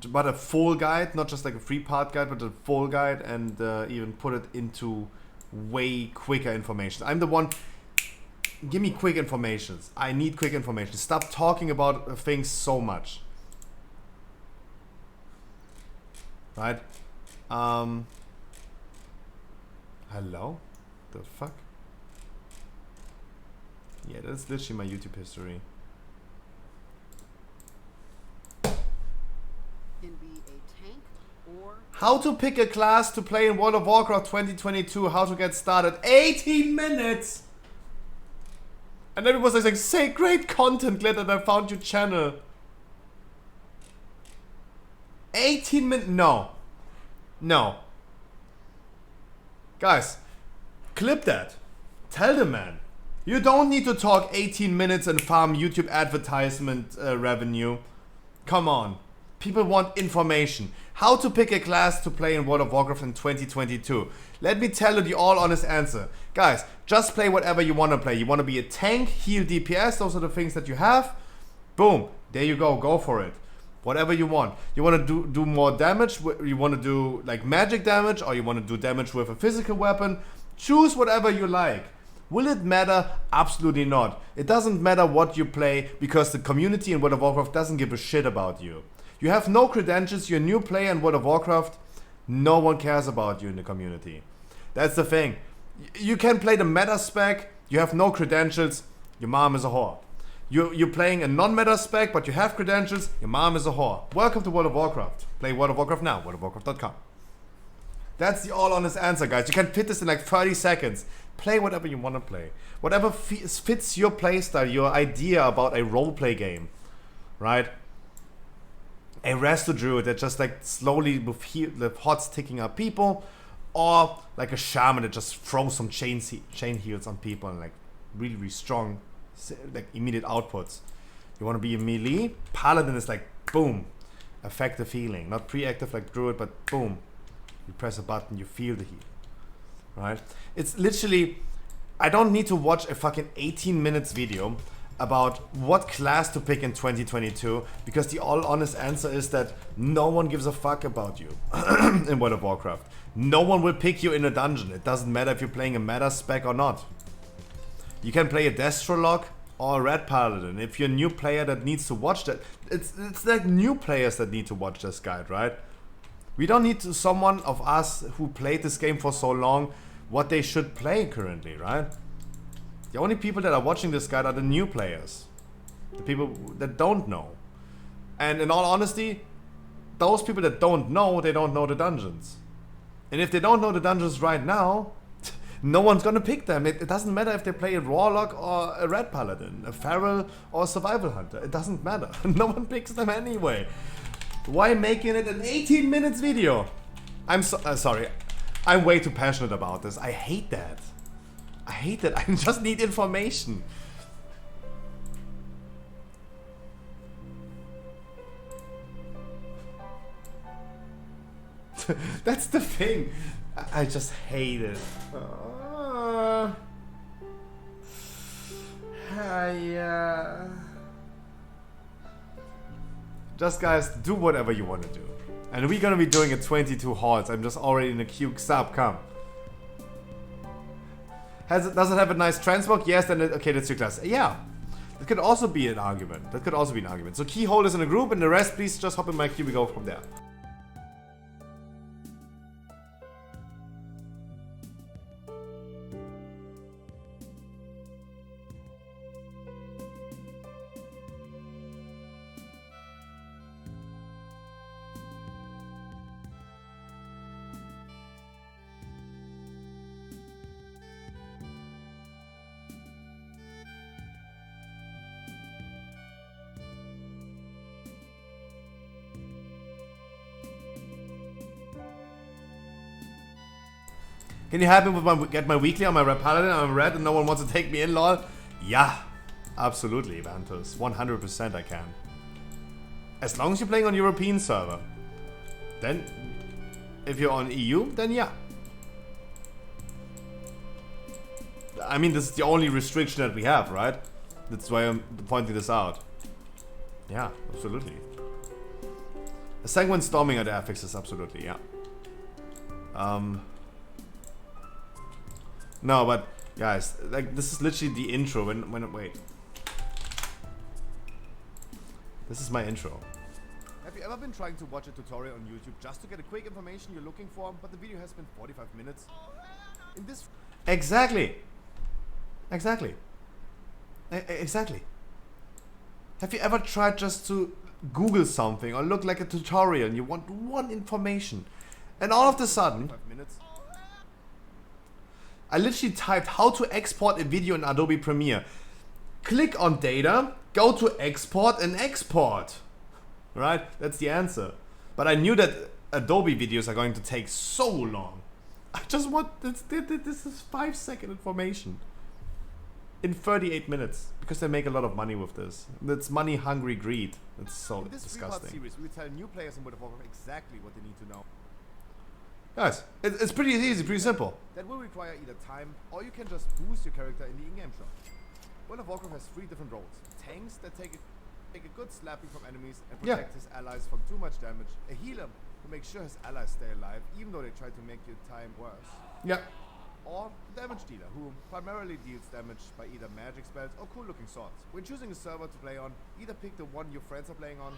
but a full guide, not just like a 3-part guide, but a full guide, and even put it into way quicker information. I'm the one, give me quick informations. I need quick information. Stop talking about things so much. Right? Hello? The fuck? Yeah, that's literally my YouTube history. How to pick a class to play in World of Warcraft 2022. How to get started. 18 minutes! And then it was like, say great content, glad that I found your channel. 18 minutes? No. No. Guys, clip that. Tell the man. You don't need to talk 18 minutes and farm YouTube advertisement revenue. Come on. People want information. How to pick a class to play in World of Warcraft in 2022. Let me tell you the all honest answer. Guys, just play whatever you want to play. You want to be a tank, heal, DPS, those are the things that you have. Boom, there you go, go for it. Whatever you want. You want to do more damage, you want to do like magic damage, or you want to do damage with a physical weapon. Choose whatever you like. Will it matter? Absolutely not. It doesn't matter what you play because the community in World of Warcraft doesn't give a shit about you. You have no credentials, you're a new player in World of Warcraft, no one cares about you in the community. That's the thing. You can play the meta spec, you have no credentials, your mom is a whore. You're playing a non-meta spec, but you have credentials, your mom is a whore. Welcome to World of Warcraft. Play World of Warcraft now, worldofwarcraft.com. That's the all honest answer, guys. You can fit this in like 30 seconds. Play whatever you want to play. Whatever fits your playstyle, your idea about a roleplay game, right? A Resto Druid that just like slowly with the HOTS ticking up people, or like a Shaman that just throws some chain heals on people and like really, really strong, like immediate outputs. You want to be a melee? Paladin is like, boom, effective healing. Not pre-active like Druid, but boom. You press a button, you feel the heal. Right? It's literally, I don't need to watch a fucking 18 minutes video about what class to pick in 2022, because the all honest answer is that no one gives a fuck about you in World of Warcraft. No one will pick you in a dungeon. It doesn't matter if you're playing a meta spec or not. You can play a Destrolog or a Red Paladin. If you're a new player that needs to watch that, it's like new players that need to watch this guide, right? We don't need to someone of us who played this game for so long what they should play currently, right? The only people that are watching this guide are the new players. The people that don't know. And in all honesty, those people that don't know, they don't know the dungeons. And if they don't know the dungeons right now, no one's gonna pick them. It doesn't matter if they play a Warlock or a Red Paladin, a Feral or a Survival Hunter. It doesn't matter. No one picks them anyway. Why making it an 18 minutes video? I'm sorry. I'm way too passionate about this. I hate that. I hate that. I just need information. That's the thing. I just hate it. Just guys, do whatever you want to do. And we're gonna be doing a 22 halls. I'm just already in the queue. Stop, come. Does it have a nice transmog? Yes, then okay, that's your class. Yeah. That could also be an argument. So key holders in a group, and the rest, please just hop in my queue. We go from there. Can you help me with get my weekly on my Red Paladin? I'm red and no one wants to take me in, lol. Yeah, absolutely, Vantus. 100% I can. As long as you're playing on European server. Then, if you're on EU, then yeah. I mean, this is the only restriction that we have, right? That's why I'm pointing this out. Yeah, absolutely. A Sanguine Storming at the affixes, absolutely, yeah. No, but guys, like this is literally the intro. Wait, this is my intro. Have you ever been trying to watch a tutorial on YouTube just to get a quick information you're looking for, but the video has been 45 minutes? In this exactly. Exactly. Have you ever tried just to Google something or look like a tutorial and you want one information, and all of a sudden, I literally typed how to export a video in Adobe Premiere. Click on data, go to export and export. Right? That's the answer. But I knew that Adobe videos are going to take so long. I just want, this is 5-second information. In 38 minutes. Because they make a lot of money with this. That's money hungry greed. It's so disgusting. In this series, we tell new players in World of Warcraft exactly what they need to know. Guys, it's pretty easy, pretty simple. That will require either time, or you can just boost your character in the in-game shop. World of Warcraft has 3 different roles. Tanks that take a good slapping from enemies and protect his allies from too much damage. A healer who makes sure his allies stay alive, even though they try to make your time worse. Yeah. Or the damage dealer, who primarily deals damage by either magic spells or cool-looking swords. When choosing a server to play on, either pick the one your friends are playing on,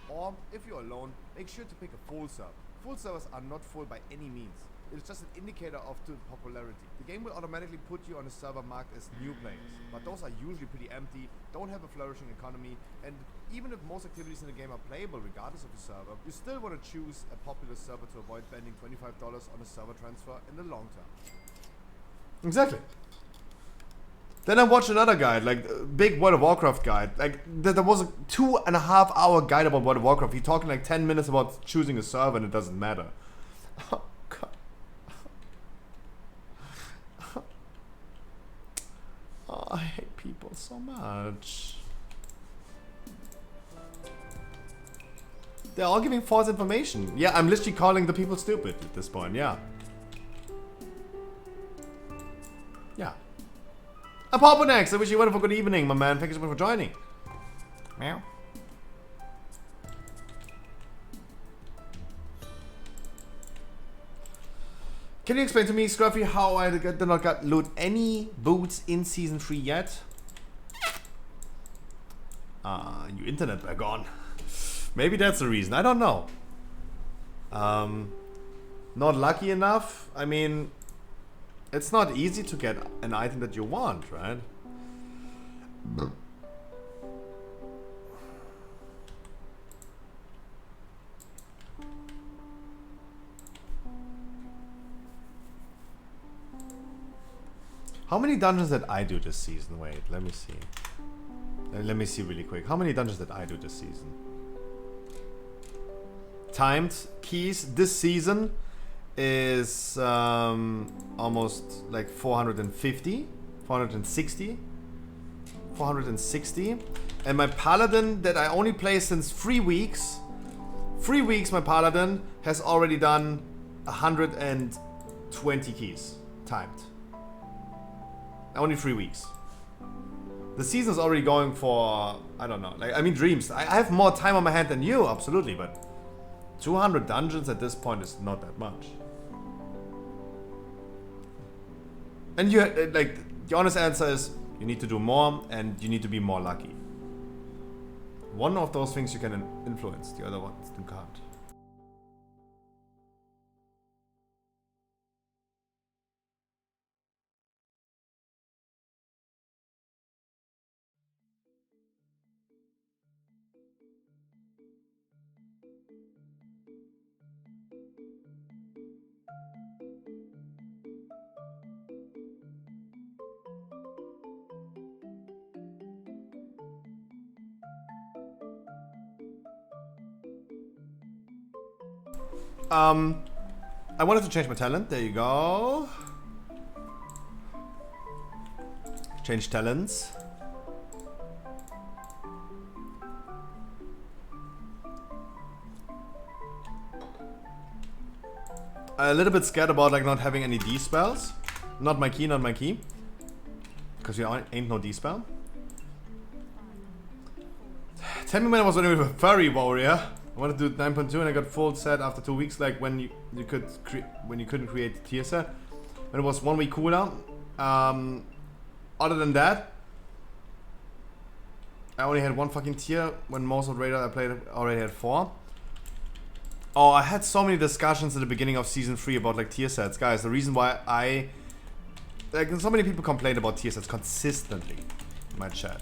or if you're alone, make sure to pick a full server. Full servers are not full by any means. it's just an indicator of the popularity. The game will automatically put you on a server marked as new players, but those are usually pretty empty, don't have a flourishing economy, and even if most activities in the game are playable regardless of the server, you still want to choose a popular server to avoid spending $25 on a server transfer in the long term. Exactly. Then I watched another guide, like big World of Warcraft guide. Like there was a 2.5 hour guide about World of Warcraft. He talking like 10 minutes about choosing a server and it doesn't matter. Oh god. Oh, I hate people so much. They're all giving false information. Yeah, I'm literally calling the people stupid at this point, yeah. Yeah. Apoponex, I wish you a wonderful good evening, my man. Thank you so much for joining. Meow. Can you explain to me, Scruffy, how I did not got loot any boots in Season 3 yet? Your internet back on. Maybe that's the reason. I don't know. Not lucky enough? I mean... It's not easy to get an item that you want, right? How many dungeons did I do this season? Wait, let me see. Let me see really quick. How many dungeons did I do this season? Timed keys this season is almost like 450, 460, 460. And my paladin that I only play since 3 weeks, my paladin has already done 120 keys timed. Only 3 weeks. The season's already going for, I don't know, like, I mean, dreams. I have more time on my hand than you, absolutely, but 200 dungeons at this point is not that much. And you, like, the honest answer is, you need to do more, and you need to be more lucky. One of those things you can influence, the other ones you can't. I wanted to change my talent. There you go. Change talents. A little bit scared about like not having any D spells. Not my key, not my key. Because you ain't no D spell. Tell me when I was running with a furry warrior. I wanted to do 9.2 and I got full set after 2 weeks, like when you couldn't create the tier set. And it was 1 week cooldown. Other than that, I only had 1 fucking tier when most of the raiders I played already had 4. Oh, I had so many discussions at the beginning of season 3 about like tier sets, guys. The reason why like so many people complained about tier sets consistently in my chat.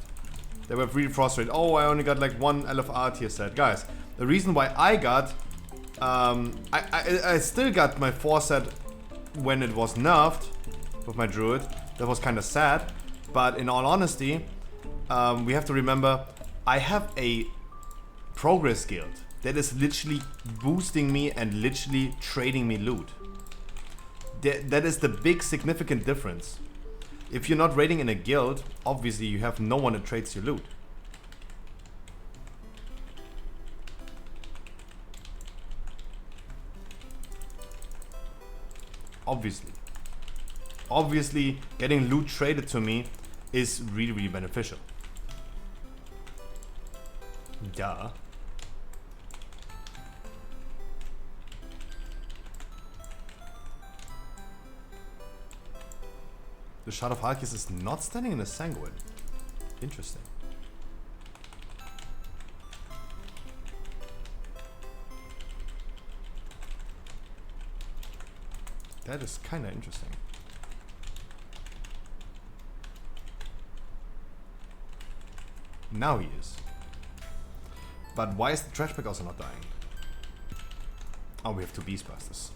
They were really frustrated. Oh, I only got like 1 LFR tier set, guys. The reason why I got, I still got my 4 set when it was nerfed with my druid. That was kind of sad, but in all honesty, we have to remember I have a progress guild that is literally boosting me and literally trading me loot. That is the big significant difference. If you're not raiding in a guild, obviously you have no one that trades your loot. Obviously, getting loot traded to me is really, really beneficial. Duh. The Shard of Halkis is not standing in a Sanguine. Interesting. That is kind of interesting. Now he is. But why is the trash bag also not dying? Oh, we have 2 Beastbusters.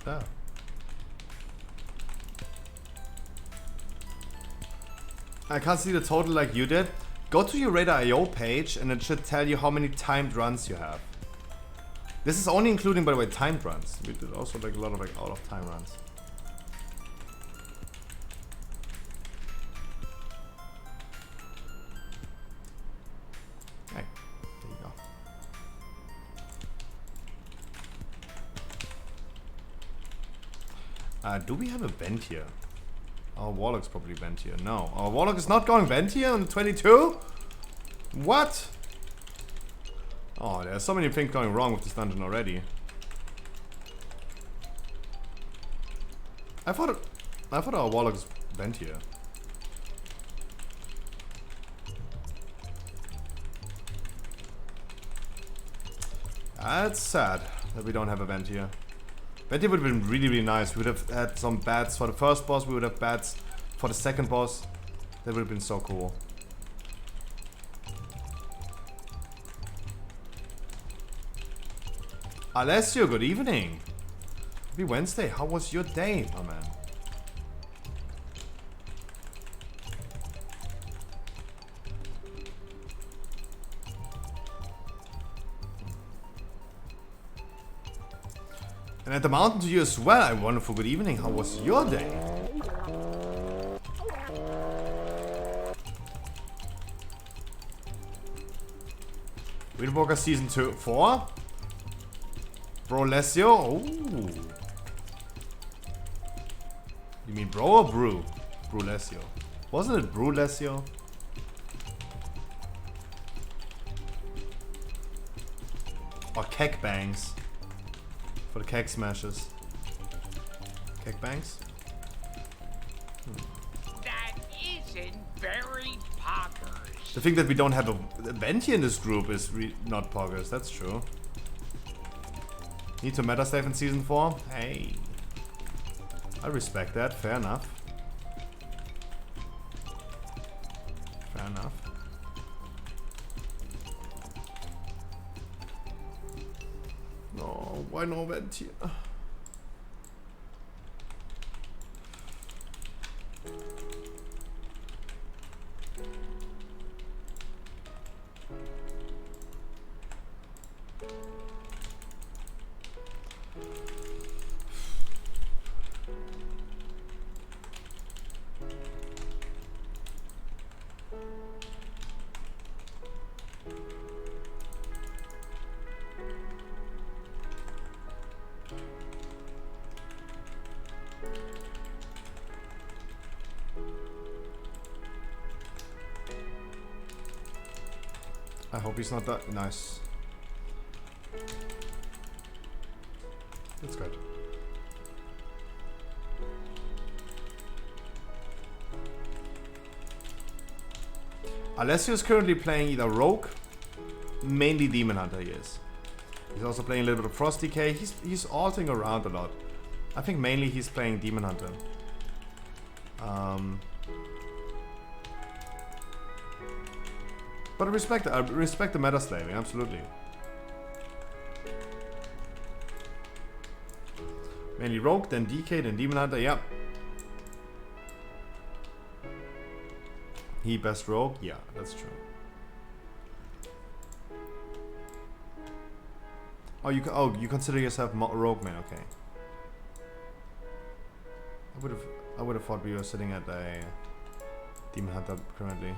Oh. I can't see the total like you did. Go to your Radar.io page and it should tell you how many timed runs you have. This is only including, by the way, timed runs. We did also like a lot of like out of time runs. Hey, there you go. Do we have a vent here? Our Warlock's probably vent here. No, our Warlock is not going vent here on 22? What? Oh, there's so many things going wrong with this dungeon already. I thought our Warlock's vent here. That's sad that we don't have a vent here. Vent here would have been really, really nice. We would have had some bats for the first boss. We would have bats for the second boss. That would have been so cool. Alessio, good evening. Happy Wednesday. How was your day, my man? And at the mountain to you as well. A wonderful good evening. How was your day? Windwalker Season 4? Bro Lesio? Oh. You mean bro or brew? Brew Lesio. Wasn't it brew Lesio? Or keg bangs. For the keg smashes. Keg bangs? That isn't very poggers. The thing that we don't have a vent here in this group is not poggers, that's true. Need to meta save in Season 4? Hey. I respect that, fair enough. Fair enough. No, why no vent here? I hope he's not that nice. That's good. Alessio is currently playing either Rogue, mainly Demon Hunter he is. He's also playing a little bit of Frost Decay. He's altering around a lot. I think mainly he's playing Demon Hunter. But I respect the meta slaving, absolutely. Mainly Rogue, then DK, then Demon Hunter, yeah. He best Rogue? Yeah, that's true. Oh, you consider yourself Rogue man, okay. I would have thought we were sitting at a Demon Hunter currently.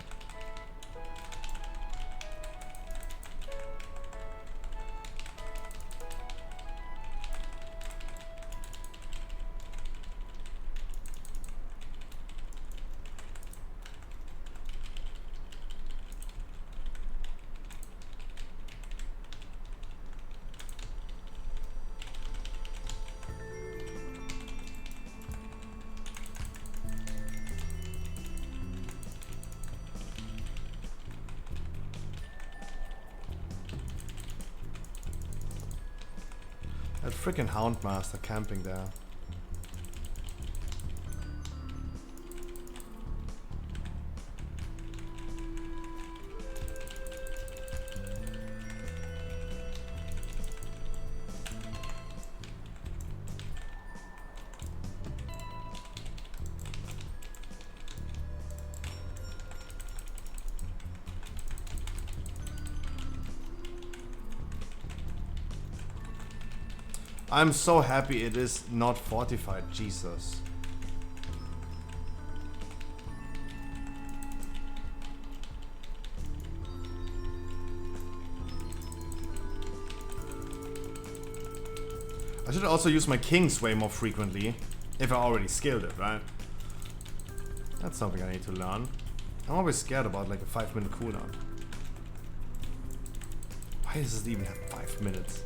That freaking Houndmaster camping there. I'm so happy it is not fortified, Jesus. I should also use my kings way more frequently, if I already skilled it, right? That's something I need to learn. I'm always scared about like a 5-minute cooldown. Why does it even have 5 minutes?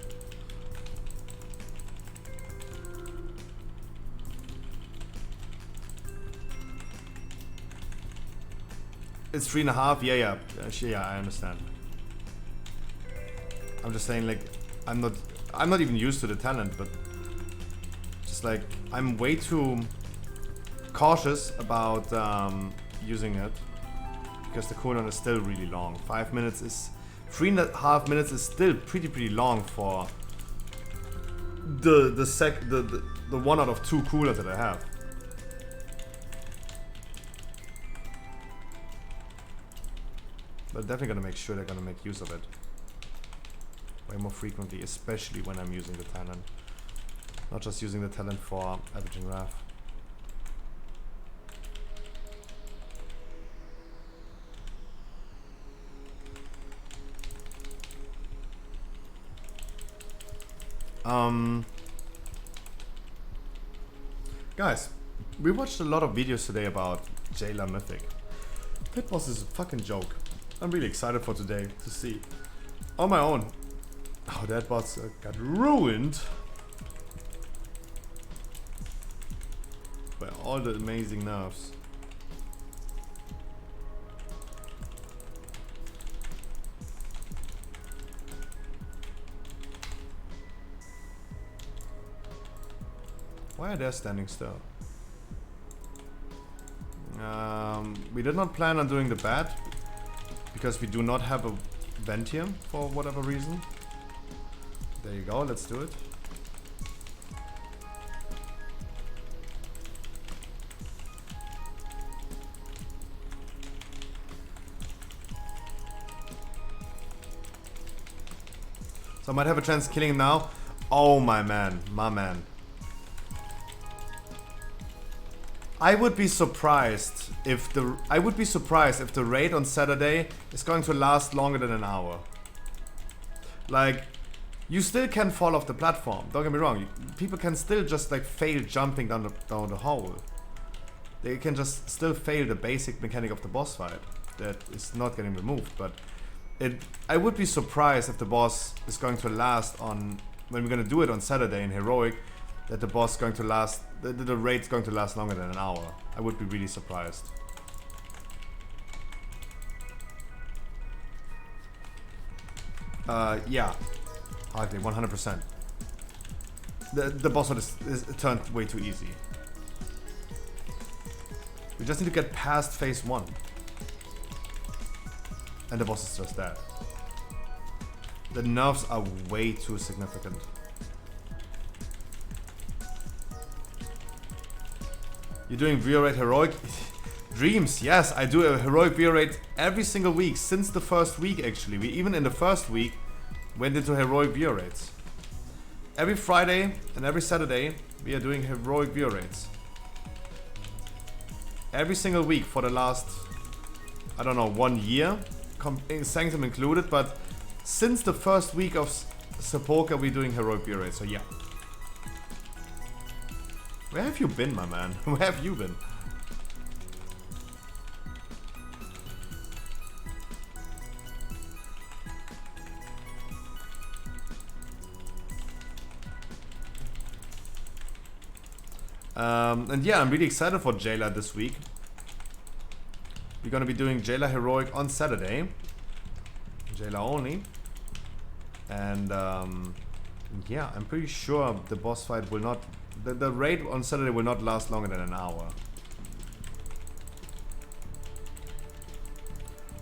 It's 3.5. Yeah, I understand. I'm just saying, like, I'm not even used to the talent, but just like I'm way too cautious about using it because the cooldown is still really long. 5 minutes is 3.5 minutes is still pretty long for the 1 out of 2 coolers that I have. But definitely gonna make sure they're gonna make use of it way more frequently, especially when I'm using the talent. Not just using the talent for averaging RAF. Guys, we watched a lot of videos today about Jailer Mythic. That boss is a fucking joke. I'm really excited for today to see on my own how that boss got ruined by all the amazing nerfs. Why are they standing still? We did not plan on doing the bat because we do not have a vent here for whatever reason. There you go, let's do it. So I might have a chance killing him now. Oh my man. I would be surprised if the raid on Saturday is going to last longer than an hour. Like, you still can fall off the platform. Don't get me wrong. People can still just like fail jumping down the hole. They can just still fail the basic mechanic of the boss fight that is not getting removed. But I would be surprised if the boss is going to last on when we're gonna do it on Saturday in Heroic. That the boss is going to last, the raid's going to last longer than an hour. I would be really surprised. Yeah, hardly 100%. The boss fight is turned way too easy. We just need to get past phase 1, and the boss is just dead. The nerfs are way too significant. You're doing VO rate heroic? Dreams, yes, I do a heroic VO rate every single week since the first week actually. We even in the first week went into heroic VO rates. Every Friday and every Saturday we are doing heroic VO rates. Every single week for the last, I don't know, 1 year, Sanctum included, but since the first week of Sepulka we're doing heroic VO rates, so yeah. Where have you been, my man? Where have you been? And yeah, I'm really excited for Jailer this week. We're gonna be doing Jailer Heroic on Saturday. Jailer only. And Yeah, I'm pretty sure the boss fight will not... The raid on Saturday will not last longer than an hour.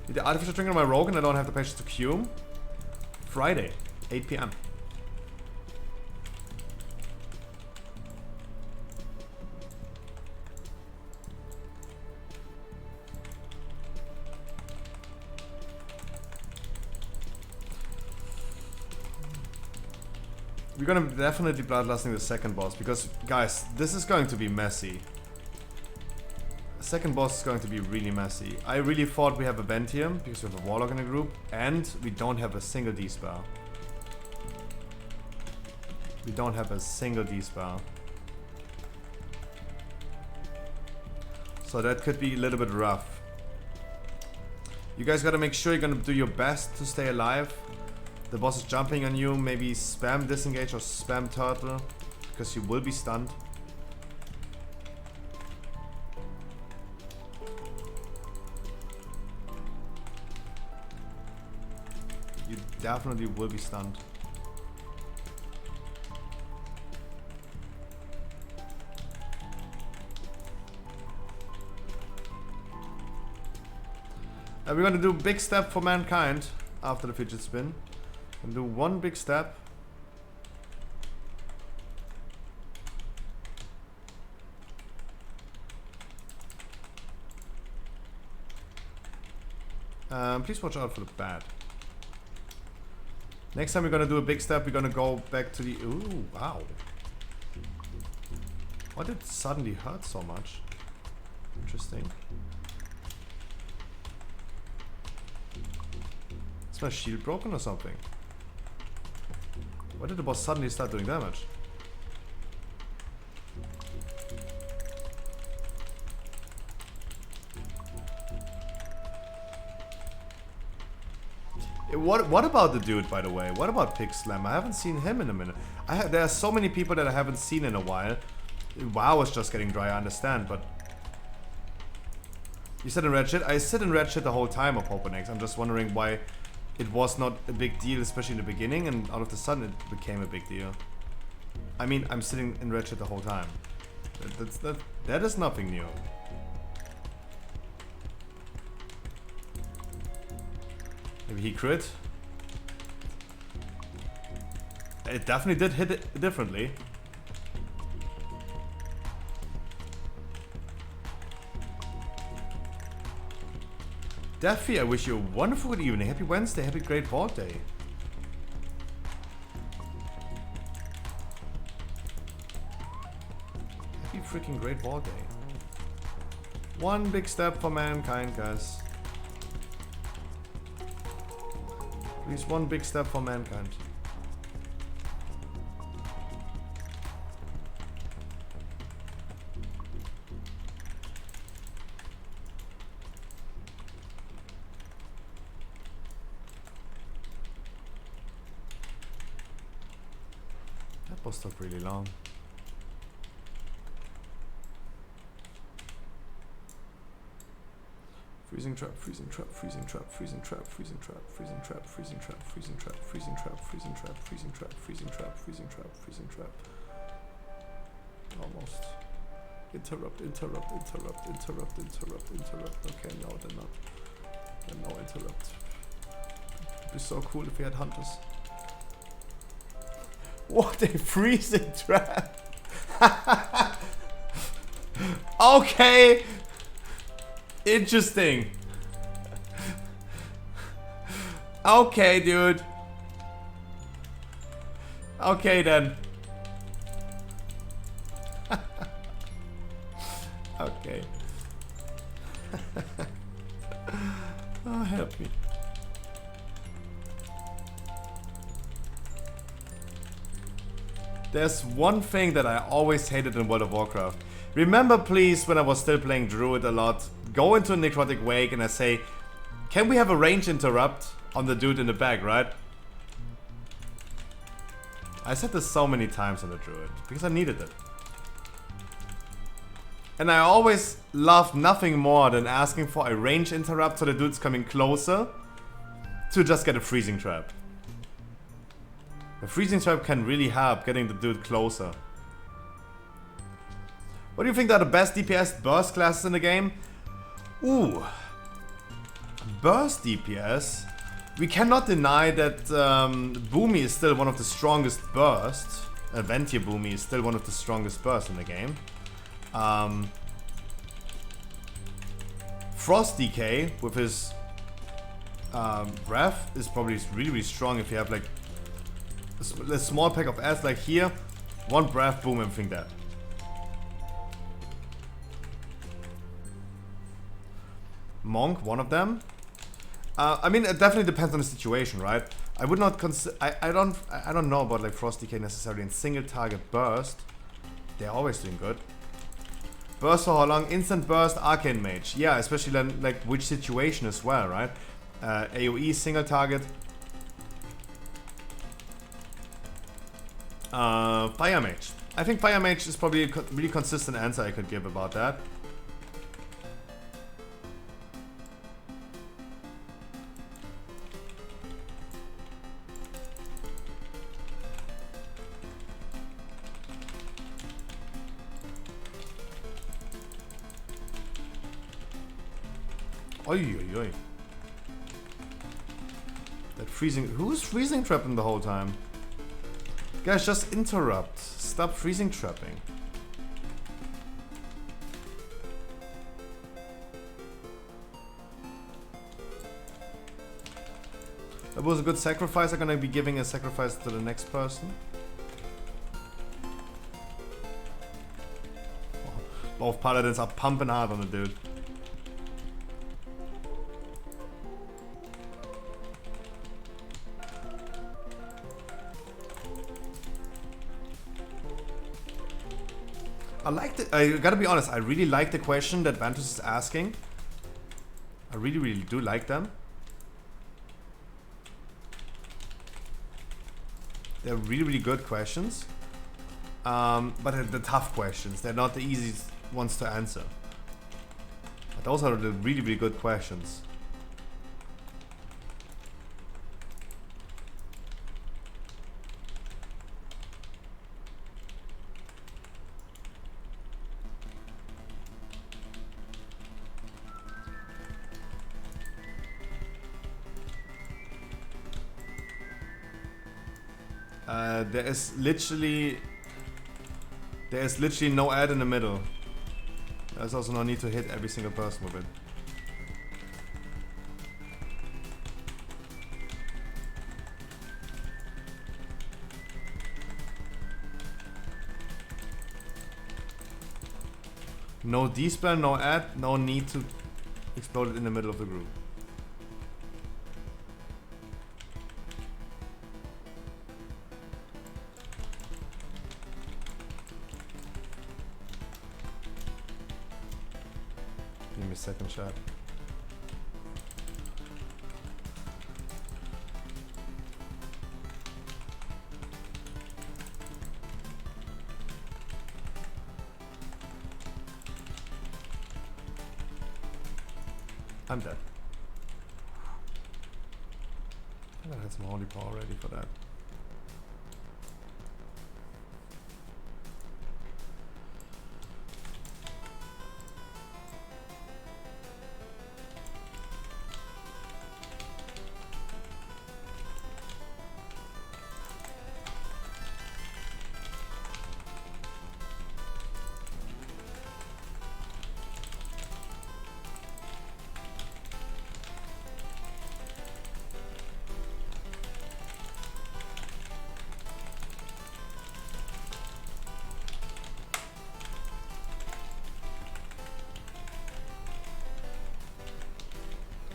The artificial drink on my Rogue and I don't have the patience to queue. Friday, 8 PM. We're gonna definitely bloodlusting the second boss because, guys, this is going to be messy. The second boss is going to be really messy. I really thought we have a Ventium because we have a Warlock in the group and we don't have a single D-spell. We don't have a single D-spell. So that could be a little bit rough. You guys gotta make sure you're gonna do your best to stay alive. The boss is jumping on you, maybe spam disengage or spam turtle, because you will be stunned. You definitely will be stunned. And we're gonna do a big step for mankind after the fidget spin. And do one big step. Please watch out for the bat. Next time we're gonna do a big step, we're gonna go back to the... Ooh, wow. Why did it suddenly hurt so much? Interesting. Is my shield broken or something? Why did the boss suddenly start doing damage? What about the dude, by the way? What about Pig Slam? I haven't seen him in a minute. There are so many people that I haven't seen in a while. WoW is just getting dry, I understand, but... You said in red shit? I sit in red shit the whole time of Poponex. I'm just wondering why it was not a big deal, especially in the beginning, and out of the sudden it became a big deal. I mean, I'm sitting in red shit the whole time. That is nothing new. Maybe he crit? It definitely did hit it differently. Daffy, I wish you a wonderful good evening. Happy Wednesday, happy Great VoD Day. Happy freaking Great VoD Day. One big step for mankind, guys. Please, one big step for mankind. That boss took really long. Freezing trap, freezing trap, freezing trap, freezing trap, freezing trap, freezing trap, freezing trap, freezing trap, freezing trap, freezing trap, freezing trap, freezing trap, freezing trap, freezing trap. Almost. Interrupt, interrupt, interrupt, interrupt, interrupt, interrupt. Okay, no, they're not. They're no interrupt. It'd be so cool if we had hunters. What a freezing trap! Okay! Interesting. Okay, dude. Okay, then. Okay. Oh, help me. There's one thing that I always hated in World of Warcraft. Remember, please, when I was still playing Druid a lot, go into a Necrotic Wake and I say, can we have a range interrupt on the dude in the back, right? I said this so many times on the Druid, because I needed it. And I always loved nothing more than asking for a range interrupt so the dude's coming closer to just get a freezing trap. The freezing trap can really help getting the dude closer. What do you think are the best DPS burst classes in the game? Ooh. Burst DPS. We cannot deny that Boomy is still one of the strongest bursts. Ventier Boomy is still one of the strongest bursts in the game. Frost DK with his breath is probably really, really strong if you have like a small pack of ads like here. One breath, boom, everything dead. Monk, one of them. I mean, it definitely depends on the situation, right? I would not consider. I don't know about like Frost DK necessarily in single target burst. They're always doing good. Burst for how long? Instant burst, Arcane Mage. Yeah, especially then like which situation as well, right? AoE single target. Fire Mage. I think Fire Mage is probably a really consistent answer I could give about that. Oi, oi, oi. That freezing. Who's freezing trapping the whole time? Guys, just interrupt. Stop freezing trapping. That was a good sacrifice. I'm gonna be giving a sacrifice to the next person. Both paladins are pumping hard on the dude. I gotta be honest, I really like the question that Vantus is asking. I really, really do like them. They're really, really good questions. But they're the tough questions. They're not the easiest ones to answer. But those are the really, really good questions. There is literally no ad in the middle. There's also no need to hit every single person with it. No D-spell, no ad, no need to explode it in the middle of the group. Give me a second shot. I'm dead. I had some holy power ready for that.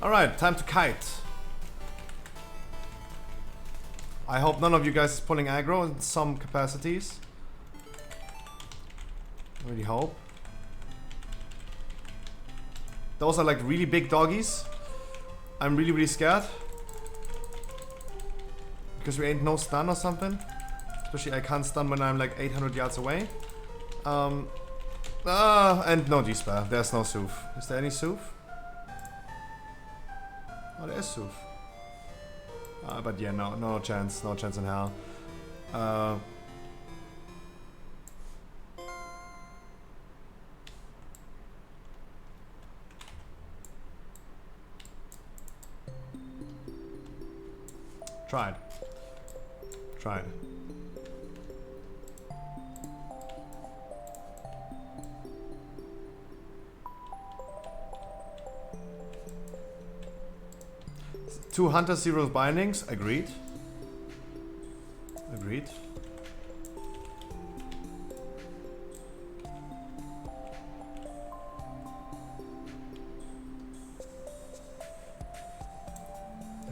Alright, time to kite. I hope none of you guys is pulling aggro in some capacities. I really hope. Those are like really big doggies. I'm really, really scared. Because we ain't no stun or something. Especially I can't stun when I'm like 800 yards away. And no D-spell. There's no Sooth. Is there any Sooth? Oh, there's Sooth. But yeah, no chance in hell. Try it. Try it. Two Hunter Zero's bindings, agreed. Agreed.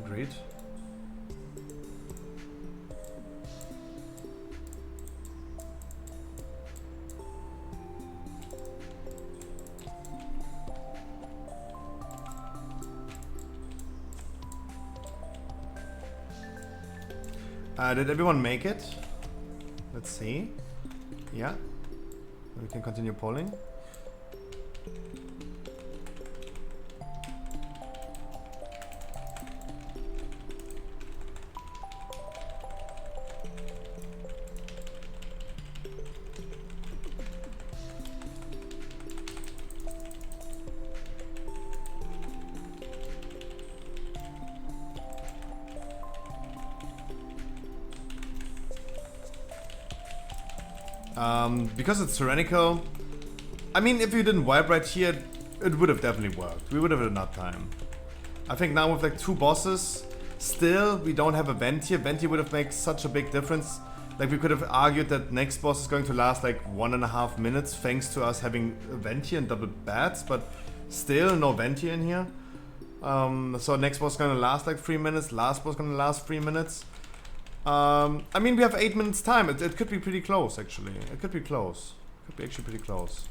Agreed. Did everyone make it? Let's see. Yeah. We can continue polling. Because it's tyrannical, I mean, if you didn't wipe right here, it would have definitely worked. We would have had enough time. I think now with like 2 bosses, still we don't have a vent here. Vent here would have made such a big difference. Like we could have argued that next boss is going to last like 1.5 minutes thanks to us having a vent here and double bats, but still no vent here in here. So next boss is gonna last like 3 minutes, last boss is gonna last 3 minutes. I mean, we have 8 minutes time. It could be pretty close, actually. It could be close. Could be actually pretty close.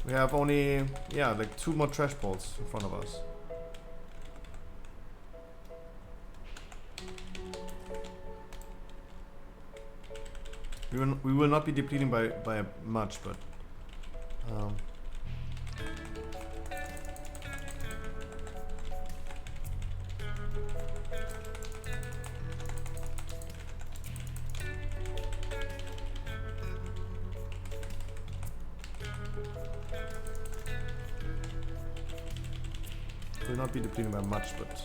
We have only, yeah, like 2 more trash balls in front of us. We will not be depleting by much, but will not be depleting by much, but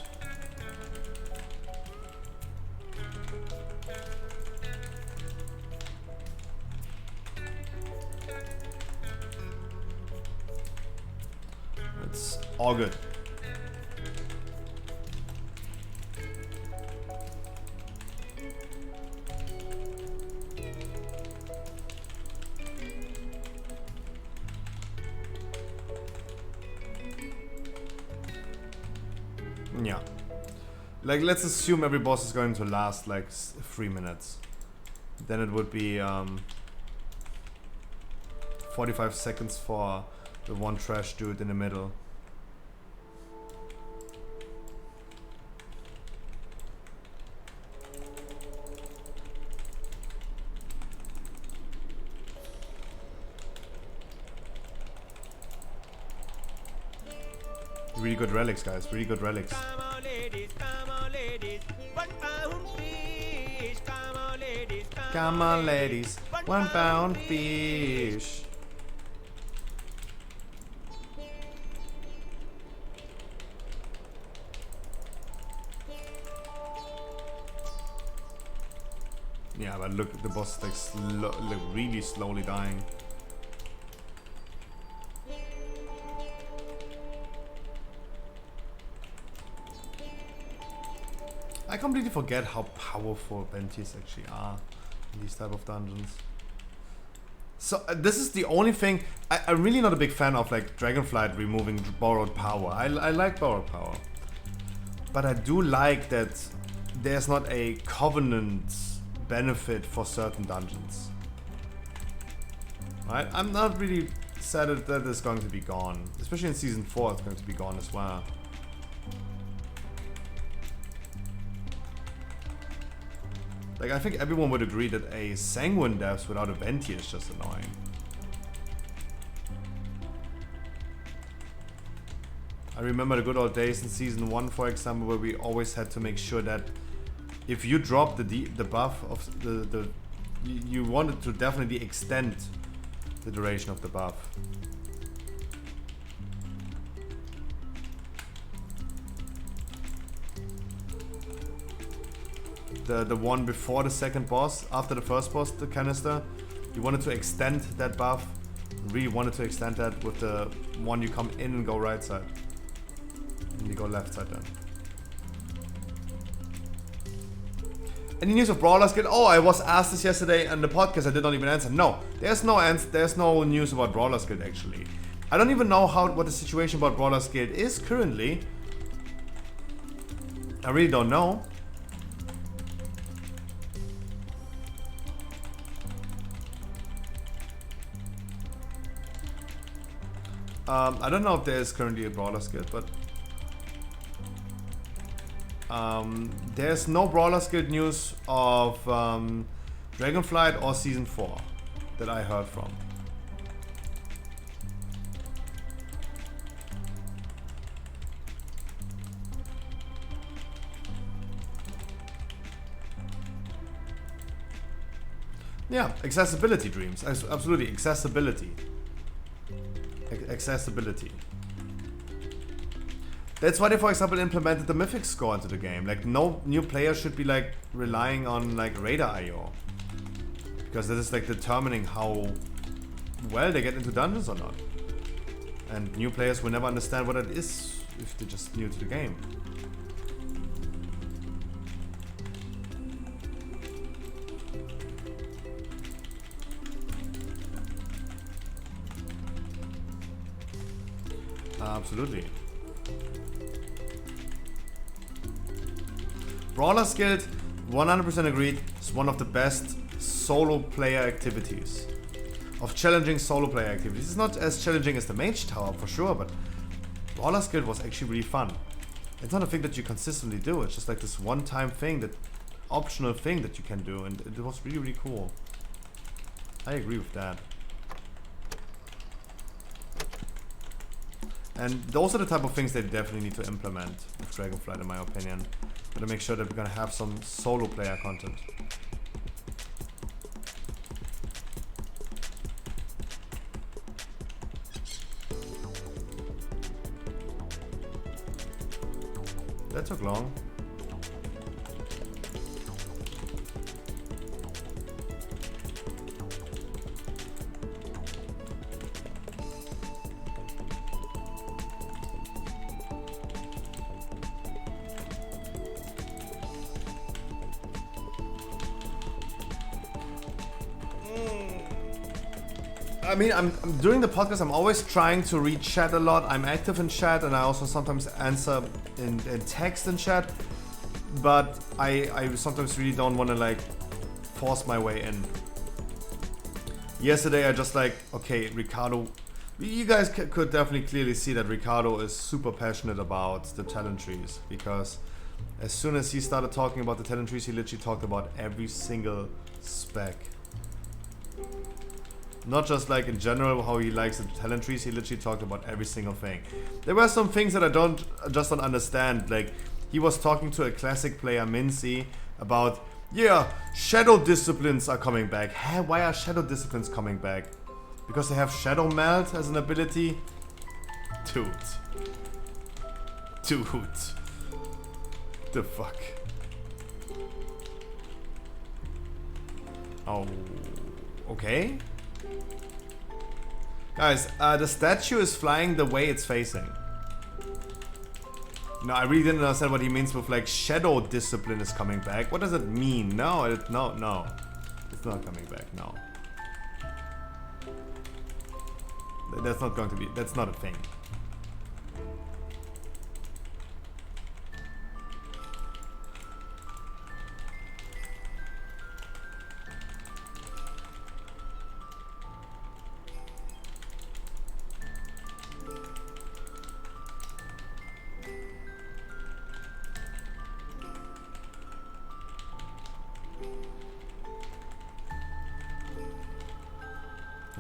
it's all good. Yeah. Like, let's assume every boss is going to last like 3 minutes. Then it would be 45 seconds for the one trash dude in the middle. Really good relics, guys. Really good relics. Come on, ladies, come on, ladies. 1 pound fish. Come on, ladies, Come on, ladies. 1 pound fish. Yeah, but look, the boss is like really slowly dying. I completely forget how powerful Benties actually are in these type of dungeons. So this is the only thing, I'm really not a big fan of like Dragonflight removing borrowed power. I like borrowed power. But I do like that there's not a covenant benefit for certain dungeons. Right? I'm not really sad that it's going to be gone. Especially in Season 4 it's going to be gone as well. Like, I think everyone would agree that a Sanguine Depths without a Venti is just annoying. I remember the good old days in Season 1, for example, where we always had to make sure that if you drop the buff of the you wanted to definitely extend the duration of the buff. The one before the second boss, after the first boss, the canister, you wanted to extend that buff. Really wanted to extend that with the one you come in and go right side. And you go left side then. Any news of Brawler's Guild? Oh, I was asked this yesterday on the podcast. I did not even answer. No, there's no news about Brawler's Guild actually. I don't even know what the situation about Brawler's Guild is currently. I really don't know. I don't know if there is currently a Brawler's Guild, but there's no Brawler's Guild news of Dragonflight or Season 4 that I heard from. Yeah, accessibility dreams. Absolutely, accessibility. Accessibility. That's why they, for example, implemented the mythic score into the game. Like, no new player should be like relying on like radar IO, because that is like determining how well they get into dungeons or not. And new players will never understand what it is if they're just new to the game. Absolutely. Brawler's Guild, 100% agreed, is one of the best solo player activities. Of challenging solo player activities. It's not as challenging as the Mage Tower for sure, but Brawler's Guild was actually really fun. It's not a thing that you consistently do, it's just like this one-time thing, that optional thing that you can do, and it was really, really cool. I agree with that. And those are the type of things they definitely need to implement with Dragonflight, in my opinion. Gotta make sure that we're gonna have some solo player content. That took long. I mean, I'm doing the podcast, I'm always trying to read chat a lot. I'm active in chat, and I also sometimes answer in text in chat. But I sometimes really don't want to like force my way in. Yesterday I just like, okay, Ricardo, you guys could definitely clearly see that Ricardo is super passionate about the talent trees, because as soon as he started talking about the talent trees, he literally talked about every single spec. Not just like in general how he likes the talent trees, he literally talked about every single thing. There were some things that I just don't understand. Like, he was talking to a classic player, Mincy, about, yeah, shadow disciplines are coming back. Hey, why are shadow disciplines coming back? Because they have shadow melt as an ability? Dude. The fuck? Oh, okay. Guys, the statue is flying the way it's facing. No, I really didn't understand what he means with like shadow discipline is coming back. What does it mean? No. It's not coming back, no. That's not going to be, that's not a thing.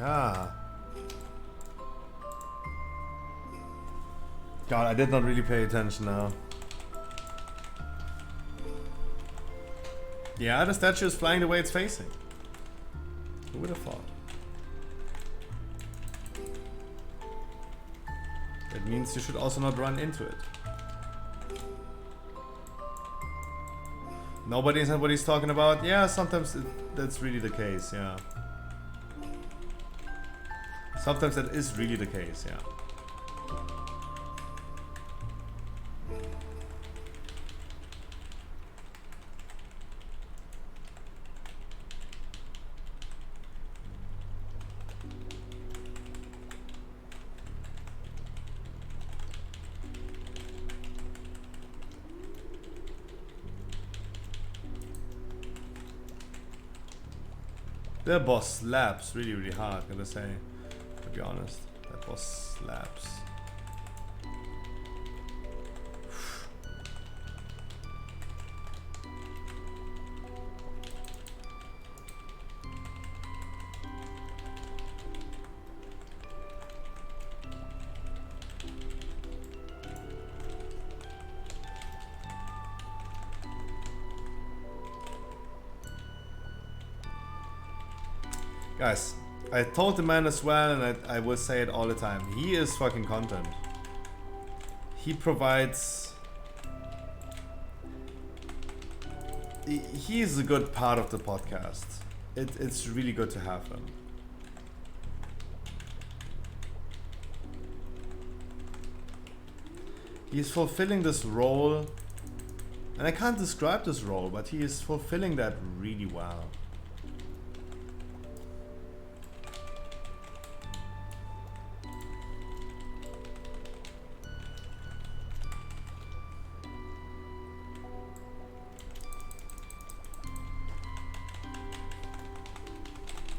Ah. God, I did not really pay attention now. Yeah, the statue is flying the way it's facing. Who would have thought? That means you should also not run into it. Nobody knows what he's talking about? Yeah, sometimes that's really the case, yeah. Sometimes that is really the case, yeah. The boss slaps really, really hard, gotta say. To be honest, that boss slaps. Guys, I told the man as well, and I will say it all the time. He is fucking content. He provides... He is a good part of the podcast. It's really good to have him. He's fulfilling this role, and I can't describe this role, but he is fulfilling that really well.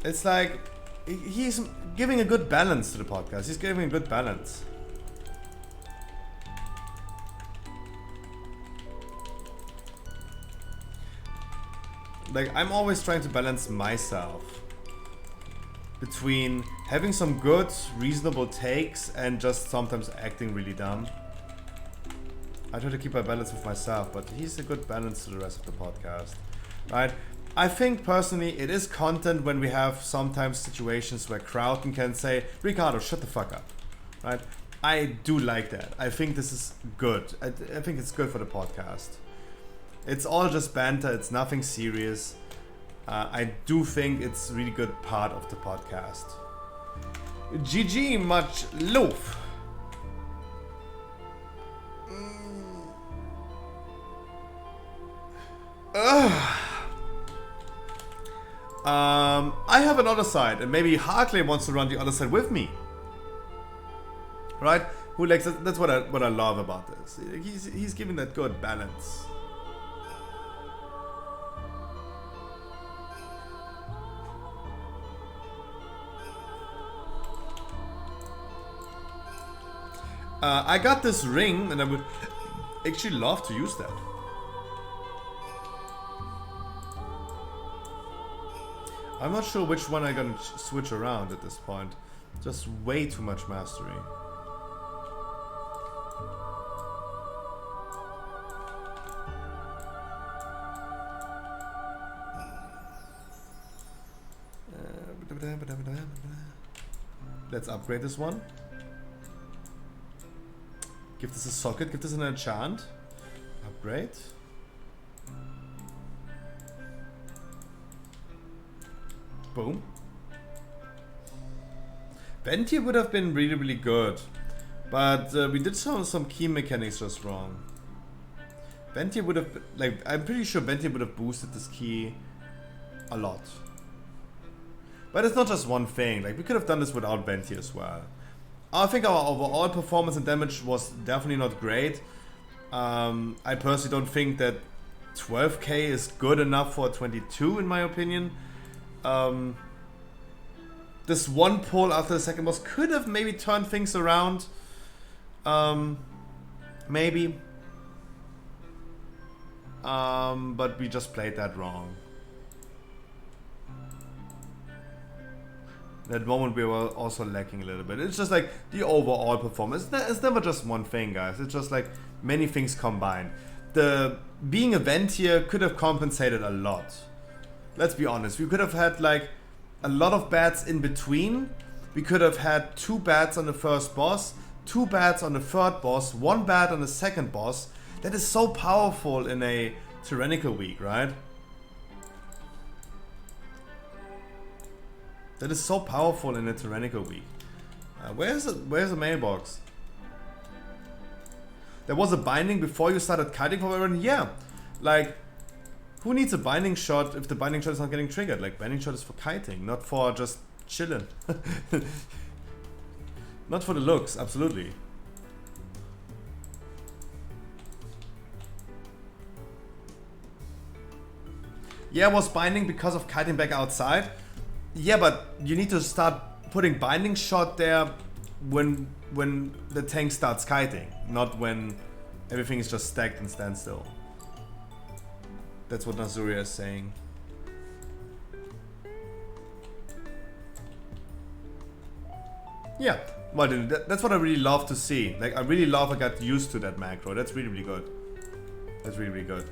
It's like he's giving a good balance to the podcast. He's giving a good balance. Like, I'm always trying to balance myself between having some good, reasonable takes and just sometimes acting really dumb. I try to keep my balance with myself, but he's a good balance to the rest of the podcast, right? I think personally it is content when we have sometimes situations where Crowton can say, Ricardo, shut the fuck up, right? I do like that. I think this is good. I think it's good for the podcast. It's all just banter, it's nothing serious. I do think it's a really good part of the podcast. GG, much love. I have another side, and maybe Hartley wants to run the other side with me, right? Who likes it? That's what I love about this. He's giving that good balance. I got this ring, and I would actually love to use that. I'm not sure which one I'm gonna switch around at this point. Just way too much mastery. Let's upgrade this one. Give this a socket, give this an enchant. Upgrade. Boom. Ventia would have been really, really good, but we did some key mechanics just wrong. Ventia would have, like, I'm pretty sure Ventia would have boosted this key a lot. But it's not just one thing, like, we could have done this without Ventia as well. I think our overall performance and damage was definitely not great. I personally don't think that 12k is good enough for 22 in my opinion. This one pull after the second boss could have maybe turned things around. Maybe. But we just played that wrong. That moment we were also lacking a little bit. It's just like the overall performance. It's never just one thing, guys. It's just like many things combined. the being a vent here could have compensated a lot. Let's be honest. We could have had like a lot of bats in between. We could have had 2 bats on the first boss, 2 bats on the third boss, 1 bat on the second boss. That is so powerful in a tyrannical week, right? That is so powerful in a tyrannical week. Where's the mailbox? There was a binding before you started kiting for everyone? Yeah. Like, who needs a binding shot if the binding shot is not getting triggered? Like, binding shot is for kiting, not for just chilling. Not for the looks, absolutely. Yeah, was binding because of kiting back outside? Yeah, but you need to start putting binding shot there when the tank starts kiting, not when everything is just stacked and standstill. That's what Nazuria is saying. Yeah, well, that's what I really love to see. Like, I really love I got used to that macro. That's really, really good. That's really, really good.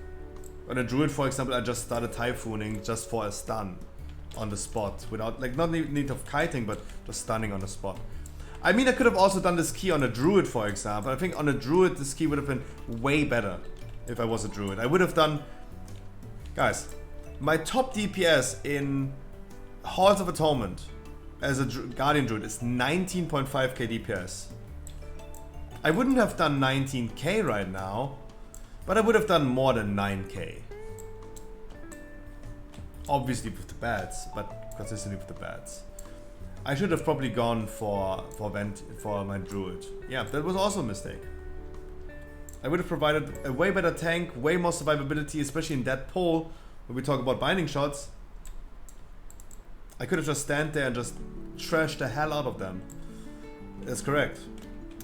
On a druid, for example, I just started typhooning just for a stun on the spot. Without, like, not need of kiting, but just stunning on the spot. I mean, I could have also done this key on a druid, for example. I think on a druid, this key would have been way better if I was a druid. I would have done... Guys, my top DPS in Halls of Atonement as a Guardian Druid is 19.5k DPS. I wouldn't have done 19k right now, but I would have done more than 9k. Obviously with the bats, but consistently with the bats. I should have probably gone for my Druid. Yeah, that was also a mistake. I would have provided a way better tank, way more survivability, especially in that pole when we talk about binding shots. I could have just stand there and just trash the hell out of them. That's correct.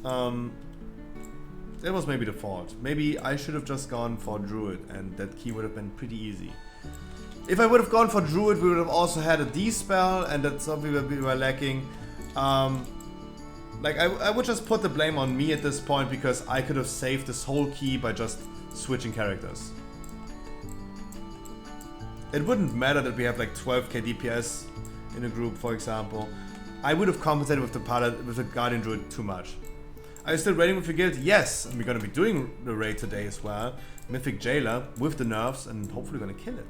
That was maybe the fault. Maybe I should have just gone for Druid and that key would have been pretty easy. If I would have gone for Druid, we would have also had a D-spell and that's something that we were lacking. Like, I would just put the blame on me at this point because I could have saved this whole key by just switching characters. It wouldn't matter that we have like 12k DPS in a group, for example. I would have compensated with the Guardian Druid too much. Are you still raiding with your guild? Yes, and we're gonna be doing the raid today as well. Mythic Jailer with the nerfs and hopefully gonna kill it.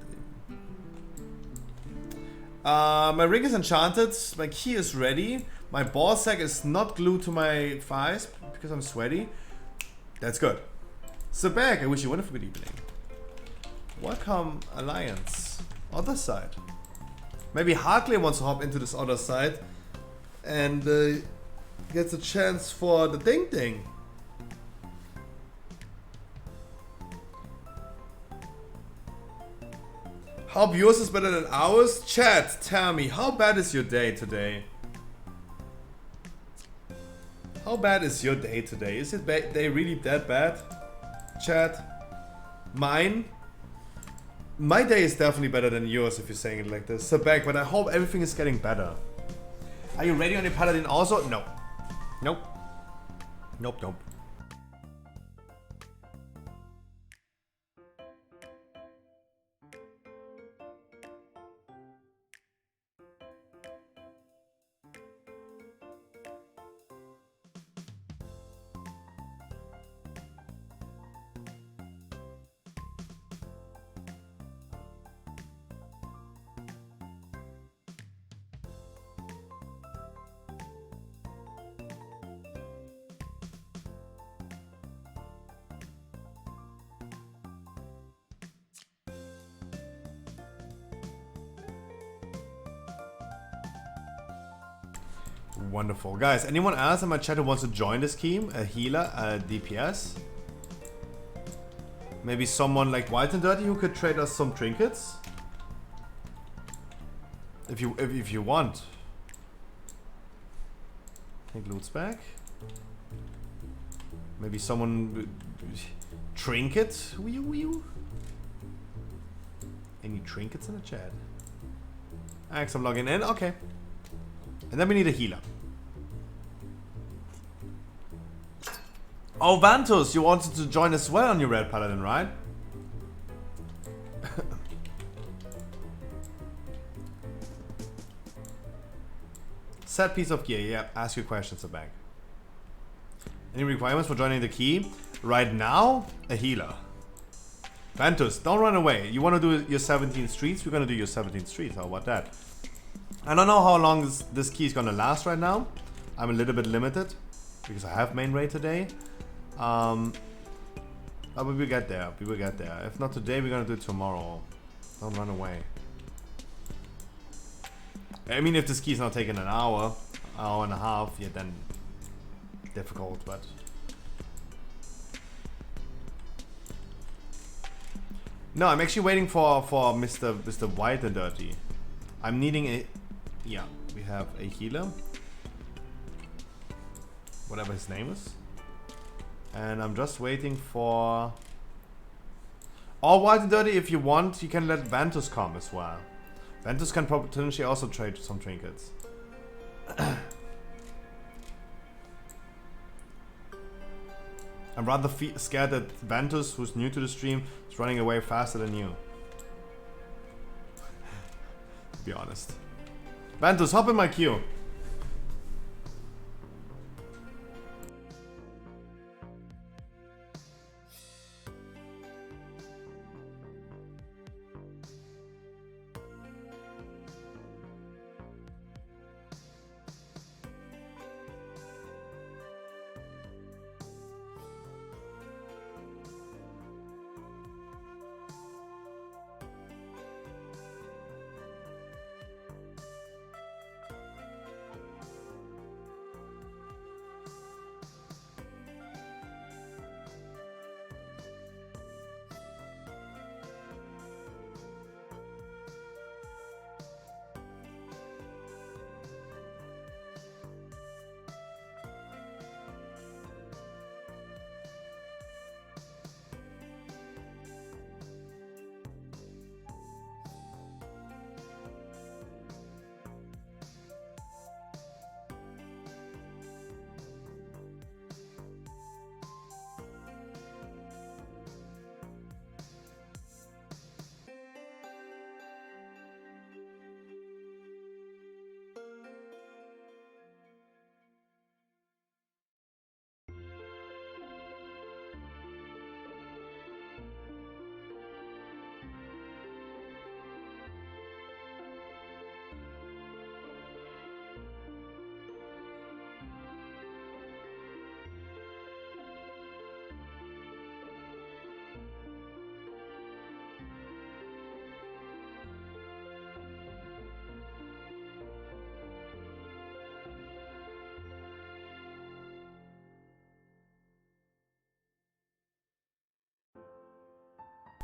My ring is enchanted, my key is ready. My ball sack is not glued to my thighs because I'm sweaty. That's good. Sebag, I wish you a wonderful good evening. Welcome, Alliance. Other side. Maybe Harkley wants to hop into this other side and gets a chance for the ding. Hope yours is better than ours. Chat, tell me, how bad is your day today? How bad is your day today? Is it day really that bad? Chat, mine? My day is definitely better than yours if you're saying it like this. So back, but I hope everything is getting better. Are you ready on your paladin also? No. Nope. Nope. Wonderful. Guys, anyone else in my chat who wants to join this team? A healer, a DPS? Maybe someone like White and Dirty who could trade us some trinkets? If you want. Take loot's back. Maybe someone... Trinket? Any trinkets in the chat? Ax, I'm logging in. Okay. And then we need a healer. Oh, Vantus, you wanted to join as well on your Red Paladin, right? Set piece of gear. Yeah, ask your questions, Sabang. Any requirements for joining the key? Right now, a healer. Ventus, don't run away. You want to do your 17 streets? We're going to do your 17 streets. How about that? I don't know how long this key is going to last right now. I'm a little bit limited because I have main raid today. But we will get there. We will get there. If not today, we're going to do it tomorrow. Don't run away. I mean, if this key is not taking an hour and a half, yeah, then difficult, but... No, I'm actually waiting for Mr. White and Dirty. I'm needing a... Yeah, we have a healer. Whatever his name is. And I'm just waiting for... Or White and Dirty, if you want, you can let Ventus come as well. Ventus can potentially also trade some trinkets. I'm rather scared that Ventus, who's new to the stream, is running away faster than you. To be honest. Ventus, hop in my queue.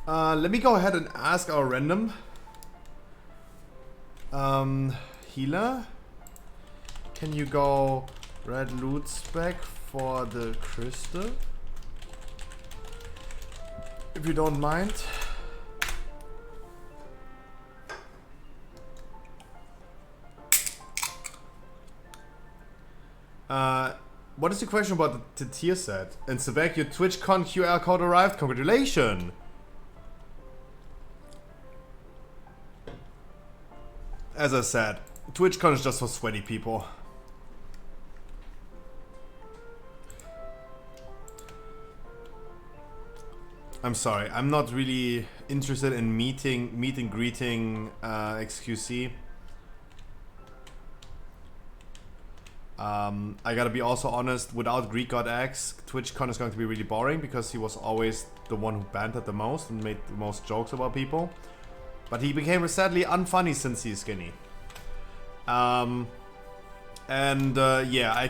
Let me go ahead and ask our random healer. Can you go red loot spec for the crystal? If you don't mind. What is the question about the tier set? And Sebek, your TwitchCon QR code arrived. Congratulations! As I said, TwitchCon is just for sweaty people. I'm sorry, I'm not really interested in meet and greeting XQC. I gotta be also honest, without Greek God X, TwitchCon is going to be really boring because he was always the one who bantered the most and made the most jokes about people. But he became sadly unfunny since he's skinny. Yeah, I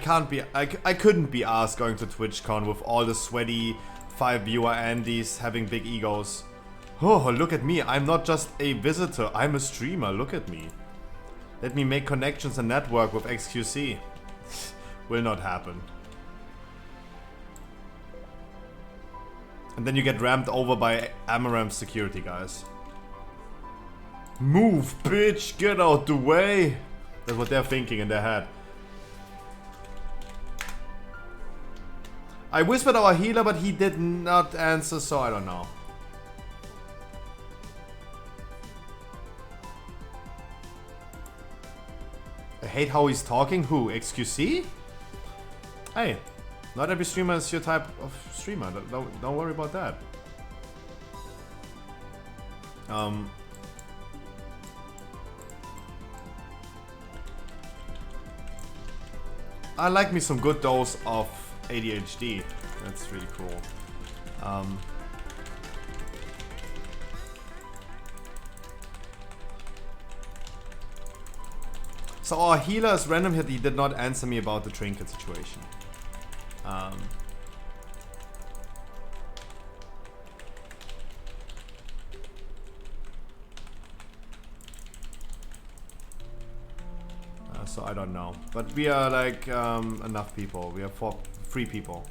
couldn't be asked going to TwitchCon with all the sweaty 5 viewer Andys having big egos. Oh, look at me, I'm not just a visitor, I'm a streamer, look at me. Let me make connections and network with XQC. Will not happen. And then you get rammed over by Amaranth's security guys. Move, bitch! Get out the way! That's what they're thinking in their head. I whispered our healer, but he did not answer, so I don't know. A hate how he's talking? Who? XQC? Hey, not every streamer is your type of streamer. Don't worry about that. I like me some good dose of ADHD. That's really cool. So our healer is random hit. He did not answer me about the trinket situation. So I don't know, but we are like enough people. We have 3 people.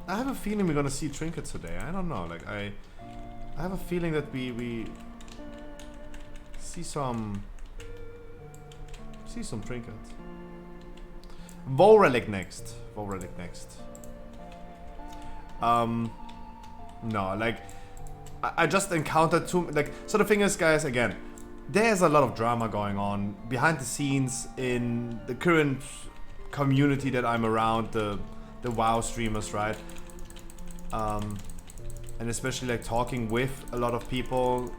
I have a feeling we're gonna see trinkets today. I don't know. Like I have a feeling that we see some trinkets. VoD relic next. VoD relic next. No, like I just encountered too like. So the thing is, guys, again, there's a lot of drama going on behind the scenes in the current community that I'm around, the WoW streamers, right? And especially like talking with a lot of people,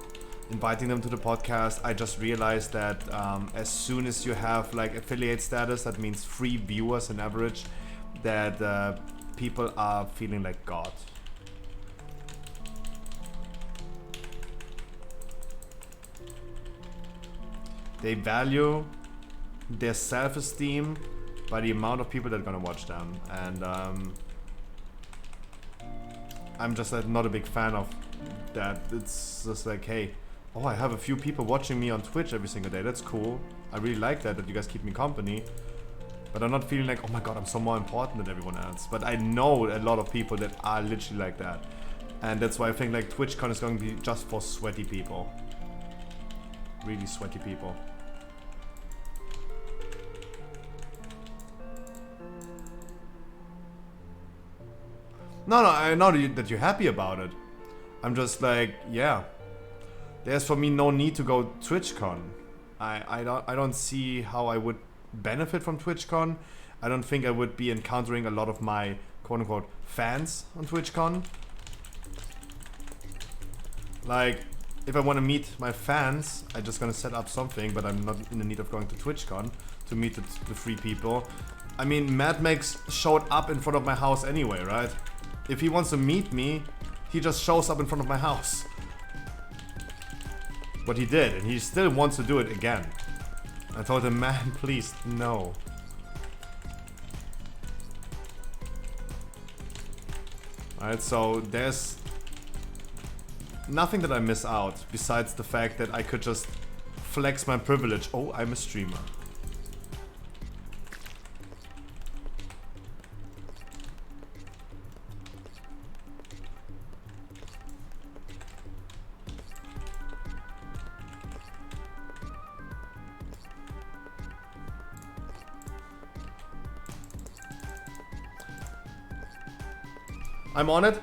inviting them to the podcast. I just realized that as soon as you have like affiliate status, that means 3 viewers on average, that people are feeling like God. They value their self-esteem by the amount of people that are gonna watch them, and I'm just not a big fan of that. It's just like, hey, oh, I have a few people watching me on Twitch every single day. That's cool. I really like that you guys keep me company. But I'm not feeling like, oh my god, I'm so more important than everyone else. But I know a lot of people that are literally like that. And that's why I think like TwitchCon is going to be just for sweaty people. Really sweaty people. No, I know that you're happy about it. I'm just like, yeah. There's for me no need to go TwitchCon. I don't see how I would benefit from TwitchCon. I don't think I would be encountering a lot of my quote-unquote fans on TwitchCon. Like, if I want to meet my fans, I'm just gonna set up something, but I'm not in the need of going to TwitchCon to meet the 3 people. I mean, Mad Max showed up in front of my house anyway, right? If he wants to meet me, he just shows up in front of my house. But he did, and he still wants to do it again. I told him, man, please, no. Alright, so there's nothing that I miss out besides the fact that I could just flex my privilege. Oh, I'm a streamer. I'm on it.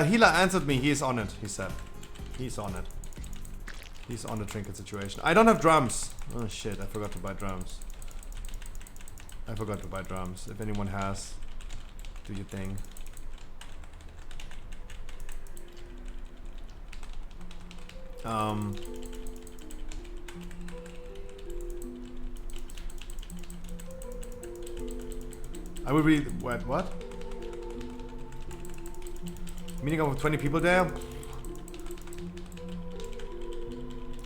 Healer answered me. He's on it, he said. He's on it. He's on the trinket situation. I don't have drums. Oh shit, I forgot to buy drums. I forgot to buy drums. If anyone has, do your thing. I would be what? Meeting up with 20 people there?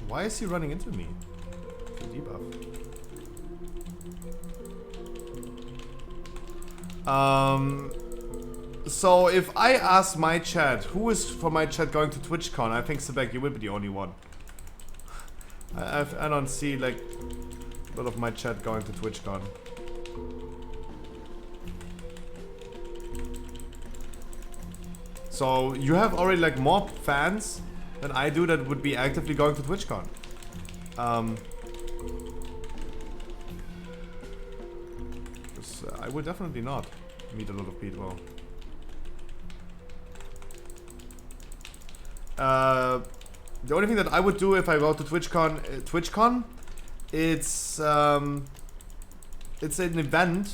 Why is he running into me? Debuff. So if I ask my chat, who is for my chat going to TwitchCon? I think Sebek, you will be the only one. I don't see like a lot of my chat going to TwitchCon. So you have already like more fans than I do that would be actively going to TwitchCon. I would definitely not meet a lot of people. The only thing that I would do if I go to TwitchCon, it's an event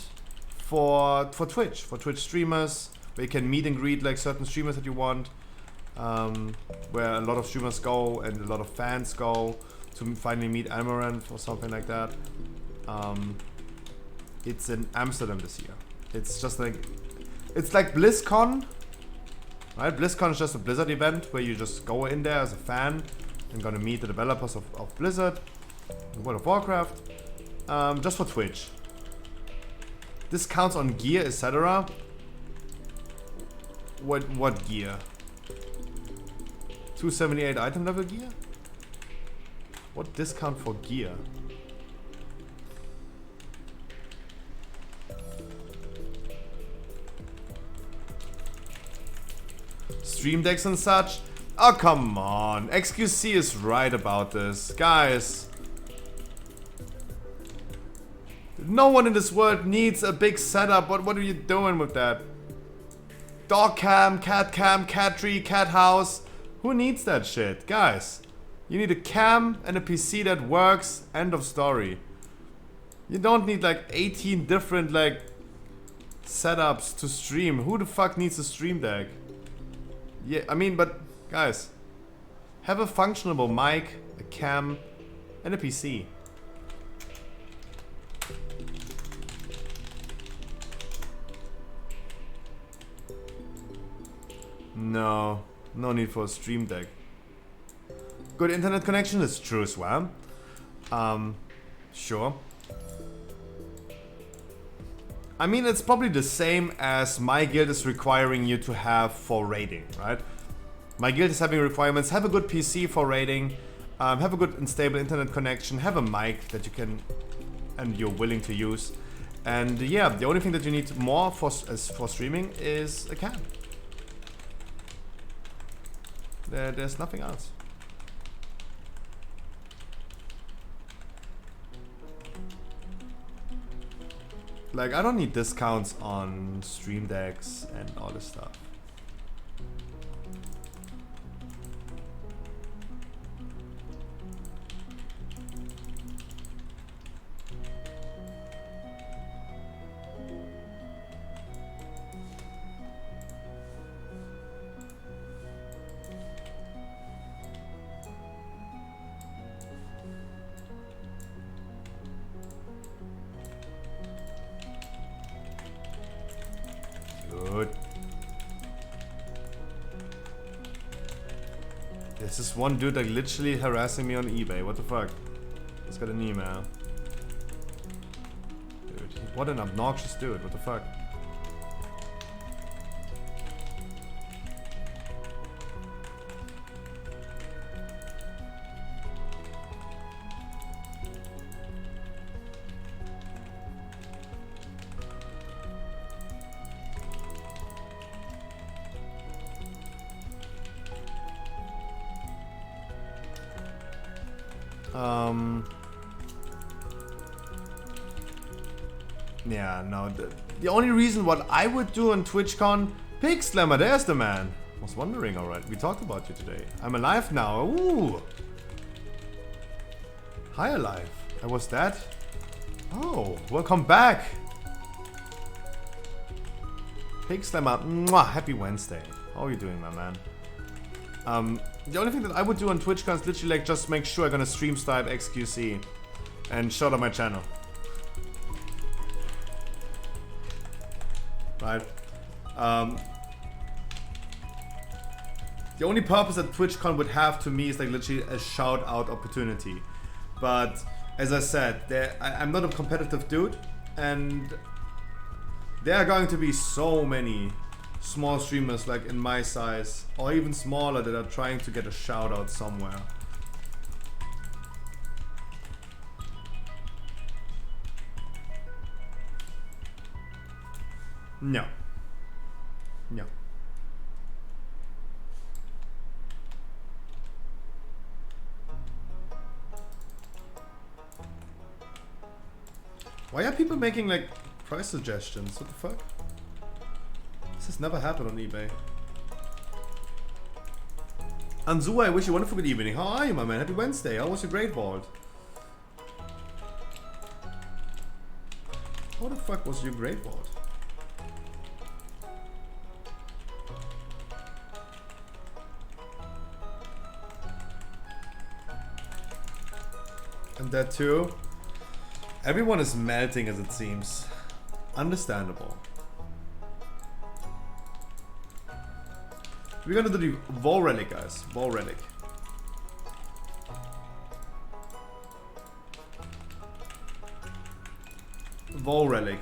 for Twitch streamers, where you can meet and greet like certain streamers that you want, where a lot of streamers go and a lot of fans go to finally meet Amaranth or something like that. It's in Amsterdam this year. It's just like, it's like BlizzCon, right? BlizzCon is just a Blizzard event where you just go in there as a fan and gonna meet the developers of Blizzard, World of Warcraft, just for Twitch. Discounts on gear, etc. What gear? 278 item level gear? What discount for gear? Stream decks and such? Oh, come on. XQC is right about this. Guys. No one in this world needs a big setup. What are you doing with that? Dog cam, cat tree, cat house. Who needs that shit? Guys, you need a cam and a PC that works. End of story. You don't need like 18 different like setups to stream. Who the fuck needs a stream deck? Yeah, I mean, but guys, have a functional mic, a cam, and a PC. No, no need for a stream deck. Good internet connection is true as well. Sure. I mean, it's probably the same as my guild is requiring you to have for raiding, right? My guild is having requirements, have a good PC for raiding, have a good and stable internet connection, have a mic that you can and you're willing to use. And yeah, the only thing that you need more for streaming is a cam. There's nothing else. Like, I don't need discounts on stream decks and all this stuff. Good. There's this one dude like literally harassing me on eBay. What the fuck? He's got an email. Dude, what an obnoxious dude. What the fuck? Yeah, no, the only reason what I would do on TwitchCon, Pig Slammer, there's the man. Was wondering, alright, we talked about you today. I'm alive now, ooh. Hi, alive. I was dead? Oh, welcome back. Pig Slammer, mwah, happy Wednesday. How are you doing, my man? The only thing that I would do on TwitchCon is literally like just make sure I'm gonna stream Stripe XQC and shout out my channel. Right? The only purpose that TwitchCon would have to me is like literally a shout out opportunity. But as I said, I'm not a competitive dude, and there are going to be so many small streamers like in my size or even smaller that are trying to get a shout out somewhere. No. No. Why are people making like price suggestions? What the fuck? This has never happened on eBay. Anzu, I wish you a wonderful good evening. How are you, my man? Happy Wednesday. How was your great vault? How the fuck was your great vault? And that too. Everyone is melting as it seems. Understandable. We're gonna do the Vol Relic, guys. Vol Relic. Vol Relic.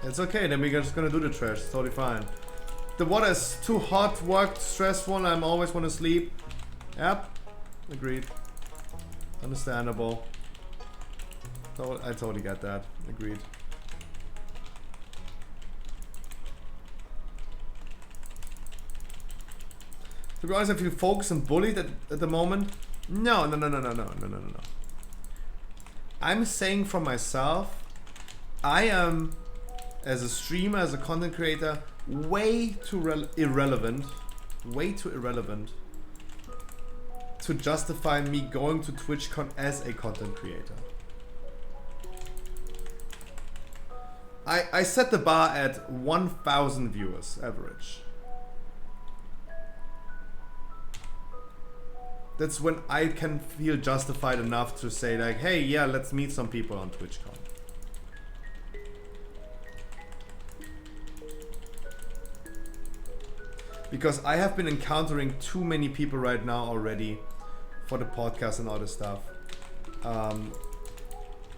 It's okay, then we're just gonna do the trash. It's totally fine. The water is too hot, work, stressful, I'm always wanna sleep. Yep. Agreed. Understandable. I totally get that. Agreed. To be honest, I feel focused and bullied at the moment. No. I'm saying for myself, I am, as a streamer, as a content creator, way too irrelevant. Way too irrelevant to justify me going to TwitchCon as a content creator. I set the bar at 1,000 viewers average. That's when I can feel justified enough to say like, hey, yeah, let's meet some people on TwitchCon. Because I have been encountering too many people right now already for the podcast and all this stuff.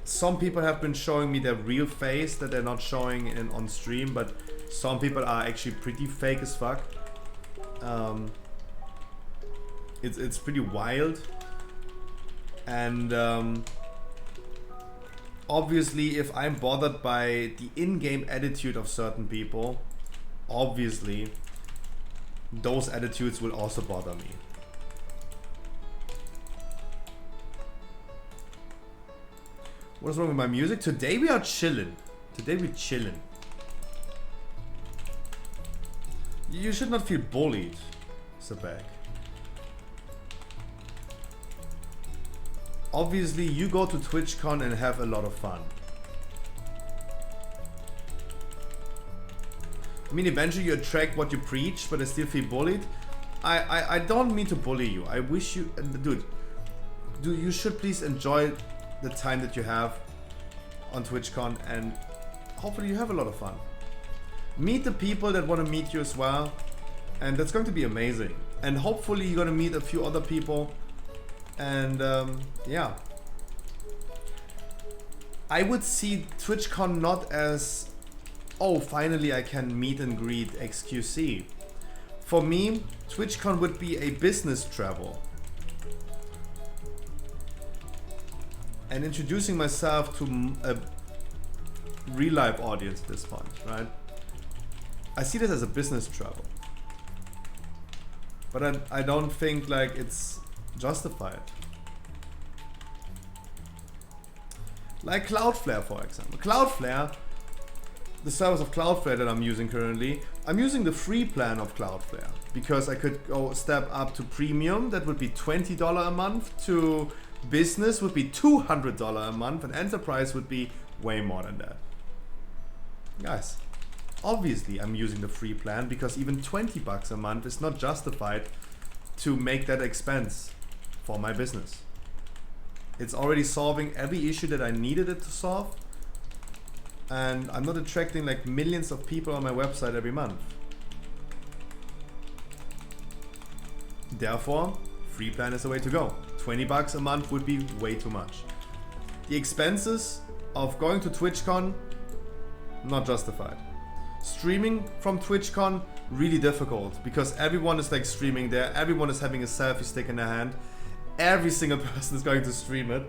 Some people have been showing me their real face that they're not showing on stream, but some people are actually pretty fake as fuck. It's pretty wild. And obviously if I'm bothered by the in-game attitude of certain people, obviously those attitudes will also bother me. What's wrong with my music? Today we are chilling. Today we're chilling. You should not feel bullied, Sabek. Obviously you go to TwitchCon and have a lot of fun. I mean, eventually you attract what you preach, but I still feel bullied. I don't mean to bully you. I wish you, dude, you should please enjoy the time that you have on TwitchCon, and hopefully you have a lot of fun. Meet the people that want to meet you as well, and that's going to be amazing. And hopefully you're going to meet a few other people, and yeah. I would see TwitchCon not as, oh, finally I can meet and greet XQC. For me, TwitchCon would be a business travel. And introducing myself to a real life audience at this point, right? I see this as a business travel. But I don't think like it's justified. Like Cloudflare, for example. Cloudflare, the service of Cloudflare that I'm using currently, I'm using the free plan of Cloudflare because I could go step up to premium, that would be $20 a month, to business would be $200 a month, and enterprise would be way more than that. Guys, obviously I'm using the free plan because even $20 a month is not justified to make that expense for my business. It's already solving every issue that I needed it to solve, and I'm not attracting like millions of people on my website every month. Therefore, free plan is the way to go. $20 a month would be way too much. The expenses of going to TwitchCon, not justified. Streaming from TwitchCon, really difficult because everyone is like streaming there, everyone is having a selfie stick in their hand, every single person is going to stream it.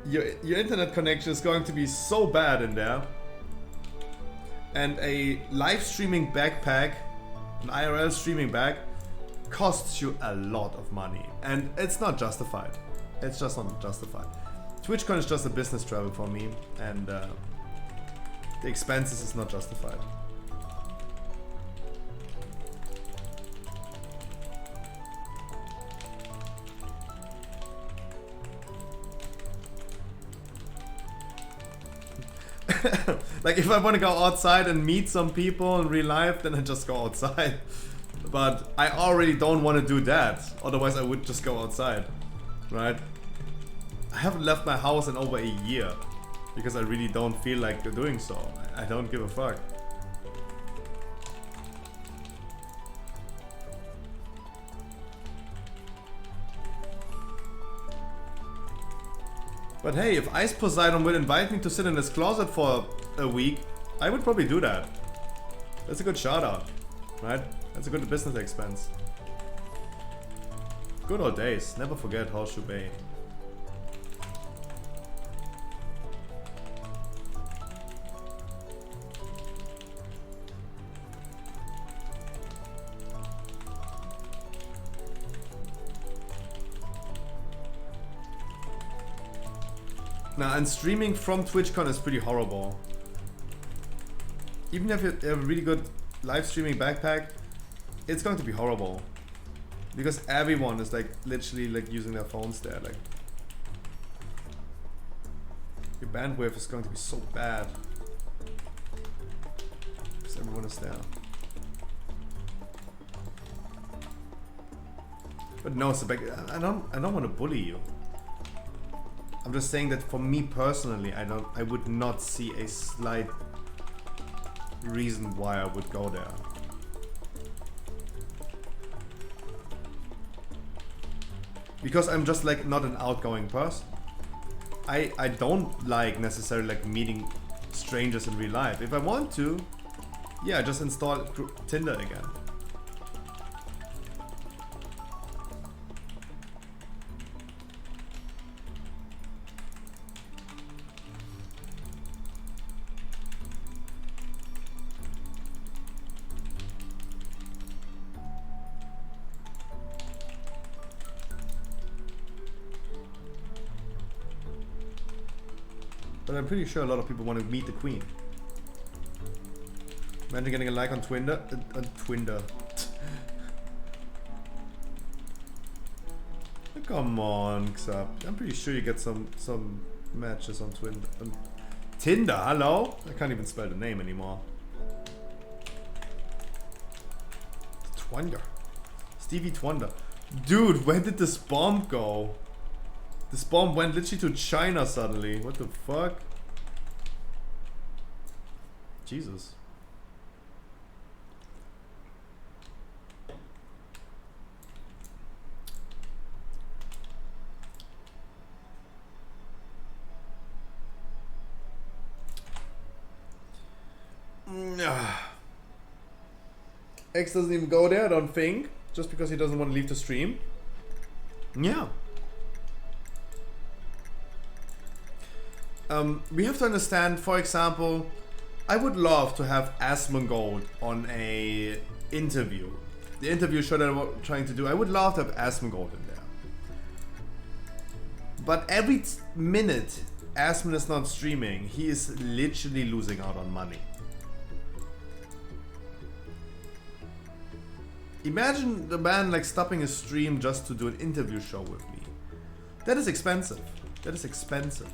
Your internet connection is going to be so bad in there. And a live streaming backpack, an IRL streaming bag, costs you a lot of money. And it's not justified. It's just not justified. TwitchCon is just a business travel for me, and the expenses is not justified. Like, if I want to go outside and meet some people in real life, then I just go outside. But I already don't want to do that. Otherwise, I would just go outside, right? I haven't left my house in over a year because I really don't feel like doing so. I don't give a fuck. But hey, if Ice Poseidon would invite me to sit in his closet for a week, I would probably do that. That's a good shout out, right? That's a good business expense. Good old days. Never forget Horseshoe Bay. Now, and streaming from TwitchCon is pretty horrible. Even if you have a really good live streaming backpack, it's going to be horrible. Because everyone is like literally like using their phones there. Like, your bandwidth is going to be so bad. Because everyone is there. But no, Sebek, I don't want to bully you. I'm just saying that for me personally, I would not see a slight reason why I would go there. Because I'm just like not an outgoing person. I don't like necessarily like meeting strangers in real life. If I want to, yeah, just install Tinder again. But I'm pretty sure a lot of people want to meet the Queen. Imagine getting a like on Twinder. Come on, Xap. I'm pretty sure you get some matches on Tinder. Hello? I can't even spell the name anymore. Twinder. Stevie Twinder. Dude, where did this bomb go? This bomb went literally to China suddenly. What the fuck? Jesus. X doesn't even go there, I don't think. Just because he doesn't want to leave the stream. Yeah. We have to understand, for example, I would love to have Asmongold on a interview. The interview show that I'm trying to do, I would love to have Asmongold in there. But every minute Asmon is not streaming, he is literally losing out on money. Imagine the man like stopping his stream just to do an interview show with me. That is expensive. That is expensive.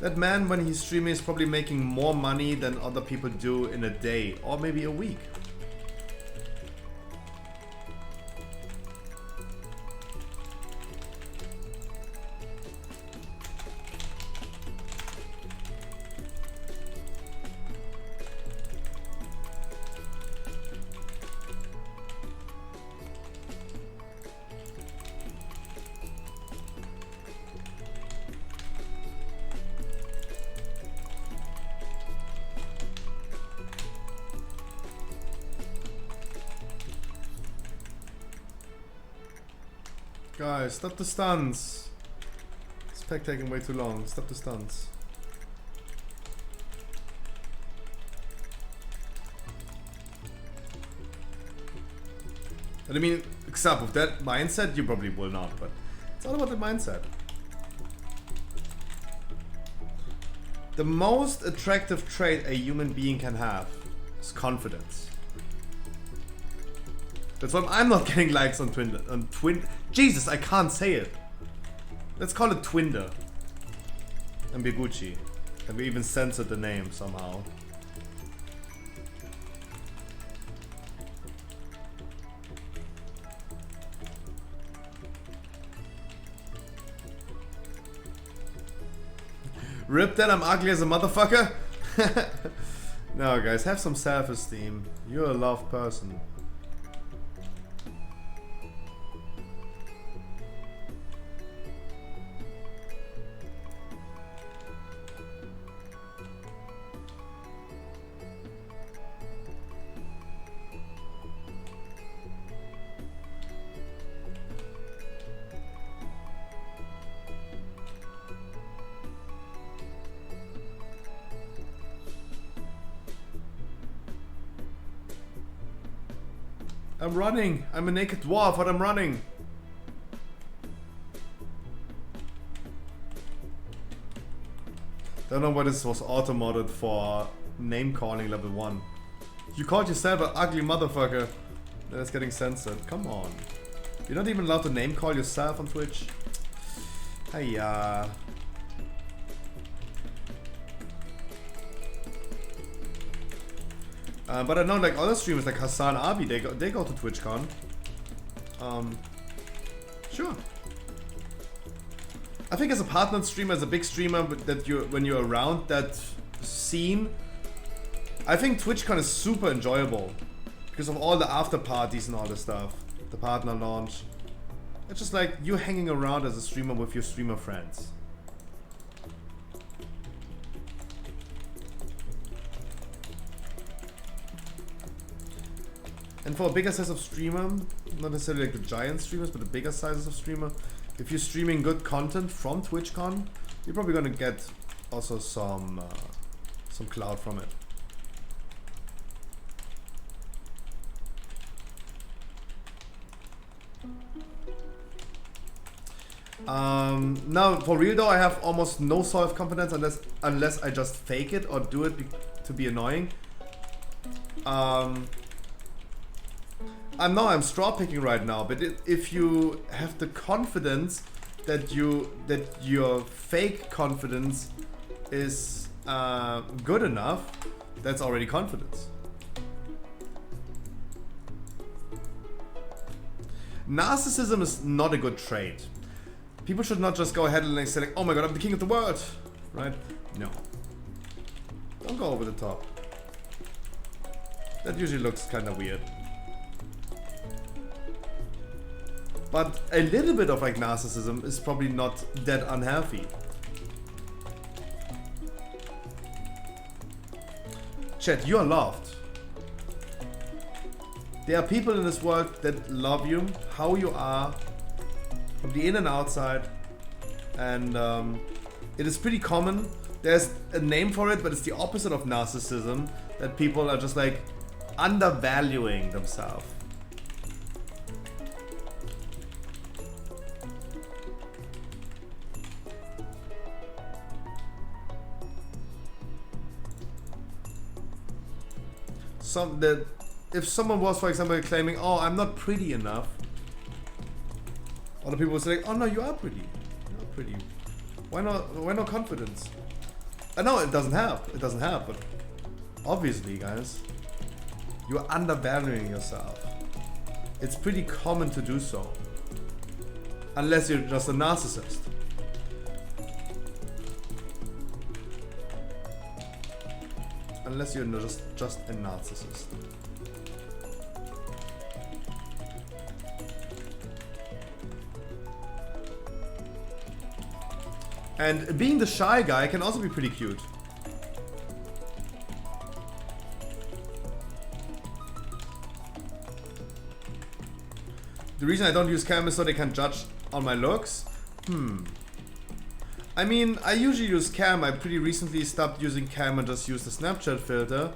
That man, when he's streaming, is probably making more money than other people do in a day or maybe a week. Guys, stop the stunts. This pack taking way too long. Stop the stunts. And I mean, except with that mindset, you probably will not, but it's all about the mindset. The most attractive trait a human being can have is confidence. That's why I'm not getting likes on Twinder. Jesus, I can't say it. Let's call it Twinder. And Biguchi. And we even censored the name somehow. Rip that I'm ugly as a motherfucker? No guys, have some self-esteem. You're a loved person. I'm running. I'm a naked dwarf, but I'm running. Don't know why this was auto-modded for name calling level 1. You called yourself an ugly motherfucker. That's getting censored. Come on. You're not even allowed to name call yourself on Twitch. Hiya. But I know like other streamers like Hassan Abi, they go to TwitchCon. Sure. I think as a partner streamer, as a big streamer, that when you're around that scene, I think TwitchCon is super enjoyable because of all the after parties and all this stuff. The partner launch. It's just like you hanging around as a streamer with your streamer friends. And for a bigger size of streamer, not necessarily like the giant streamers, but the bigger sizes of streamer, if you're streaming good content from TwitchCon, you're probably gonna get also some clout from it. Now for real though, I have almost no self-confidence unless I just fake it or do it to be annoying. I'm straw picking right now, but if you have the confidence that your fake confidence is good enough, that's already confidence. Narcissism is not a good trait. People should not just go ahead and like say like, oh my god, I'm the king of the world, right? No. Don't go over the top. That usually looks kind of weird. But a little bit of like narcissism is probably not that unhealthy. Chat, you are loved. There are people in this world that love you, how you are, from the in and outside. And it is pretty common. There's a name for it, but it's the opposite of narcissism. That people are just like undervaluing themselves. If someone was, for example, claiming, oh, I'm not pretty enough, other people would say, oh no, you are pretty. You're pretty. Why not confidence? I know it doesn't help, but obviously, guys, you're undervaluing yourself. It's pretty common to do so. Unless you're just a narcissist. Unless you're just a narcissist. And being the shy guy can also be pretty cute. The reason I don't use cam is so they can judge on my looks? I mean, I usually use cam. I pretty recently stopped using cam and just use the Snapchat filter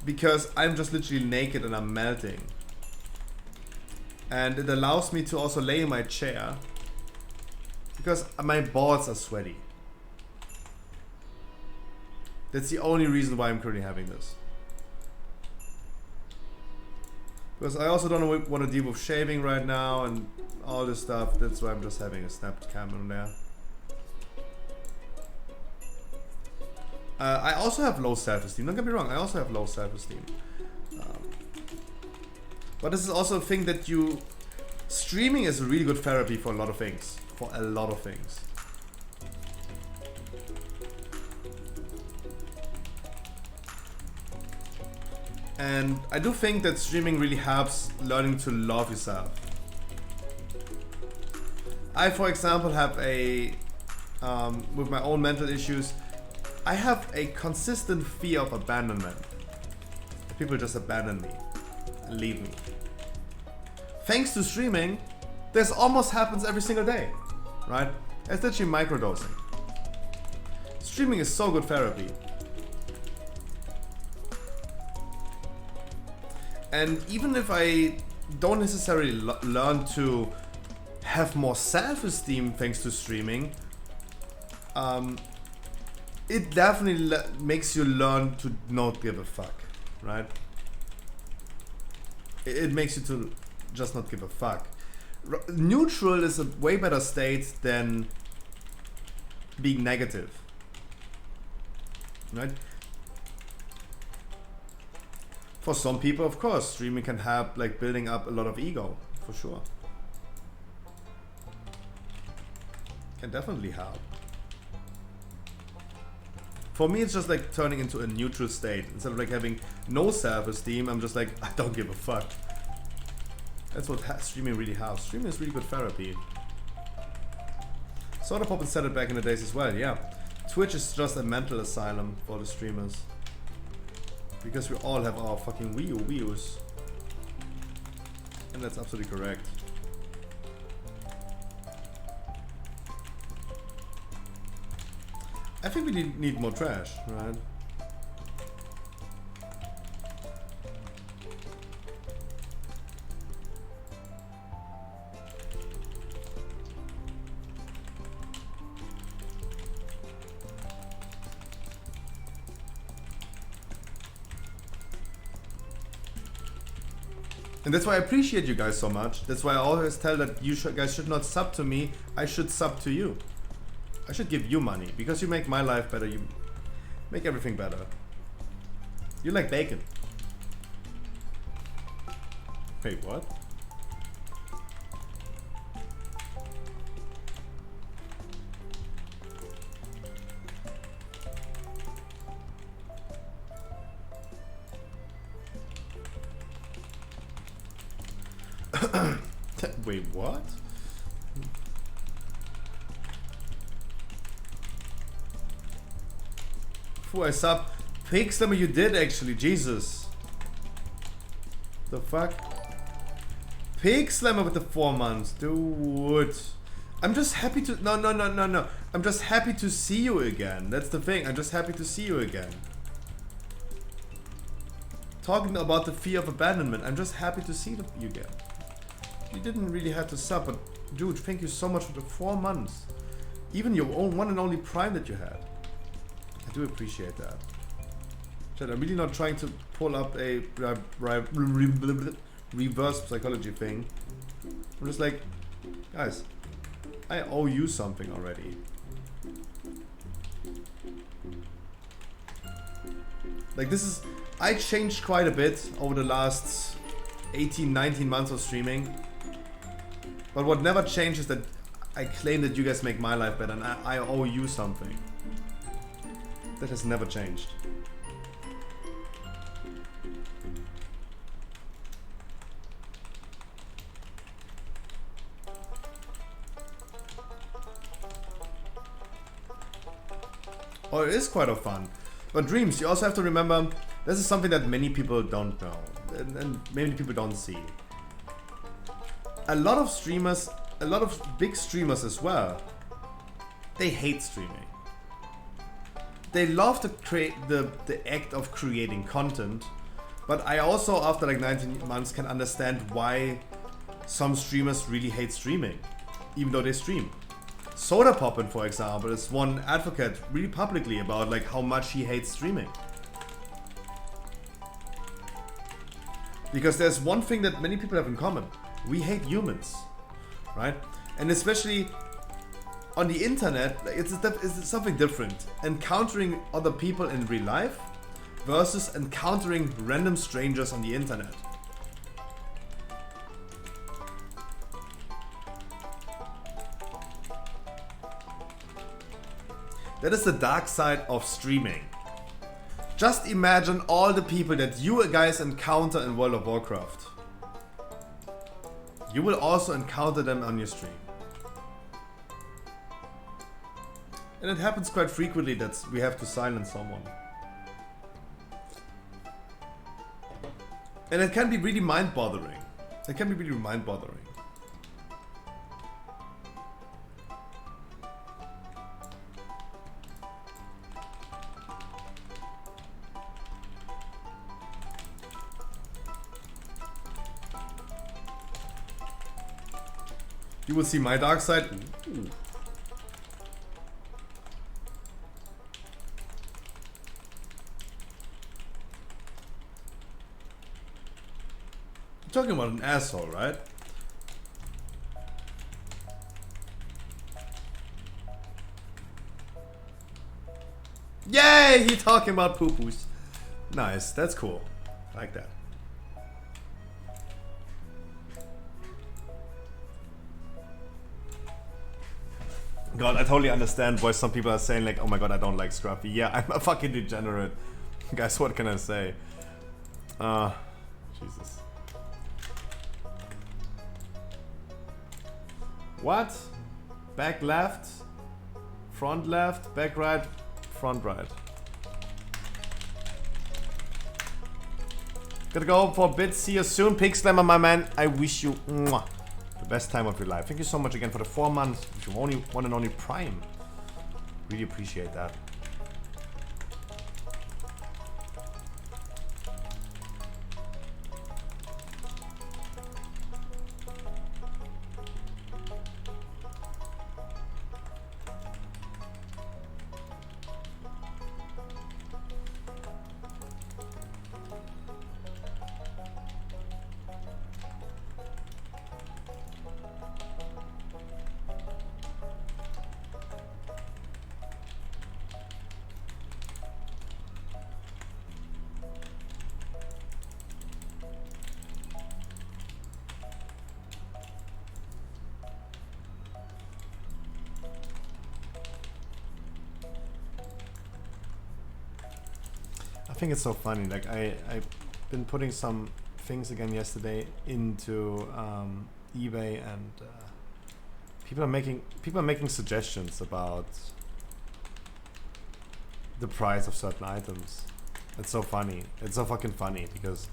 because I'm just literally naked and I'm melting. And it allows me to also lay in my chair because my balls are sweaty. That's the only reason why I'm currently having this. Because I also don't want to deal with shaving right now and all this stuff. That's why I'm just having a snap cam on there. I also have low self-esteem. Don't get me wrong, I also have low self-esteem. But this is also a thing that you... Streaming is a really good therapy for a lot of things. For a lot of things. And I do think that streaming really helps learning to love yourself. I, for example, have a... with my own mental issues, I have a consistent fear of abandonment. People just abandon me and leave me. Thanks to streaming, this almost happens every single day, right? It's literally microdosing. Streaming is so good therapy. And even if I don't necessarily learn to have more self-esteem thanks to streaming, it definitely makes you learn to not give a fuck, right? It makes you to just not give a fuck. Neutral is a way better state than being negative, right? For some people, of course, streaming can help like building up a lot of ego, for sure. Can definitely help. For me, it's just like turning into a neutral state. Instead of like having no self-esteem, I'm just like, I don't give a fuck. That's what streaming really helps. Streaming is really good therapy. Soda said it back in the days as well, yeah. Twitch is just a mental asylum for the streamers. Because we all have our fucking Wii U's. And that's absolutely correct. I think we need more trash, right? And that's why I appreciate you guys so much. That's why I always tell that you guys should not sub to me. I should sub to you. I should give you money because you make my life better. You make everything better. You like bacon. Wait, what? Wait, what? Before I sub, Pig Slimmer, you did actually, Jesus. The fuck? Pig Slimmer with the 4 months, dude. I'm just happy to, no. I'm just happy to see you again. That's the thing, I'm just happy to see you again. Talking about the fear of abandonment, I'm just happy to see you again. You didn't really have to sub, but dude, thank you so much for the 4 months. Even your own one and only Prime that you had. I do appreciate that. Chat, I'm really not trying to pull up a reverse psychology thing. I'm just like, guys, I owe you something already. Like this is, I changed quite a bit over the last 18, 19 months of streaming. But what never changed is that I claim that you guys make my life better and I owe you something. That has never changed. Oh, it is quite a fun. But Dreams, you also have to remember, this is something that many people don't know. And many people don't see. A lot of streamers a lot of big streamers as well, they hate streaming. They love to create the act of creating content, but I also, after like 19 months, can understand why some streamers really hate streaming, even though they stream. Soda Poppin', for example, is one advocate really publicly about like how much he hates streaming. Because there's one thing that many people have in common. We hate humans, right? And especially on the internet, it's something different. Encountering other people in real life versus encountering random strangers on the internet. That is the dark side of streaming. Just imagine all the people that you guys encounter in World of Warcraft. You will also encounter them on your stream. And it happens quite frequently that we have to silence someone. And it can be really mind-bothering. It can be really mind-bothering. You will see my dark side. Ooh. You're talking about an asshole, right? Yay! He talking about poo-poos. Nice, that's cool. I like that. God, I totally understand why some people are saying like, oh my god, I don't like Scruffy. Yeah, I'm a fucking degenerate. Guys, what can I say? Jesus. What? Back left, front left, back right, front right. Gotta go for a bit. See you soon, Pig Slammer, my man. I wish you mwah, the best time of your life. Thank you so much again for the 4 months. If you only one and only Prime. Really appreciate that. I think it's so funny. Like I've been putting some things again yesterday into eBay, and people are making suggestions about the price of certain items. It's so funny. It's so fucking funny because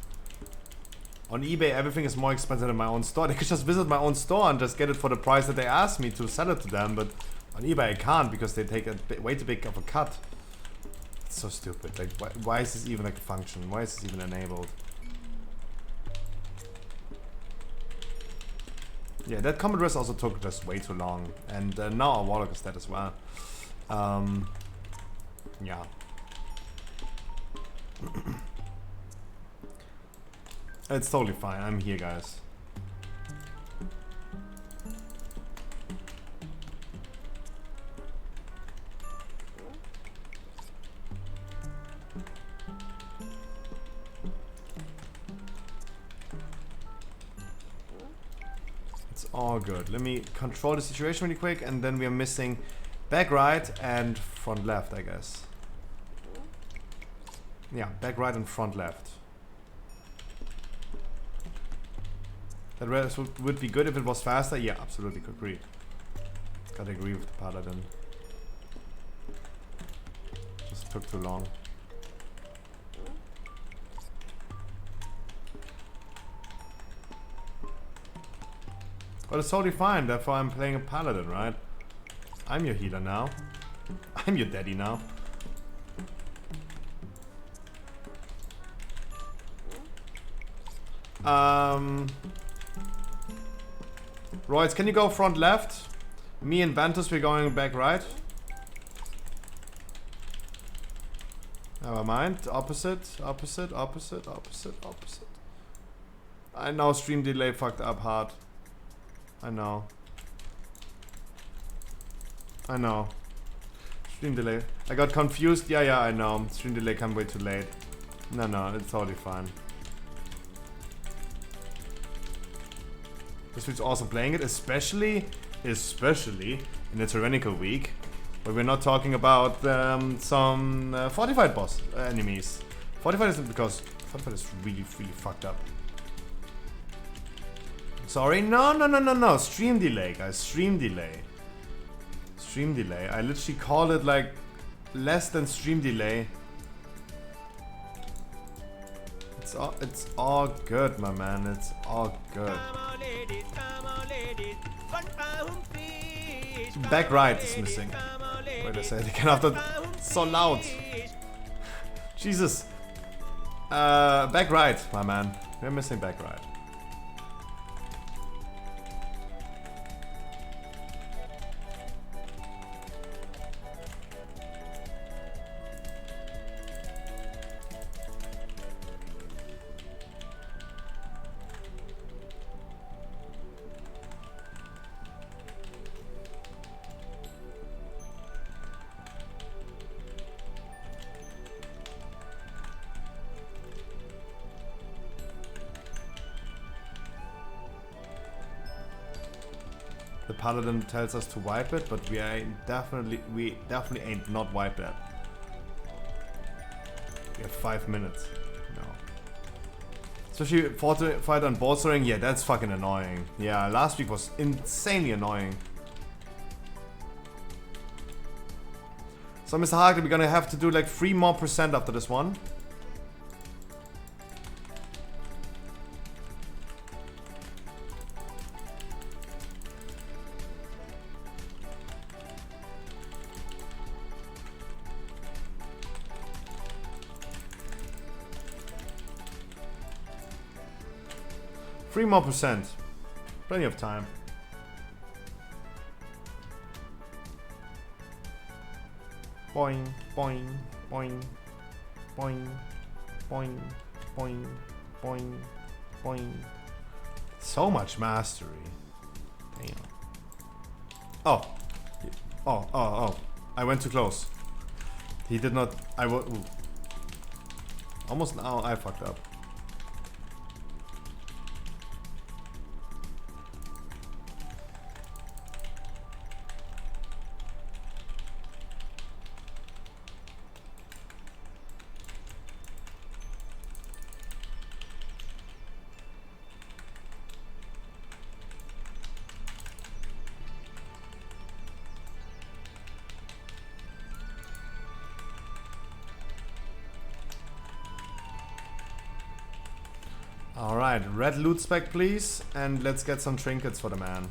on eBay everything is more expensive than my own store. They could just visit my own store and just get it for the price that they asked me to sell it to them, but on eBay I can't because they take a way too big of a cut. So stupid. Like, why is this even like a function? Why is this even enabled? Yeah, that comment address also took just way too long, and now our Warlock is dead as well. Yeah. It's totally fine. I'm here, guys. All good. Let me control the situation really quick, and then we are missing back right and front left, I guess. Yeah, back right and front left. That rest would be good if it was faster. Yeah, absolutely, agreed. Gotta agree with the Paladin. Just took too long. But it's totally fine, therefore I'm playing a paladin, right? I'm your healer now. I'm your daddy now. Royce, can you go front left? Me and Ventus, we're going back right. Never mind. Opposite, opposite, opposite, opposite, opposite. I know stream delay fucked up hard. I know. I know. Stream delay. I got confused. Yeah, I know. Stream delay come way too late. No, it's totally fine. This week's awesome playing it, especially in the tyrannical week, where we're not talking about some fortified boss enemies. Fortified is because fortified is really fucked up. Sorry, no. Stream delay, guys. Stream delay. Stream delay. I literally called it like less than stream delay. It's all good, my man. It's all good. Back right is missing. Wait a second, again after so loud. Jesus. Back right, my man. We're missing back right. Paladin tells us to wipe it, but we definitely ain't not wipe that. We have 5 minutes. No. Especially fight on bolstering, yeah, that's fucking annoying. Yeah, last week was insanely annoying. So Mr. Harkley, we're gonna have to do like 3% more after this one. More %. Plenty of time. Boing, boing, boing, boing, boing, boing, boing, boing. So much mastery. Damn. Oh. I went too close. He did not. Almost now I fucked up. Alright, red loot spec please, and let's get some trinkets for the man.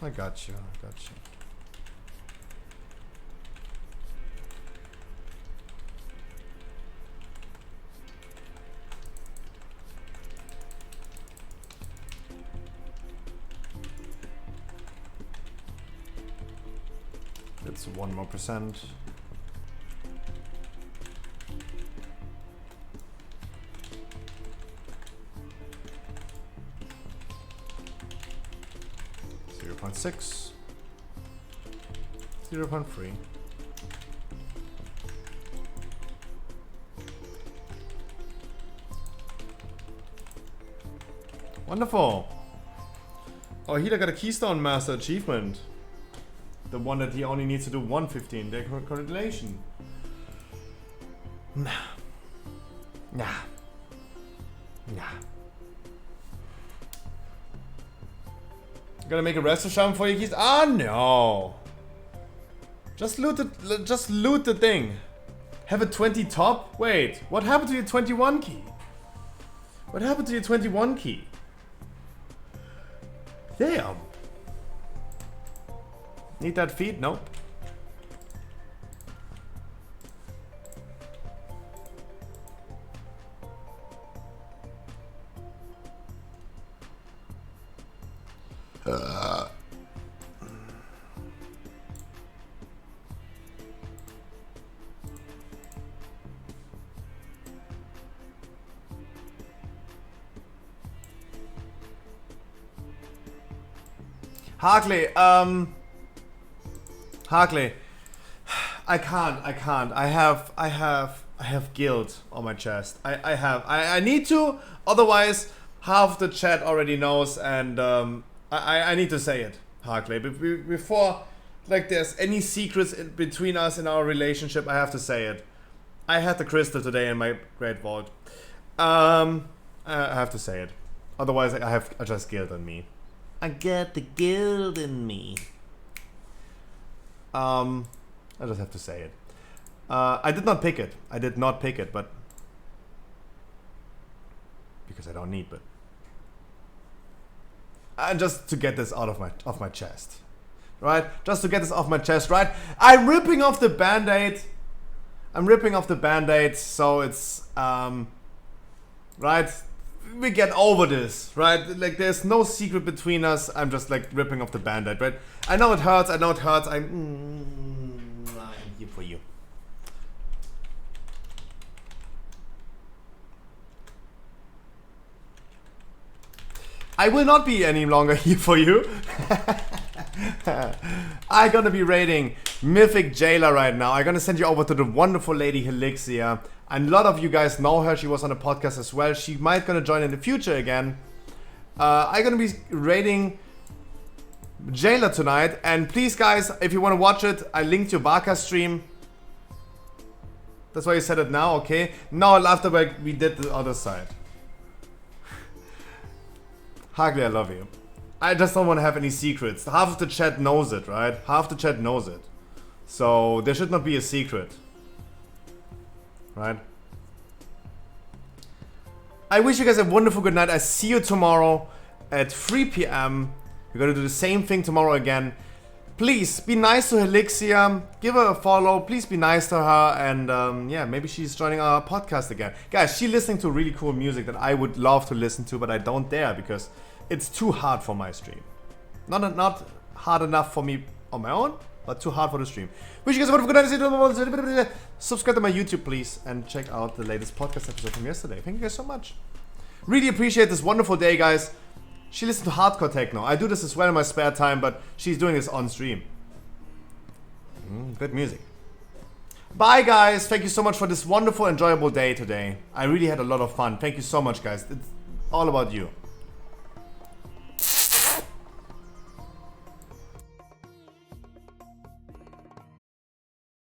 I got you. It's 1% more. .6, 0.3. Wonderful. Oh, Healer got a Keystone Master achievement. The one that he only needs to do 115. Congratulations. Nah. Gonna make a resto shop for you keys? Ah, no. Just loot the thing. Have a 20 top? Wait, what happened to your 21 key? What happened to your 21 key? Damn. Need that feed? Nope. Harkley, Harkley, I can't. I have guilt on my chest. I need to, otherwise half the chat already knows, and I need to say it, Harkley. Before like there's any secrets between us in our relationship, I have to say it. I had the crystal today in my great vault. I have to say it. Otherwise I just guilt on me. I got the guilt in me. I just have to say it. I did not pick it. I did not pick it, but because I don't need, but just to get this out of my chest, right? Just to get this off my chest, right? I'm ripping off the band-aid. I'm ripping off the band-aid, so it's right. We get over this, right? Like there's no secret between us. I'm just like ripping off the band-aid, right? I know it hurts. I know it hurts. I'm here for you. I will not be any longer here for you. I'm gonna be raiding Mythic Jailer right now. I'm gonna send you over to the wonderful lady Helixia. And a lot of you guys know her. She was on a podcast as well. She might gonna join in the future again. I'm gonna be raiding Jailer tonight. And please guys, if you wanna watch it, I linked your Barca stream. That's why you said it now, okay? Now after we did the other side. Harkley, I love you. I just don't want to have any secrets. Half of the chat knows it, right? Half the chat knows it. So there should not be a secret. Right? I wish you guys a wonderful good night. I see you tomorrow at 3 p.m. We're gonna do the same thing tomorrow again. Please be nice to Helixia. Give her a follow. Please be nice to her. And yeah, maybe she's joining our podcast again. Guys, she's listening to really cool music that I would love to listen to, but I don't dare because it's too hard for my stream. Not hard enough for me on my own, but too hard for the stream. Wish you guys a wonderful good night. Subscribe to my YouTube, please, and check out the latest podcast episode from yesterday. Thank you guys so much. Really appreciate this wonderful day, guys. She listens to hardcore techno. I do this as well in my spare time, but she's doing this on stream. Good music. Bye, guys. Thank you so much for this wonderful, enjoyable day today. I really had a lot of fun. Thank you so much, guys. It's all about you.